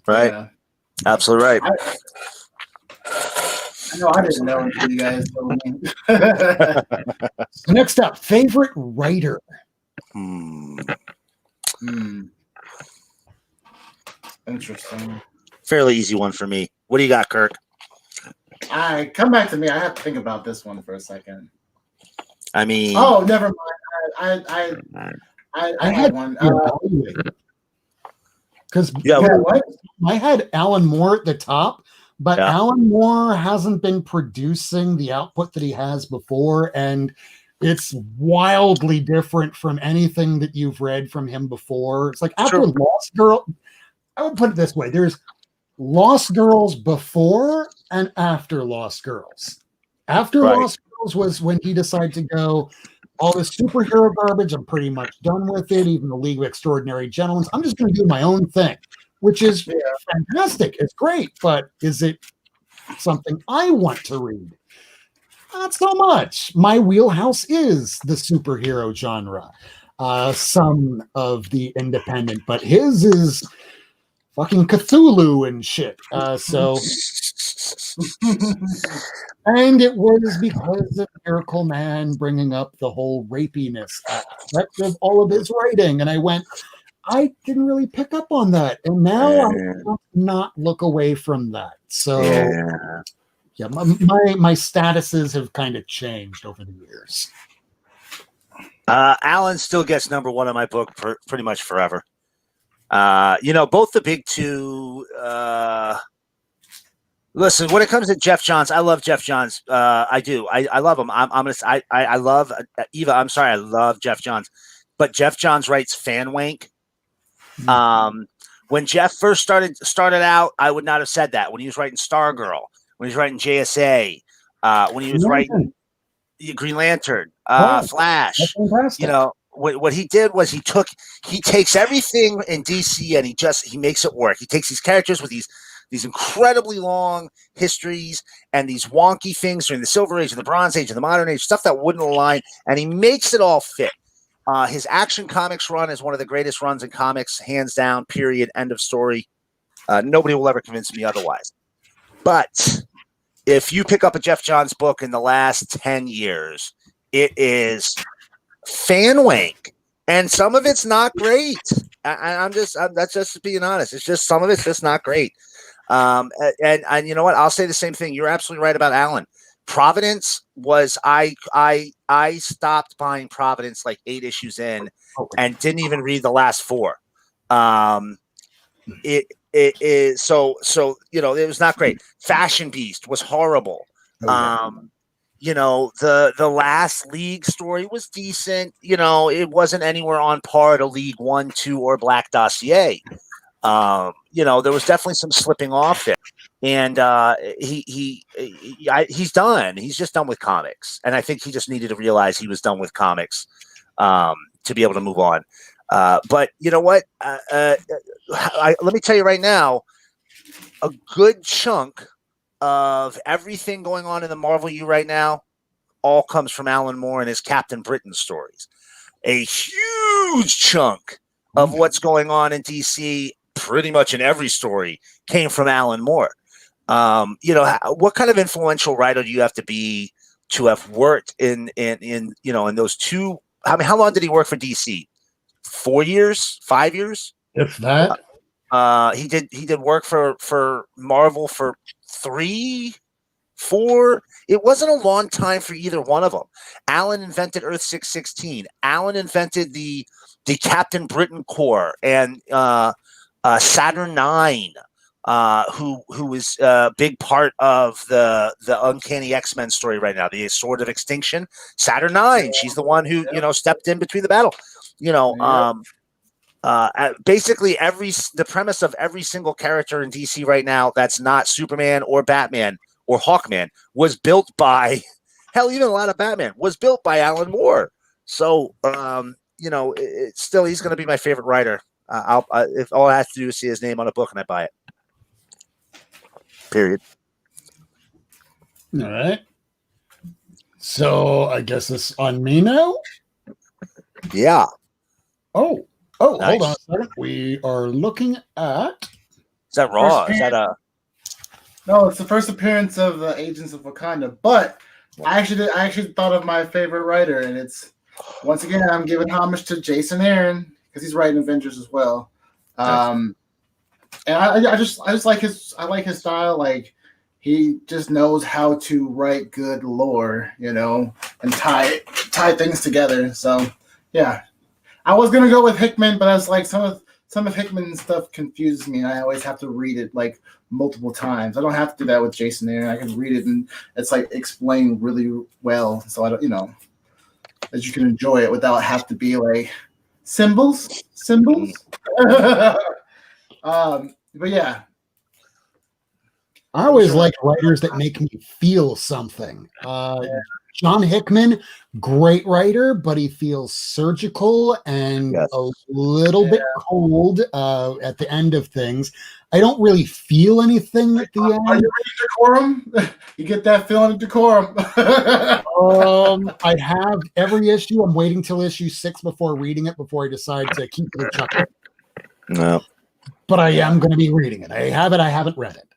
Right. Yeah. Absolutely right. I know I didn't know until you guys told me. Next up, favorite writer. Interesting. Fairly easy one for me. What do you got, Kirk? Come back to me. I have to think about this one for a second. I mean, oh, never mind. I had one. Because I had Alan Moore at the top, but Alan Moore hasn't been producing the output that he has before, and it's wildly different from anything that you've read from him before. It's like after Lost Girl, I would put it this way: there's Lost Girls before and after Lost Girls. After Lost Girls was when he decided to go, all this superhero garbage, I'm pretty much done with it. Even the League of Extraordinary Gentlemen, I'm just going to do my own thing, which is fantastic. It's great, but is it something I want to read? Not so much. My wheelhouse is the superhero genre. Some of the independent, but his is fucking Cthulhu and shit. And it was because of Miracleman bringing up the whole rapiness aspect of all of his writing. And I went, I didn't really pick up on that. And now I'm not look away from that. So, my statuses have kind of changed over the years. Alan still gets number one on my book pretty much forever. Both the big two. Listen, when it comes to Jeff Johns, I love Jeff Johns. I do. I love him. I love Eva. I'm sorry. I love Jeff Johns, but Jeff Johns writes fan wank. When Jeff first started out, I would not have said that. When he was writing Stargirl, when he was writing JSA, when he was writing Green Lantern, Flash, what he did was he takes everything in DC and he makes it work. He takes these characters with these incredibly long histories and these wonky things during the Silver Age and the Bronze Age and the Modern Age, stuff that wouldn't align, and he makes it all fit. His Action Comics run is one of the greatest runs in comics, hands down, period, end of story. Nobody will ever convince me otherwise. But if you pick up a Jeff Johns book in the last 10 years, it is fan wank. And some of it's not great. That's just being honest. It's just some of it's just not great. And you know what? I'll say the same thing. You're absolutely right about Alan. Providence was I stopped buying Providence like 8 issues in and didn't even read the last 4. It is so it was not great. Fashion Beast was horrible. The last League story was decent. It wasn't anywhere on par to League 1, 2, or Black Dossier. There was definitely some slipping off there. And he's done. He's just done with comics, and I think he just needed to realize he was done with comics to be able to move on. But you know what? Let me tell you right now, a good chunk of everything going on in the Marvel U right now all comes from Alan Moore and his Captain Britain stories. A huge chunk of what's going on in DC, pretty much in every story, came from Alan Moore. What kind of influential writer do you have to be to have worked in those two? How long did he work for DC? 4 years, 5 years? If that. He did work for Marvel for 3, 4. It wasn't a long time for either one of them. Alan invented Earth 616. Alan invented the Captain Britain Corps and Saturn 9. Who is a big part of the Uncanny X-Men story right now, the Sword of Extinction. Saturn 9, she's the one who stepped in between the battle. Basically the premise of every single character in DC right now that's not Superman or Batman or Hawkman was built by, hell, even a lot of Batman was built by Alan Moore. So it's still, he's going to be my favorite writer. If all I have to do is see his name on a book and I buy it. Period. All right. So I guess it's on me now. Yeah. Oh, nice. Hold on a second. We are looking at. Is that Raw? Is that a? No, it's the first appearance of the Agents of Wakanda. But I actually thought of my favorite writer, and it's once again I'm giving homage to Jason Aaron because he's writing Avengers as well. And I just like his style. Like he just knows how to write good lore, and tie things together. So yeah, I was gonna go with Hickman, but I was like some of Hickman's stuff confuses me, and I always have to read it like multiple times. I don't have to do that with Jason Aaron. I can read it and it's like explained really well, so I don't that you can enjoy it without have to be like symbols. But yeah, I always like writers that make me feel something. John Hickman, great writer, but he feels surgical and a little bit cold at the end of things. I don't really feel anything at the end. Are you reading Decorum? You get that feeling of Decorum. I have every issue. I'm waiting till issue 6 before reading it before I decide to keep it a chuckle. No. But I am going to be reading it. I haven't read it.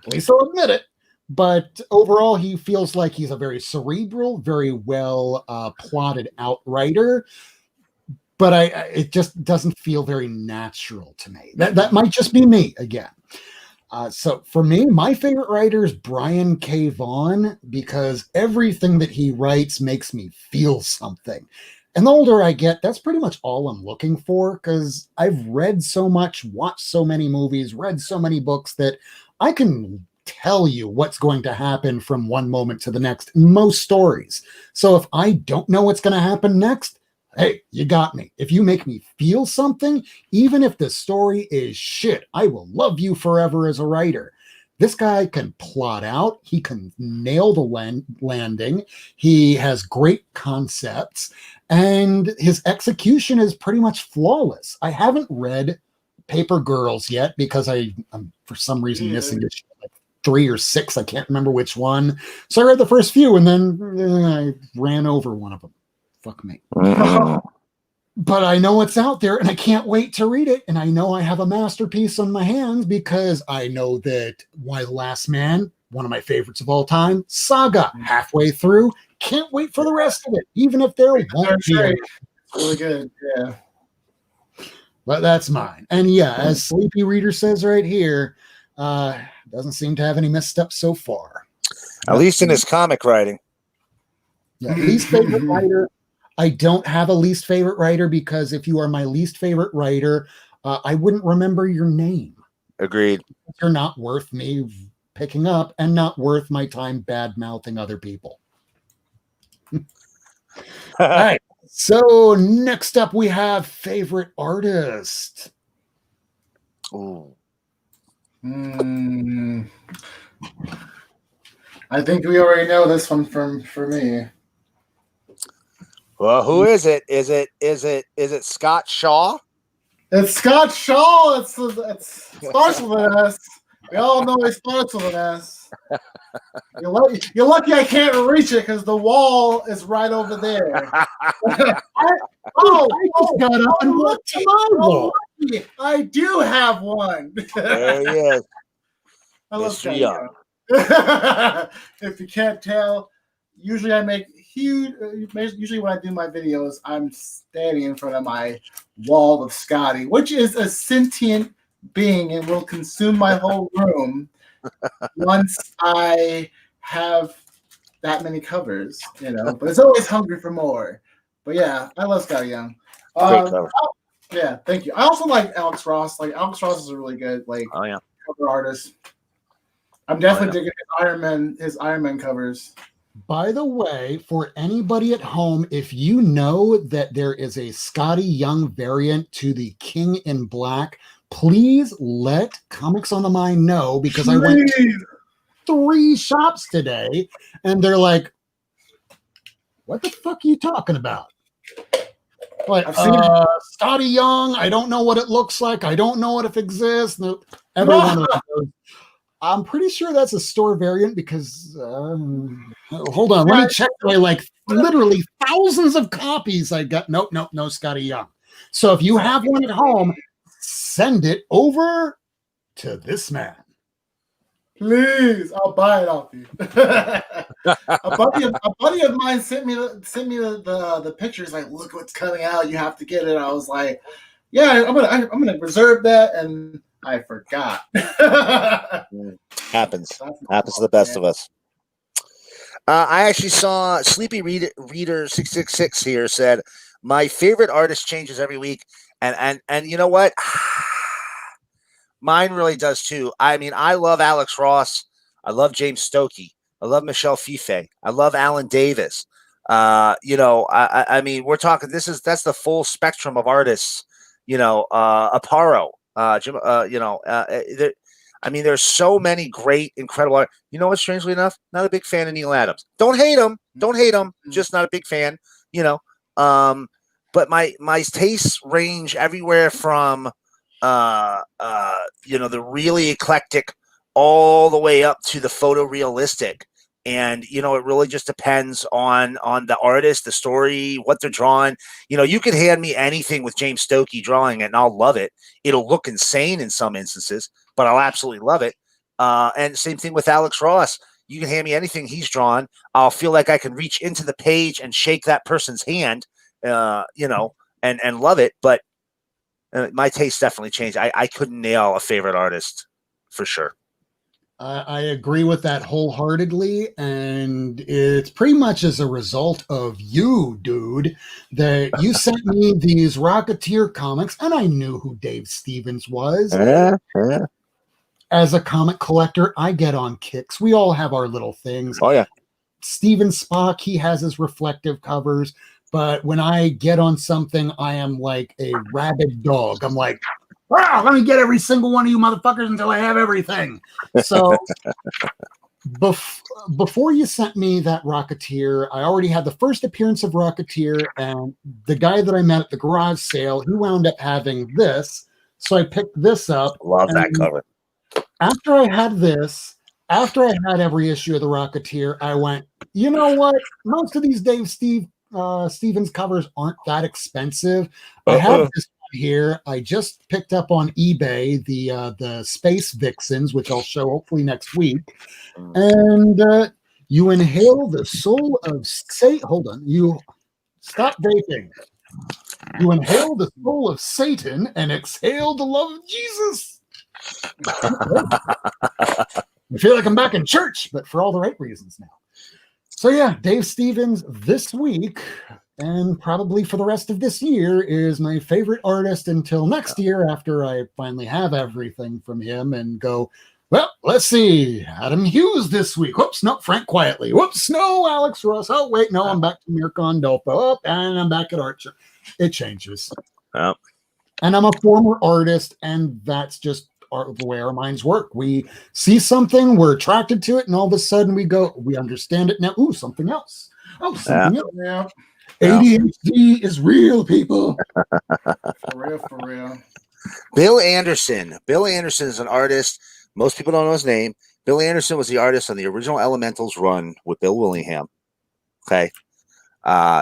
At least I'll admit it. But overall, he feels like he's a very cerebral, very well plotted out writer. But it just doesn't feel very natural to me. That might just be me again. So for me, my favorite writer is Brian K. Vaughan because everything that he writes makes me feel something. And the older I get, that's pretty much all I'm looking for because I've read so much, watched so many movies, read so many books that I can tell you what's going to happen from one moment to the next in most stories. So if I don't know what's going to happen next, hey, you got me. If you make me feel something, even if the story is shit, I will love you forever as a writer. This guy can plot out. He can nail the landing. He has great concepts, and his execution is pretty much flawless. I haven't read Paper Girls yet because I'm for some reason missing it. 3 or 6, I can't remember which one. So I read the first few, and then I ran over one of them. Fuck me. But I know it's out there, and I can't wait to read it. And I know I have a masterpiece on my hands because I know that Why the Last Man, one of my favorites of all time, Saga, halfway through. Can't wait for the rest of it, even if there won't be. It's really good, yeah. But that's mine. And yeah, as Sleepy Reader says right here, doesn't seem to have any missteps so far. At least in his comic writing. Yeah, least favorite writer. I don't have a least favorite writer because if you are my least favorite writer, I wouldn't remember your name. Agreed. You're not worth me picking up and not worth my time bad-mouthing other people. All right. So next up we have favorite artist. Ooh. I think we already know this one for me. Well, who is it? Is it Scott Shaw? It's Scott Shaw. It starts with an S. We all know it starts with an S. You're lucky I can't reach it because the wall is right over there. I just got up and walked to my wall. I do have one. There he is. I love Mr. Young. If you can't tell, usually I make huge. Usually when I do my videos, I'm standing in front of my wall of Scotty, which is a sentient being and will consume my whole room once I have that many covers. But it's always hungry for more. But yeah, I love Scotty Young. Great cover. Yeah, thank you. I also like Alex Ross. Like Alex Ross is a really good cover artist. I'm definitely digging his Iron Man covers. By the way, for anybody at home, if you know that there is a Scotty Young variant to the King in Black, please let Comics on the Mind know because I went to 3 shops today and they're like, what the fuck are you talking about? Like, Scotty Young, I don't know what it looks like. I don't know what if it exists. Every one of them goes, I'm pretty sure that's a store variant because, hold on, let me check my literally thousands of copies I got. Nope, no Scotty Young. So if you have one at home, send it over to this man. Please, I'll buy it off you. a buddy of mine sent me the pictures. Like, look what's coming out. You have to get it. I was like, yeah, I'm gonna reserve that, and I forgot. Happens to the best of us. I actually saw Sleepy Reader 666 here said my favorite artist changes every week, and you know what? Mine really does too. I mean, I love Alex Ross. I love James Stokey. I love Michelle Fife. I love Alan Davis. I mean, we're talking. That's the full spectrum of artists. Aparo. Jim. I mean, there's so many great, incredible art. You know what? Strangely enough, not a big fan of Neil Adams. Don't hate him. Just not a big fan. But my tastes range everywhere from the really eclectic all the way up to the photorealistic. And, it really just depends on the artist, the story, what they're drawing. You could hand me anything with James Stokey drawing it and I'll love it. It'll look insane in some instances, but I'll absolutely love it. And same thing with Alex Ross. You can hand me anything he's drawn. I'll feel like I can reach into the page and shake that person's hand, and love it. But my taste definitely changed. I couldn't nail a favorite artist for sure. I agree with that wholeheartedly, and it's pretty much as a result of you, dude, that you sent me these Rocketeer comics, and I knew who Dave Stevens was. As a comic collector, I get on kicks. We all have our little things. Oh, yeah. Steven Spock, he has his reflective covers, but when I get on something, I am like a rabid dog. I'm like, Wow, let me get every single one of you motherfuckers until I have everything. So before you sent me that Rocketeer, I already had the first appearance of Rocketeer, and the guy that I met at the garage sale, he wound up having this. So I picked this up. Love that cover. After I had this, after I had every issue of the Rocketeer, I went, you know what? Most of these Stevens covers aren't that expensive. I have this one here. I just picked up on eBay the Space Vixens, which I'll show hopefully next week. And you inhale the soul of Satan. Hold on. You stop vaping. You inhale the soul of Satan and exhale the love of Jesus. I feel like I'm back in church, but for all the right reasons now. So yeah, Dave Stevens this week and probably for the rest of this year is my favorite artist until next year after I finally have everything from him and go, well, let's see. Adam Hughes this week. Whoops, no, Frank Quietly. Whoops, no, Alex Ross. Oh, wait, no, I'm back to Mirko Andolfo. Oh, and I'm back at Archer. It changes. Yep. And I'm a former artist, and that's just the way our minds work. We see something, we're attracted to it, and all of a sudden we go, we understand it now. Ooh, something else. Oh, something else. Yeah. ADHD is real, people. For real. Bill Anderson. Bill Anderson is an artist. Most people don't know his name. Bill Anderson was the artist on the original Elementals run with Bill Willingham. Okay.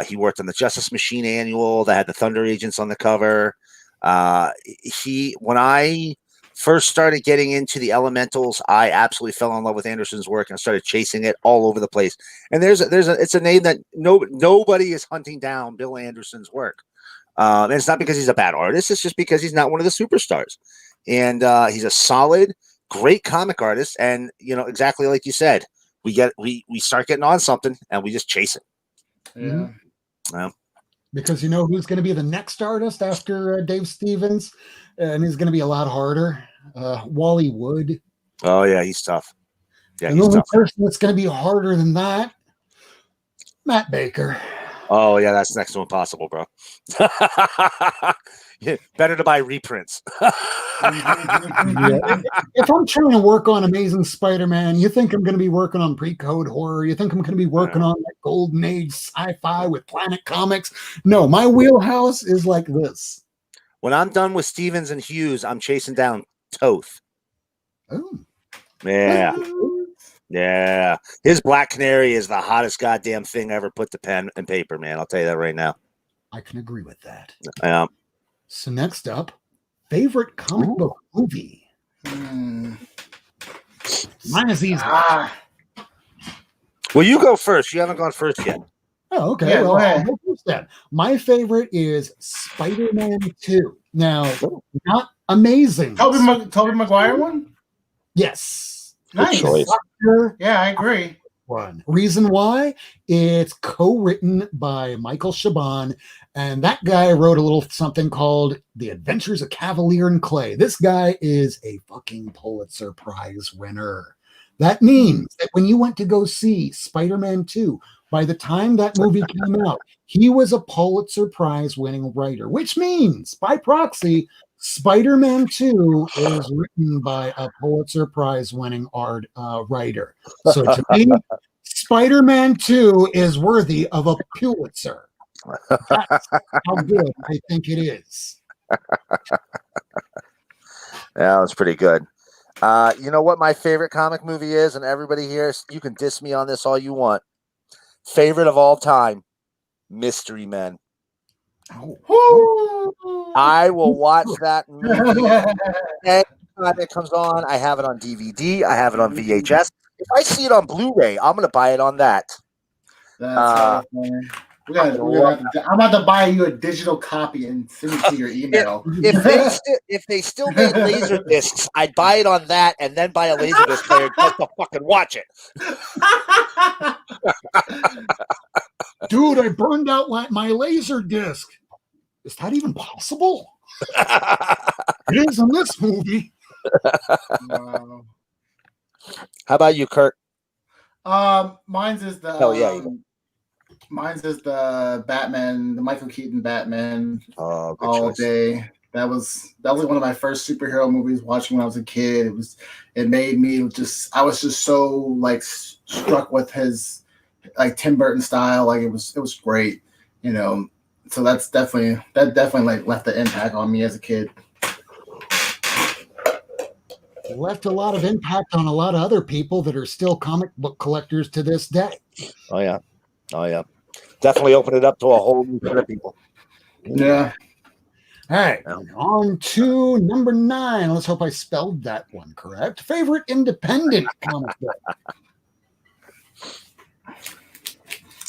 He worked on the Justice Machine annual that had the Thunder Agents on the cover. When I first started getting into the Elementals, I absolutely fell in love with Anderson's work and started chasing it all over the place. And it's a name that nobody is hunting down Bill Anderson's work. And it's not because he's a bad artist. It's just because he's not one of the superstars. And he's a solid, great comic artist. And, exactly like you said, we start getting on something and we just chase it. Yeah. Well, because you know who's going to be the next artist after Dave Stevens, and he's going to be a lot harder. Wally Wood. Oh yeah, he's tough. Yeah, and the only person that's going to be harder than that, Matt Baker. Oh yeah, that's next to impossible, bro. Yeah, better to buy reprints. Yeah. If I'm trying to work on Amazing Spider-Man, you think I'm going to be working on pre-code horror? You think I'm going to be working on that golden age sci-fi with Planet Comics? No, my wheelhouse is like this. When I'm done with Stevens and Hughes, I'm chasing down Toth. Oh. Yeah. Yeah. His Black Canary is the hottest goddamn thing I ever put to pen and paper, man. I'll tell you that right now. I can agree with that. Yeah. So next up, favorite comic book movie. Mine is easy. Well, you go first. You haven't gone first yet. Oh, okay. Yeah, well, go ahead. I'll go first then. My favorite is Spider-Man 2. Now, not amazing. Tobey Maguire one? Yes. Nice. Yeah, I agree. One reason why it's co-written by Michael Chabon, and that guy wrote a little something called The Adventures of Cavalier and Clay. This guy is a fucking Pulitzer Prize winner. That means that when you went to go see Spider-Man 2, by the time that movie came out, he was a Pulitzer Prize winning writer, which means by proxy, Spider-Man 2 is written by a Pulitzer Prize winning writer. So to me, Spider-Man 2 is worthy of a Pulitzer. That's how good I think it is. Yeah, that's pretty good. You know what my favorite comic movie is? And everybody here, you can diss me on this all you want. Favorite of all time, Mystery Men. I will watch that movie anytime it comes on. I have it on DVD. I have it on VHS. If I see it on Blu-ray, I'm going to buy it on that. That's I'm about to buy you a digital copy and send it to your email. If they still made laser discs, I'd buy it on that and then buy a laser disc player just to fucking watch it. Dude, I burned out my laser disc. Is that even possible? It is in this movie. Wow. How about you, Kurt? Mine's is the Hell yeah. Mine's is the Batman, the Michael Keaton Batman Oh, good all choice. day. That was like one of my first superhero movies watching when I was a kid. It made me I was just so like struck with his like Tim Burton style. Like it was great, you know. So that definitely like left an impact on me as a kid. Left a lot of impact on a lot of other people that are still comic book collectors to this day. Oh yeah. Definitely opened it up to a whole new set of people. Yeah. All right, on to number 9. Let's hope I spelled that one correct. Favorite independent comic book?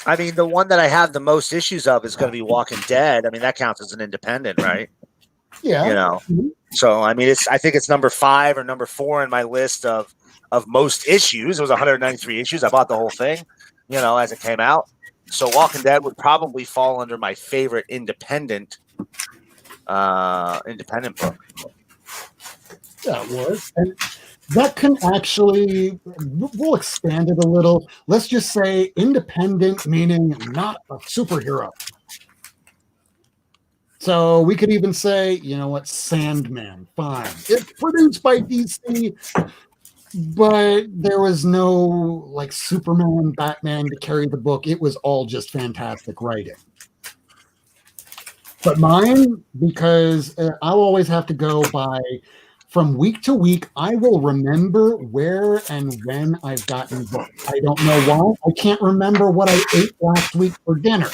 I mean, the one that I have the most issues of is going to be Walking Dead. I mean, that counts as an independent, right? Yeah. You know. So I mean, I think it's number 5 or number 4 in my list of most issues. It was 193 issues. I bought the whole thing, you know, as it came out. So Walking Dead would probably fall under my favorite independent book. That was. And that can actually, we'll expand it a little. Let's just say independent, meaning not a superhero. So we could even say, you know what, Sandman, fine. It's produced by DC, but there was no like Superman, Batman to carry the book. It was all just fantastic writing. But mine, because I'll always have to go by from week to week, I will remember where and when I've gotten books. I don't know why. I can't remember what I ate last week for dinner.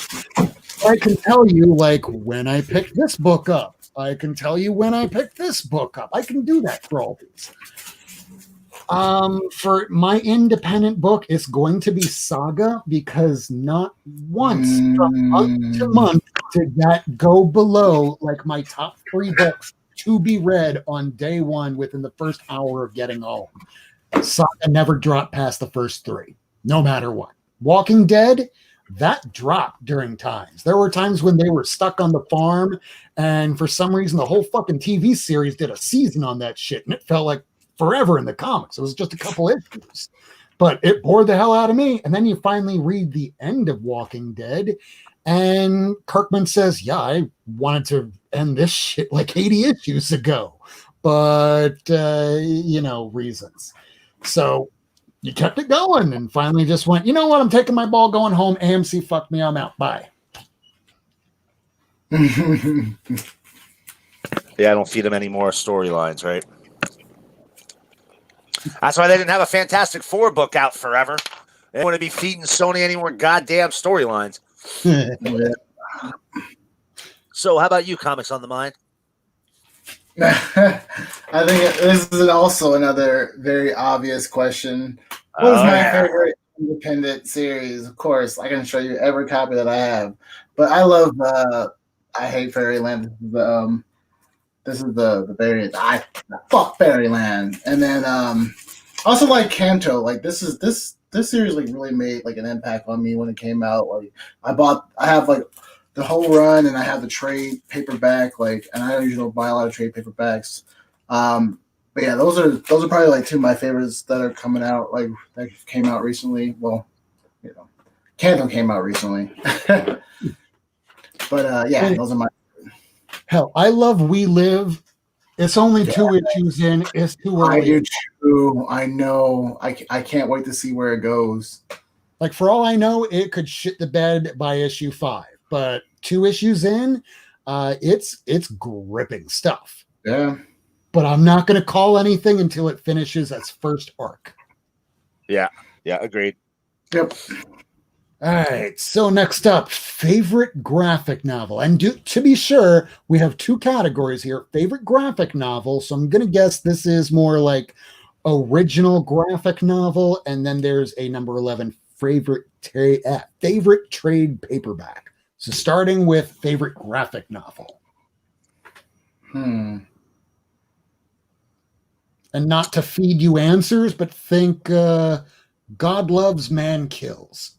I can tell you, like, when I picked this book up. I can tell you when I picked this book up. I can do that for all these. For my independent book, it's going to be Saga, because not once from month to month did that go below like my top 3 books to be read on day 1 within the first hour of getting home. Saga never dropped past the first 3, no matter what. Walking Dead, that dropped during times. There were times when they were stuck on the farm, and for some reason the whole fucking TV series did a season on that shit, and it felt like forever in the comics. It was just a couple issues, but it bored the hell out of me. And then you finally read the end of Walking Dead, and Kirkman says, yeah, I wanted to end this shit like 80 issues ago, but you know, reasons. So you kept it going and finally just went, you know what, I'm taking my ball, going home. AMC fucked me, I'm out, bye. Yeah, I don't feed them any more storylines, right? That's why they didn't have a Fantastic Four book out forever. They wouldn't be feeding Sony any more goddamn storylines. So how about you, Comics on the Mind? I think this is also another very obvious question. What is my favorite independent series? Of course, I can show you every copy that I have. But I love I hate Fairyland. This is the variant. I fuck Fairyland. And then also like Kanto. Like this series like really made like an impact on me when it came out. Like I have like the whole run, and I have the trade paperback. Like, and I usually don't buy a lot of trade paperbacks. But yeah, those are probably like 2 of my favorites that are coming out. Like that came out recently. Well, you know, Kanto came out recently. But yeah, those are my. Hell, I love We Live. It's only 2 issues in. It's too early. I do too. I know. I can't wait to see where it goes. Like, for all I know, it could shit the bed by issue 5. But 2 issues in, it's gripping stuff. Yeah. But I'm not going to call anything until it finishes its first arc. Yeah, agreed. Yep. All right, so next up, favorite graphic novel. And to be sure, we have 2 categories here. Favorite graphic novel, so I'm going to guess this is more like original graphic novel, and then there's a number 11, favorite trade paperback. So starting with favorite graphic novel. And not to feed you answers, but think God Loves, Man Kills.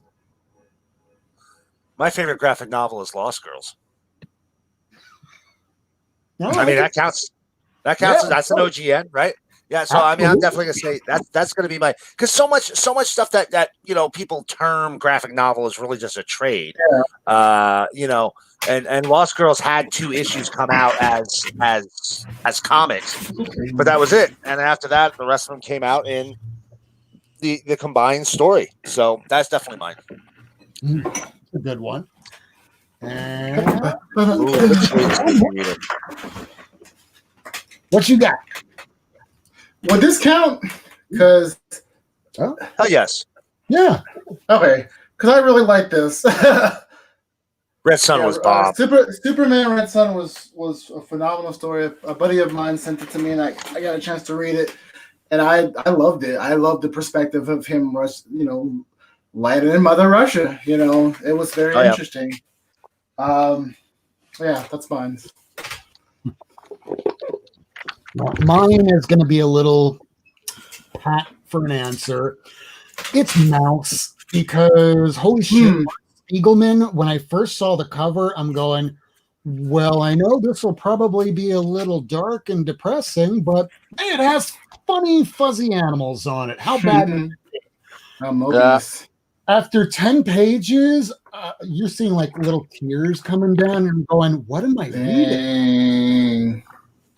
My favorite graphic novel is Lost Girls. No, I mean, that counts. That counts. Yeah, that's an OGN, right? Yeah. So absolutely. I mean, I'm definitely gonna say that's gonna be my, because so much stuff that you know people term graphic novel is really just a trade. Yeah. You know, And Lost Girls had 2 issues come out as comics, but that was it. And after that, the rest of them came out in the combined story. So that's definitely mine. A good one. And what you got? Would this count? Because Hell yes. Yeah. Okay, because I really like this. Red Sun was Bob. Superman Red Sun was a phenomenal story. A buddy of mine sent it to me, and I got a chance to read it, and I loved it. I loved the perspective of him, landing in Mother Russia. It was very interesting. Yeah, that's mine. Well, mine is going to be a little pat for an answer. It's Mouse, because holy shit, Spiegelman, when I first saw the cover, I'm going, well, I know this will probably be a little dark and depressing, but it has funny, fuzzy animals on it. How bad is it? After 10 pages, you're seeing like little tears coming down and going, what am I reading?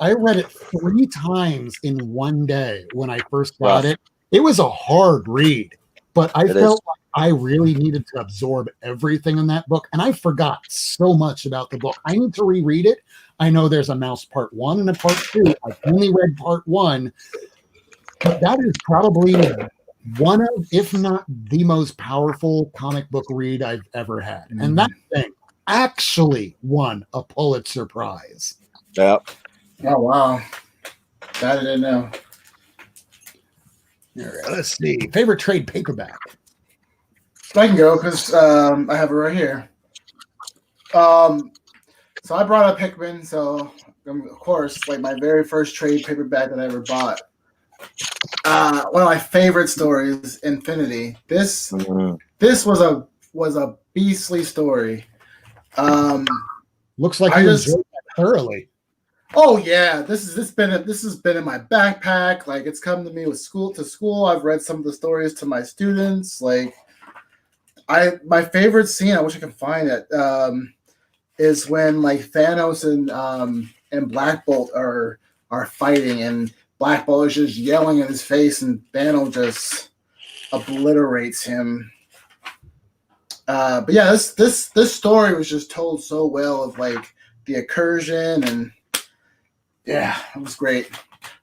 I read it 3 times in one day when I first got it. It was a hard read, but I felt like I really needed to absorb everything in that book, and I forgot so much about the book. I need to reread it. I know there's a Mouse Part 1 and a Part 2. I've only read Part 1, but that is probably one of, if not the most powerful comic book read I've ever had. And that thing actually won a Pulitzer Prize. Yep. Oh, wow. That I didn't know. All right, let's see. Favorite trade paperback? I can go because I have it right here. So I brought up Hickman. So, of course, like my very first trade paperback that I ever bought. One of my favorite stories, Infinity. This was a beastly story. Looks like you enjoyed that thoroughly. Oh yeah, this has been in my backpack. Like, it's come to me with school. I've read some of the stories to my students. Like, my favorite scene, I wish I could find it, is when like Thanos and Black Bolt are fighting, and Black Bolt is just yelling in his face, and Thanos just obliterates him. But yeah, this story was just told so well, of like the incursion, and yeah, it was great.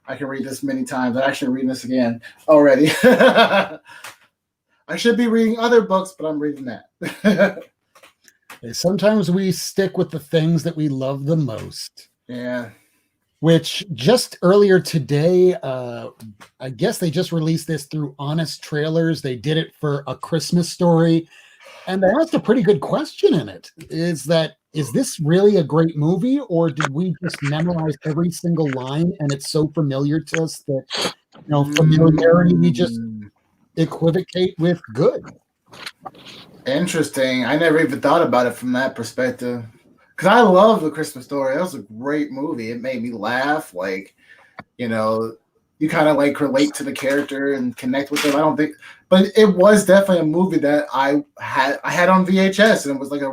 I can read this many times. I'm actually reading this again already. I should be reading other books, but I'm reading that. Sometimes we stick with the things that we love the most. Yeah. Which just earlier today, I guess they just released this through Honest Trailers. They did it for A Christmas Story. And they asked a pretty good question in it. Is this really a great movie, or did we just memorize every single line and it's so familiar to us that, familiarity, we just equivocate with good? Interesting. I never even thought about it from that perspective. Because I love The Christmas Story. That was a great movie. It made me laugh. Like, you kind of like relate to the character and connect with them. I don't think, but it was definitely a movie that I had on VHS, and it was like a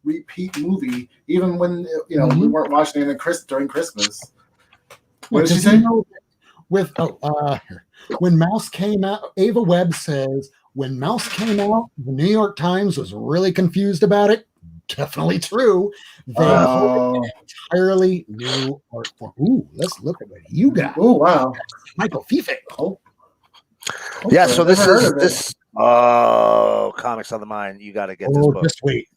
repeat movie, even when we weren't watching it during Christmas. What did she say? When Mouse came out, Ava Webb says, when Mouse came out, the New York Times was really confused about it. Definitely true. They an entirely new art form. Ooh, let's look at what you got. Oh, wow. Michael Fife. Oh. Yeah, so this Comics on the Mind. You got to get this book. Just wait.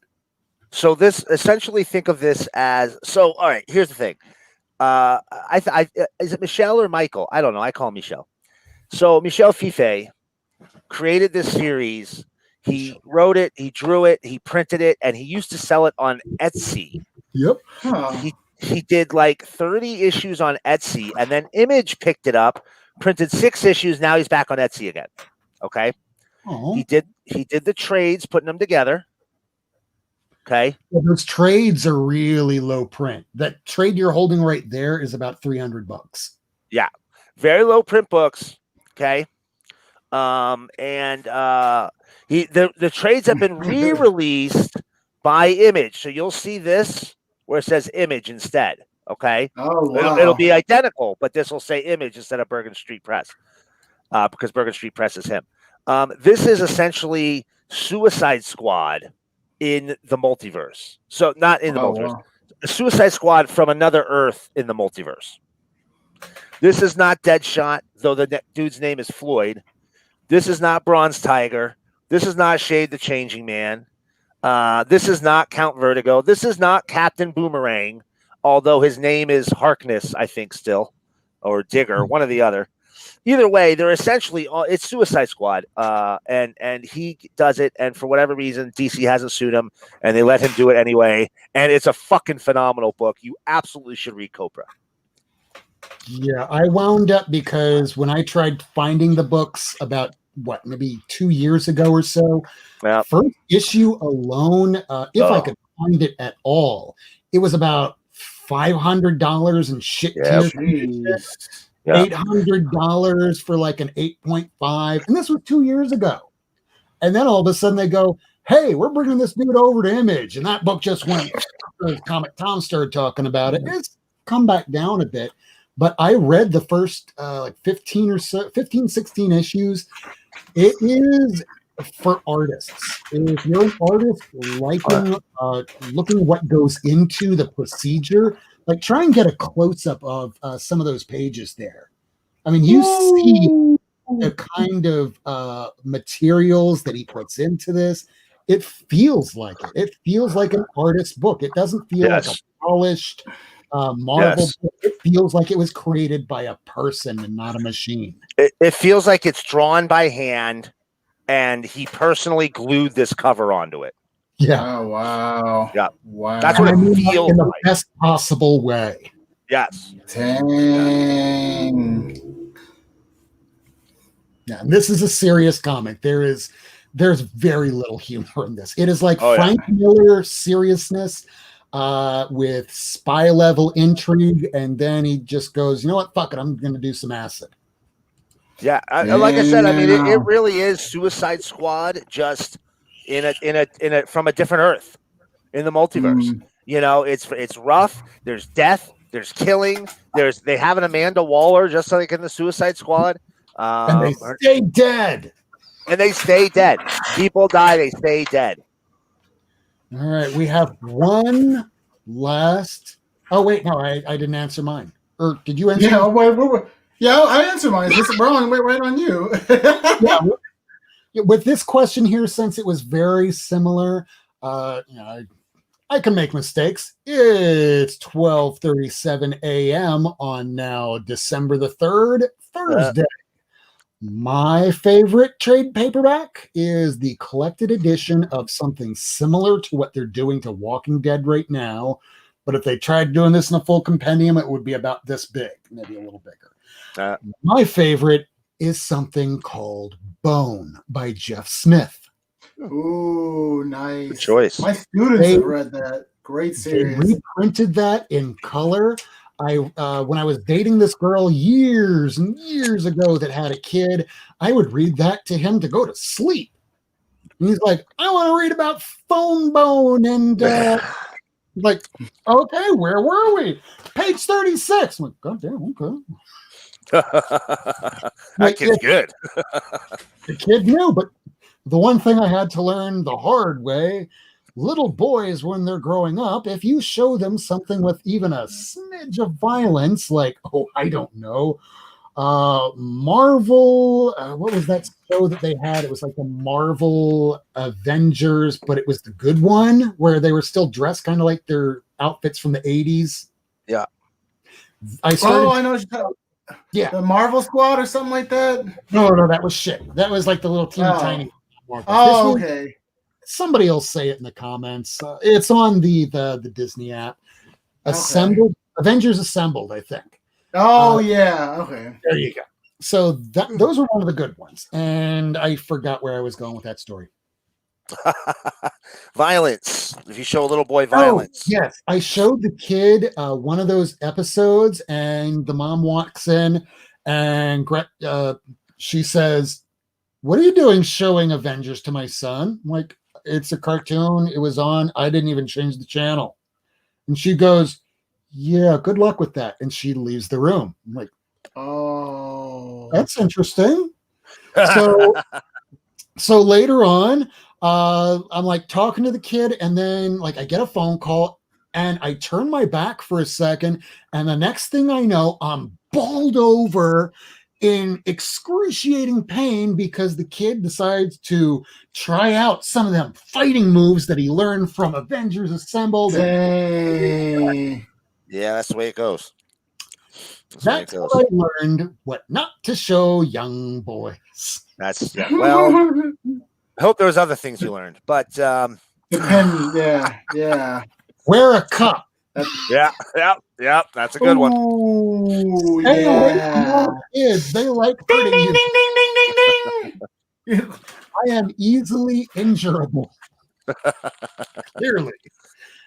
So this, essentially think of this as, all right, here's the thing. Is it Michelle or Michael? I don't know. I call him Michelle. So Michel Fife created this series. He wrote it, he drew it, he printed it, and he used to sell it on Etsy. Yep. He did like 30 issues on Etsy, and then Image picked it up, printed 6 issues. Now he's back on Etsy again. Okay. Oh. He did the trades, putting them together. Okay. Well, those trades are really low print. That trade you're holding right there is about $300. Yeah. Very low print books. Okay. The trades have been re-released by Image. So you'll see this where it says Image instead. Okay. Oh, wow. It'll be identical, but this will say Image instead of Bergen Street Press, because Bergen Street Press is him. This is essentially Suicide Squad in the multiverse. So not in the multiverse. Wow. A Suicide Squad from another Earth in the multiverse. This is not Deadshot, though the dude's name is Floyd. This is not Bronze Tiger. This is not Shade the Changing Man. This is not Count Vertigo. This is not Captain Boomerang, although his name is Harkness, I think, still, or Digger, one or the other. Either way, they're essentially it's Suicide Squad, and he does it, and for whatever reason, DC hasn't sued him, and they let him do it anyway, and it's a fucking phenomenal book. You absolutely should read Cobra. Yeah, I wound up because when I tried finding the books about maybe 2 years ago or so, first issue alone, if I could find it at all, it was about $500 and shit. $800 for like an 8.5, and this was 2 years ago. And then all of a sudden they go, "Hey, we're bringing this dude over to Image," and that book just went. Comic Tom started talking about it. It's come back down a bit, but I read the first like 15, 16 issues. It is for artists. If you're an artist liking looking what goes into the procedure, like try and get a close-up of some of those pages there. I mean, you see the kind of materials that he puts into this. It feels like it. It feels like an artist's book. It doesn't feel like a polished marble book. It feels like it was created by a person and not a machine. It feels like it's drawn by hand, and he personally glued this cover onto it. Yeah. Oh, wow. Yeah. Wow. That's what it feels in the like. best possible way. Yes. Dang. Yeah, and this is a serious comic. There's very little humor in this. It is like Frank Miller seriousness with spy level intrigue, and then he just goes, "You know what? Fuck it. I'm going to do some acid." Yeah. Like I said, I mean, it really is Suicide Squad, just in a from a different Earth in the multiverse. You know, it's rough. There's death. There's killing. They have an Amanda Waller, just like in the Suicide Squad. And they stay dead. And they stay dead. People die. They stay dead. All right. We have one last. Oh, wait. No, I didn't answer mine. Or did you answer? Yeah, wait. Yeah, I answered mine. We're on. Wait, right on you. Yeah. With this question here, since it was very similar, I can make mistakes. It's 12:37 a.m. on now December the 3rd, Thursday. My favorite trade paperback is the collected edition of something similar to what they're doing to Walking Dead right now. But if they tried doing this in a full compendium, it would be about this big, maybe a little bigger. My favorite is something called Bone by Jeff Smith. Ooh, nice. Good choice. My students have read that. Great series. They reprinted that in color. When I was dating this girl years and years ago that had a kid, I would read that to him to go to sleep. And he's like, "I want to read about Phone Bone," and like, "Okay, where were we? Page 36. I'm like, "God damn, okay." That kid's good. The kid knew, but the one thing I had to learn the hard way, little boys, when they're growing up, if you show them something with even a smidge of violence, like, I don't know, Marvel, what was that show that they had? It was like the Marvel Avengers, but it was the good one where they were still dressed kind of like their outfits from the 80s. Yeah. I know what you're talking about. Yeah. The Marvel Squad or something like that? No, that was shit. That was like the little teeny tiny Marvel. Oh, okay. Somebody else say it in the comments. It's on the Disney app. Assembled, Avengers Assembled, I think. Oh, yeah. Okay. There you go. So those were one of the good ones. And I forgot where I was going with that story. Violence. If you show a little boy violence. Yes. I showed the kid one of those episodes, and the mom walks in, and she says, "What are you doing showing Avengers to my son?" I'm like, it's a cartoon. It was on. I didn't even change the channel. And she goes, yeah, good luck with that. And she leaves the room. I'm like, oh, that's interesting. So later on, I'm like talking to the kid, and then like I get a phone call, and I turn my back for a second, and the next thing I know, I'm balled over in excruciating pain because the kid decides to try out some of them fighting moves that he learned from Avengers Assembled. dang. Yeah, that's the way it goes. That's how I learned what not to show young boys. That's well. I hope there was other things you learned, but depend. Yeah. Wear a cup. Yeah. That's a good one. Ooh, Stay away from yeah. little kids. They like hurting you. I am easily injurable. Clearly.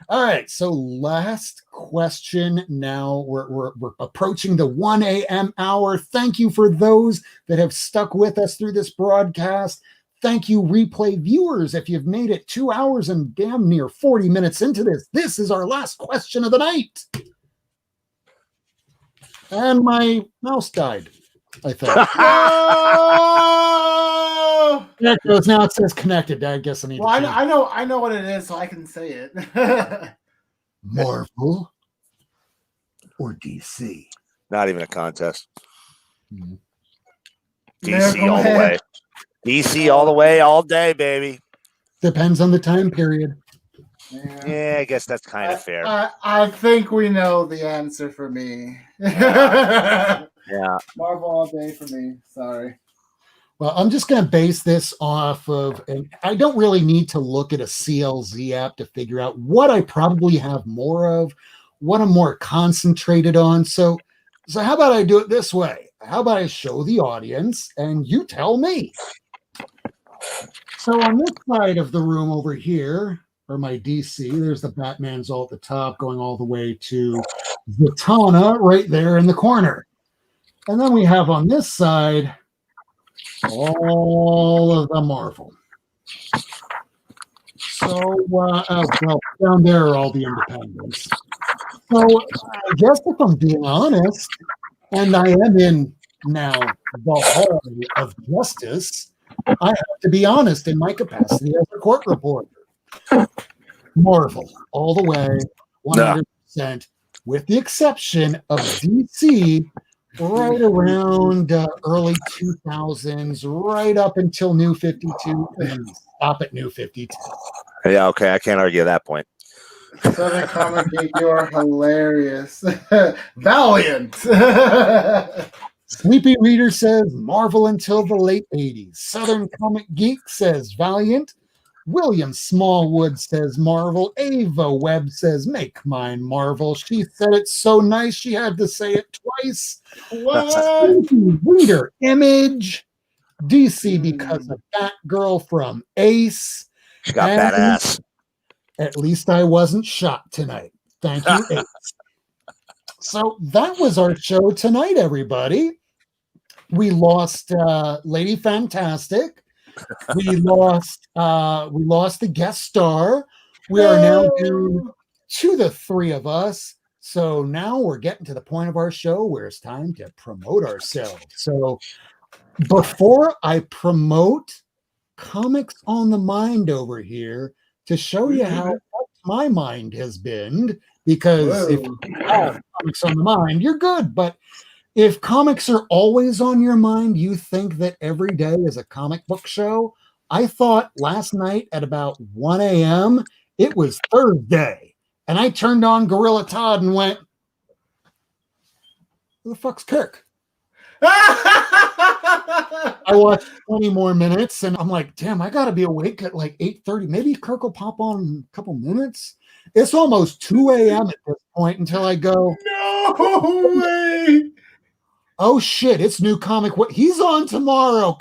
All right. So last question. Now we're approaching the 1 a.m. hour. Thank you for those that have stuck with us through this broadcast. Thank you, replay viewers. If you've made it 2 hours and damn near 40 minutes into this, this is our last question of the night. And my mouse died, I think. No! There it goes. Now it says connected. I guess I need to change. I know what it is, so I can say it. Marvel or DC? Not even a contest. Hmm. DC all the way. DC all the way, all day, baby. Depends on the time period. Yeah, I guess that's kind of fair. I think we know the answer for me. Yeah. Marvel all day for me. Sorry. Well, I'm just going to base this off of, and I don't really need to look at a CLZ app to figure out what I probably have more of, what I'm more concentrated on. So how about I do it this way? How about I show the audience and you tell me? So on this side of the room over here, or my DC, there's the Batman's all at the top, going all the way to Zatanna right there in the corner. And then we have on this side all of the Marvel. So, well, down there are all the independents. So I guess if I'm being honest, and I am in now the Hall of Justice, I have to be honest in my capacity as a court reporter. Marvel, all the way, 100%, with the exception of DC, right around early 2000s, right up until New 52, and stop at New 52. Yeah, okay, I can't argue that point. Southern Comic Geek, you are hilarious. Valiant. Sleepy Reader says Marvel until the late 80s. Southern Comic Geek says Valiant. William Smallwood says Marvel. Ava Webb says make mine Marvel. She said it so nice she had to say it twice. What? Reader Image. DC because of Batgirl from Ace. She got badass. At least I wasn't shot tonight. Thank you, Ace. So that was our show tonight, everybody. We lost Lady Fantastic. We lost the guest star. We are now down to the three of us. So now we're getting to the point of our show where it's time to promote ourselves. So before I promote Comics on the Mind over here to show you how my mind has been, because if you have Comics on the Mind, you're good. But if comics are always on your mind, you think that every day is a comic book show. I thought last night at about 1 a.m. it was Thursday. And I turned on Gorilla Todd and went, who the fuck's Kirk? I watched 20 more minutes and I'm like, damn, I got to be awake at like 8:30. Maybe Kirk will pop on in a couple minutes. It's almost 2 a.m. at this point until I go, no way. Oh shit, it's new comic. What he's on tomorrow.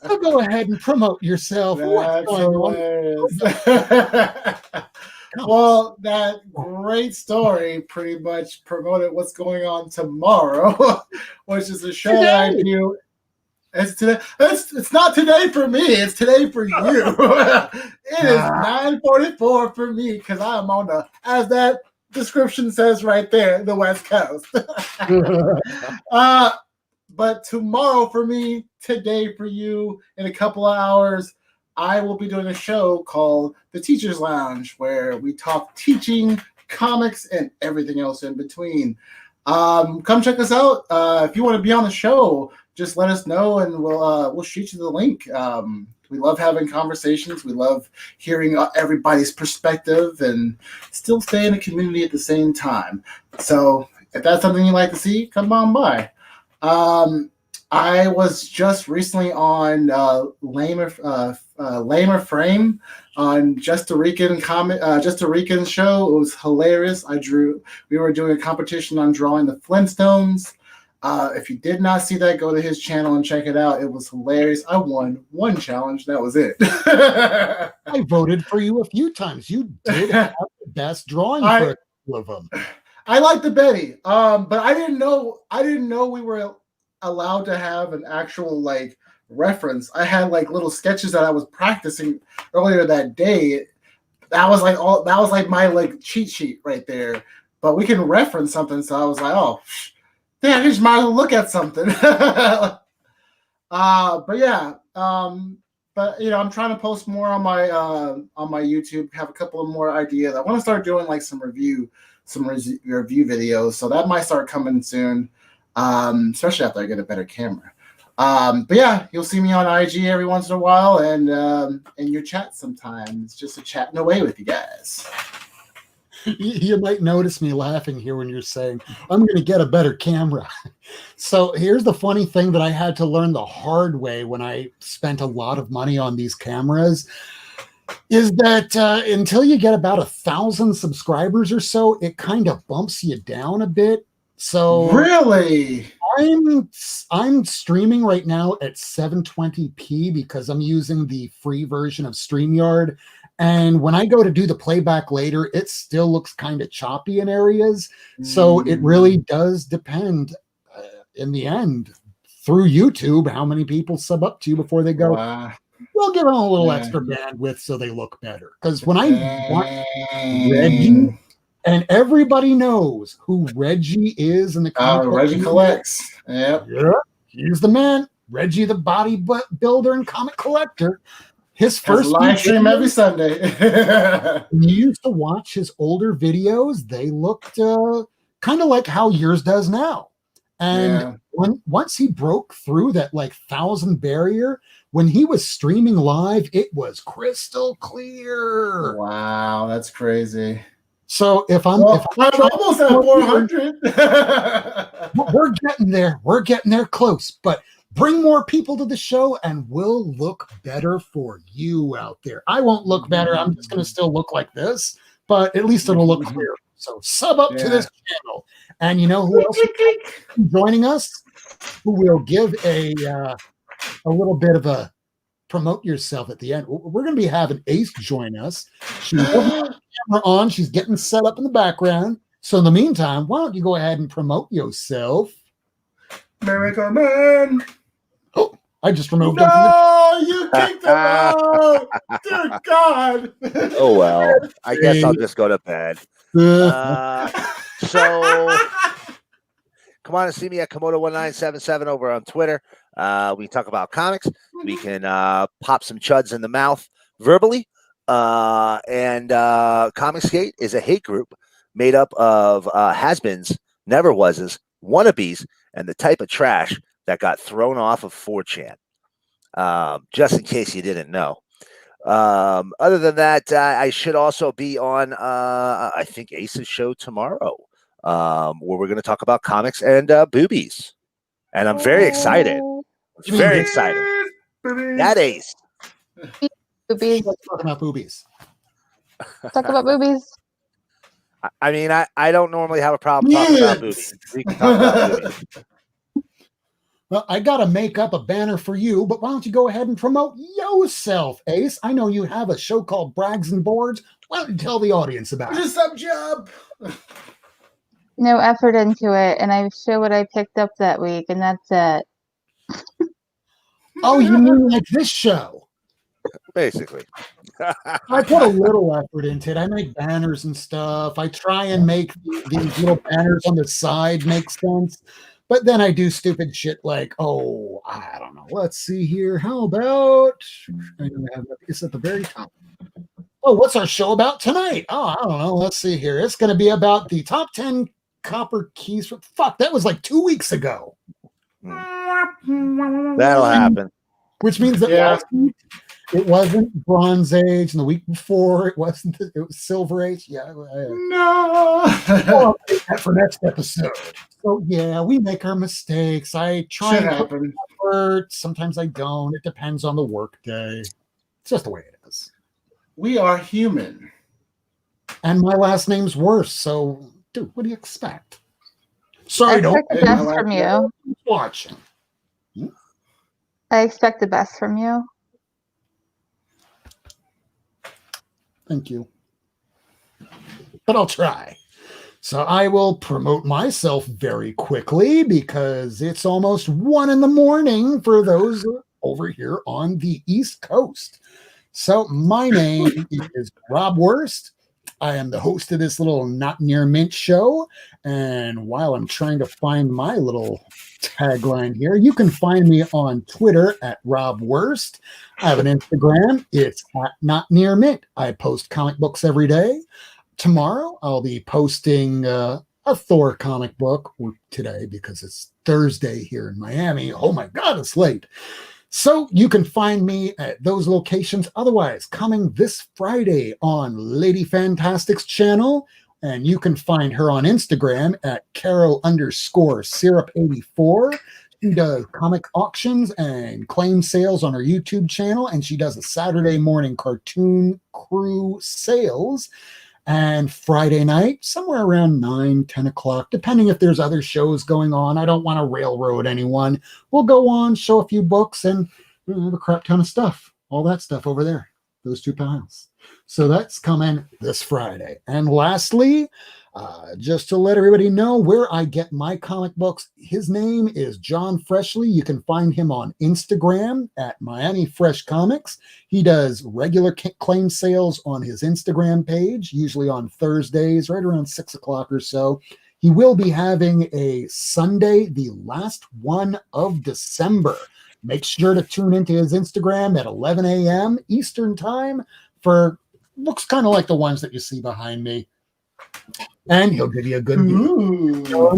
So go ahead and promote yourself. That's hilarious. Well, that great story pretty much promoted what's going on tomorrow, which is a show that I do It's not today for me. It's today for you. It is 9:44 for me because I'm on the, as that description says right there, the West Coast. But tomorrow for me, today for you, in a couple of hours, I will be doing a show called The Teacher's Lounge, where we talk teaching, comics, and everything else in between. Come check us out. If you want to be on the show, just let us know, and we'll shoot you the link. We love having conversations. We love hearing everybody's perspective and still stay in the community at the same time. So if that's something you'd like to see, come on by. I was just recently on Lamer Frame on Just a Rican show. It was hilarious. We were doing a competition on drawing the Flintstones. If you did not see that, go to his channel and check it out. It was hilarious. I won one challenge. That was it. I voted for you a few times. You did have the best drawing for a couple of them. I like the Betty, but I didn't know we were allowed to have an actual like reference. I had like little sketches that I was practicing earlier that day. That was like my like cheat sheet right there. But we can reference something, so I was like, oh, yeah, I just might as well look at something. But yeah, but you know, I'm trying to post more on my YouTube. Have a couple of more ideas. I want to start doing like some review videos, so that might start coming soon, especially after I get a better camera. But yeah, you'll see me on IG every once in a while, and in your chat sometimes. It's just a chatting away with you guys. You might notice me laughing here when you're saying, I'm going to get a better camera. So here's the funny thing that I had to learn the hard way when I spent a lot of money on these cameras, is that until you get about 1,000 subscribers or so, it kind of bumps you down a bit. So really, I'm streaming right now at 720p because I'm using the free version of StreamYard. And when I go to do the playback later, it still looks kind of choppy in areas. So it really does depend in the end through YouTube how many people sub up to you before they go, we'll give them a little extra bandwidth so they look better. Because when I watch Reggie, and everybody knows who Reggie is in the comic book. Reggie collects. Yep. Yeah, he's the man. Reggie, the body builder and comic collector. His first live stream every Sunday. When you used to watch his older videos, they looked kind of like how yours does now. And once he broke through that like 1,000 barrier, when he was streaming live, it was crystal clear. Wow, that's crazy. So if I'm almost at 400. We're getting there. We're getting there close. But bring more people to the show and we'll look better for you out there. I won't look better. I'm just going to still look like this, but at least it'll look clear. So sub up to this channel. And you know who else is joining us? Who will give a little bit of a promote yourself at the end. We're going to be having Ace join us. She's camera on. She's getting set up in the background. So in the meantime, why don't you go ahead and promote yourself? Miracleman. Oh, I just removed him. No, you kicked him out. Dear God. Oh, well. I guess I'll just go to bed. So come on and see me at Komodo1977 over on Twitter. We talk about comics. We can pop some chuds in the mouth verbally. And Comicsgate is a hate group made up of has-beens, never-wases, wannabes, and the type of trash that got thrown off of 4chan. Just in case you didn't know. Other than that, I should also be on, I think, Ace's show tomorrow, where we're going to talk about comics and boobies. And I'm very excited. Very excited. That Ace. Boobies. Let's talk about boobies. Talk about boobies. I mean, I don't normally have a problem talking about boobies. We can talk about boobies. Well, I got to make up a banner for you, but why don't you go ahead and promote yourself, Ace? I know you have a show called Brags and Boards. Why don't you tell the audience about it? Just some job. No effort into it, and I show what I picked up that week, and that's it. Oh, you mean like this show? Basically. I put a little effort into it. I make banners and stuff. I try and make these little banners on the side make sense. But then I do stupid shit like, oh, I don't know. Let's see here. How about it's at the very top. Oh, what's our show about tonight? Oh, I don't know. Let's see here. It's going to be about the top 10 copper keys. Fuck, that was like 2 weeks ago. That'll happen. Which means that last week it wasn't Bronze Age, and the week before it wasn't. It was Silver Age. Yeah. No. I'll take that for next episode. So yeah, we make our mistakes. I try and put effort. Sometimes I don't. It depends on the work day. It's just the way it is. We are human. And my last name's worse. So, dude, what do you expect? Sorry, I expect the best from you. Watching. I expect the best from you. Thank you. But I'll try. So I will promote myself very quickly because it's almost 1 a.m. for those over here on the East Coast. So my name is Rob Wurst. I am the host of this little Not Near Mint show. And while I'm trying to find my little tagline here, you can find me on Twitter at Rob Wurst. I have an Instagram. It's at Not Near Mint. I post comic books every day. Tomorrow, I'll be posting a Thor comic book, or today because it's Thursday here in Miami. Oh my God, it's late. So you can find me at those locations. Otherwise, coming this Friday on Lady Fantastic's channel, and you can find her on Instagram at Caro_syrup84. She does comic auctions and claim sales on her YouTube channel, and she does a Saturday morning cartoon crew sales. And Friday night, somewhere around 9, 10 o'clock, depending if there's other shows going on. I don't want to railroad anyone. We'll go on, show a few books, and have a crap ton of stuff. All that stuff over there, those 2 piles. So that's coming this Friday. And lastly, just to let everybody know where I get my comic books, his name is John Freshley. You can find him on Instagram at Miami Fresh Comics. He does regular claim sales on his Instagram page, usually on Thursdays, right around 6 o'clock or so. He will be having a Sunday, the last one of December. Make sure to tune into his Instagram at 11 a.m. Eastern Time for looks kind of like the ones that you see behind me. And he'll give you a good deal.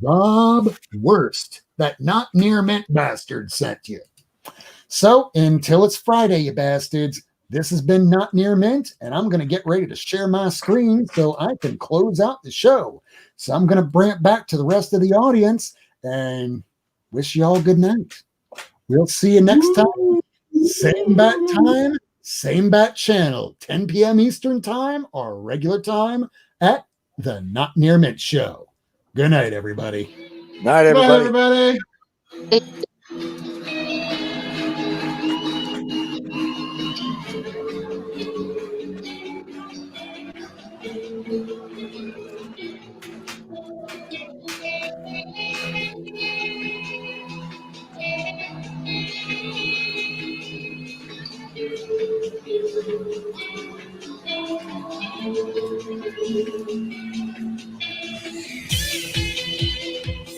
Rob Wurst, that Not Near Mint bastard sent you. So until it's Friday, you bastards, this has been Not Near Mint, and I'm going to get ready to share my screen so I can close out the show. So I'm going to bring it back to the rest of the audience and wish you all good night. We'll see you next time. Same bat time, same bat channel, 10 p.m. Eastern Time, our regular time at the Not Near Mint Show. Good night, everybody. Night, everybody. Bye, everybody.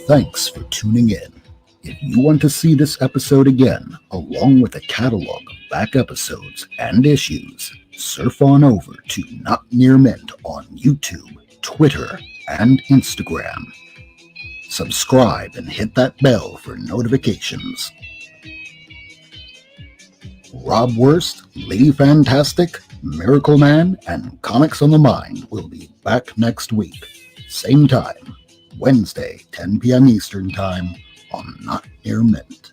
Thanks for tuning in. If you want to see this episode again, along with a catalog of back episodes and issues, surf on over to Not Near Mint on YouTube, Twitter, and Instagram. Subscribe and hit that bell for notifications. Rob Wurst, Lady Fantastic, Miracleman, and Comics on the Mind will be back next week. Same time, Wednesday, 10 p.m. Eastern Time on Not Near Mint.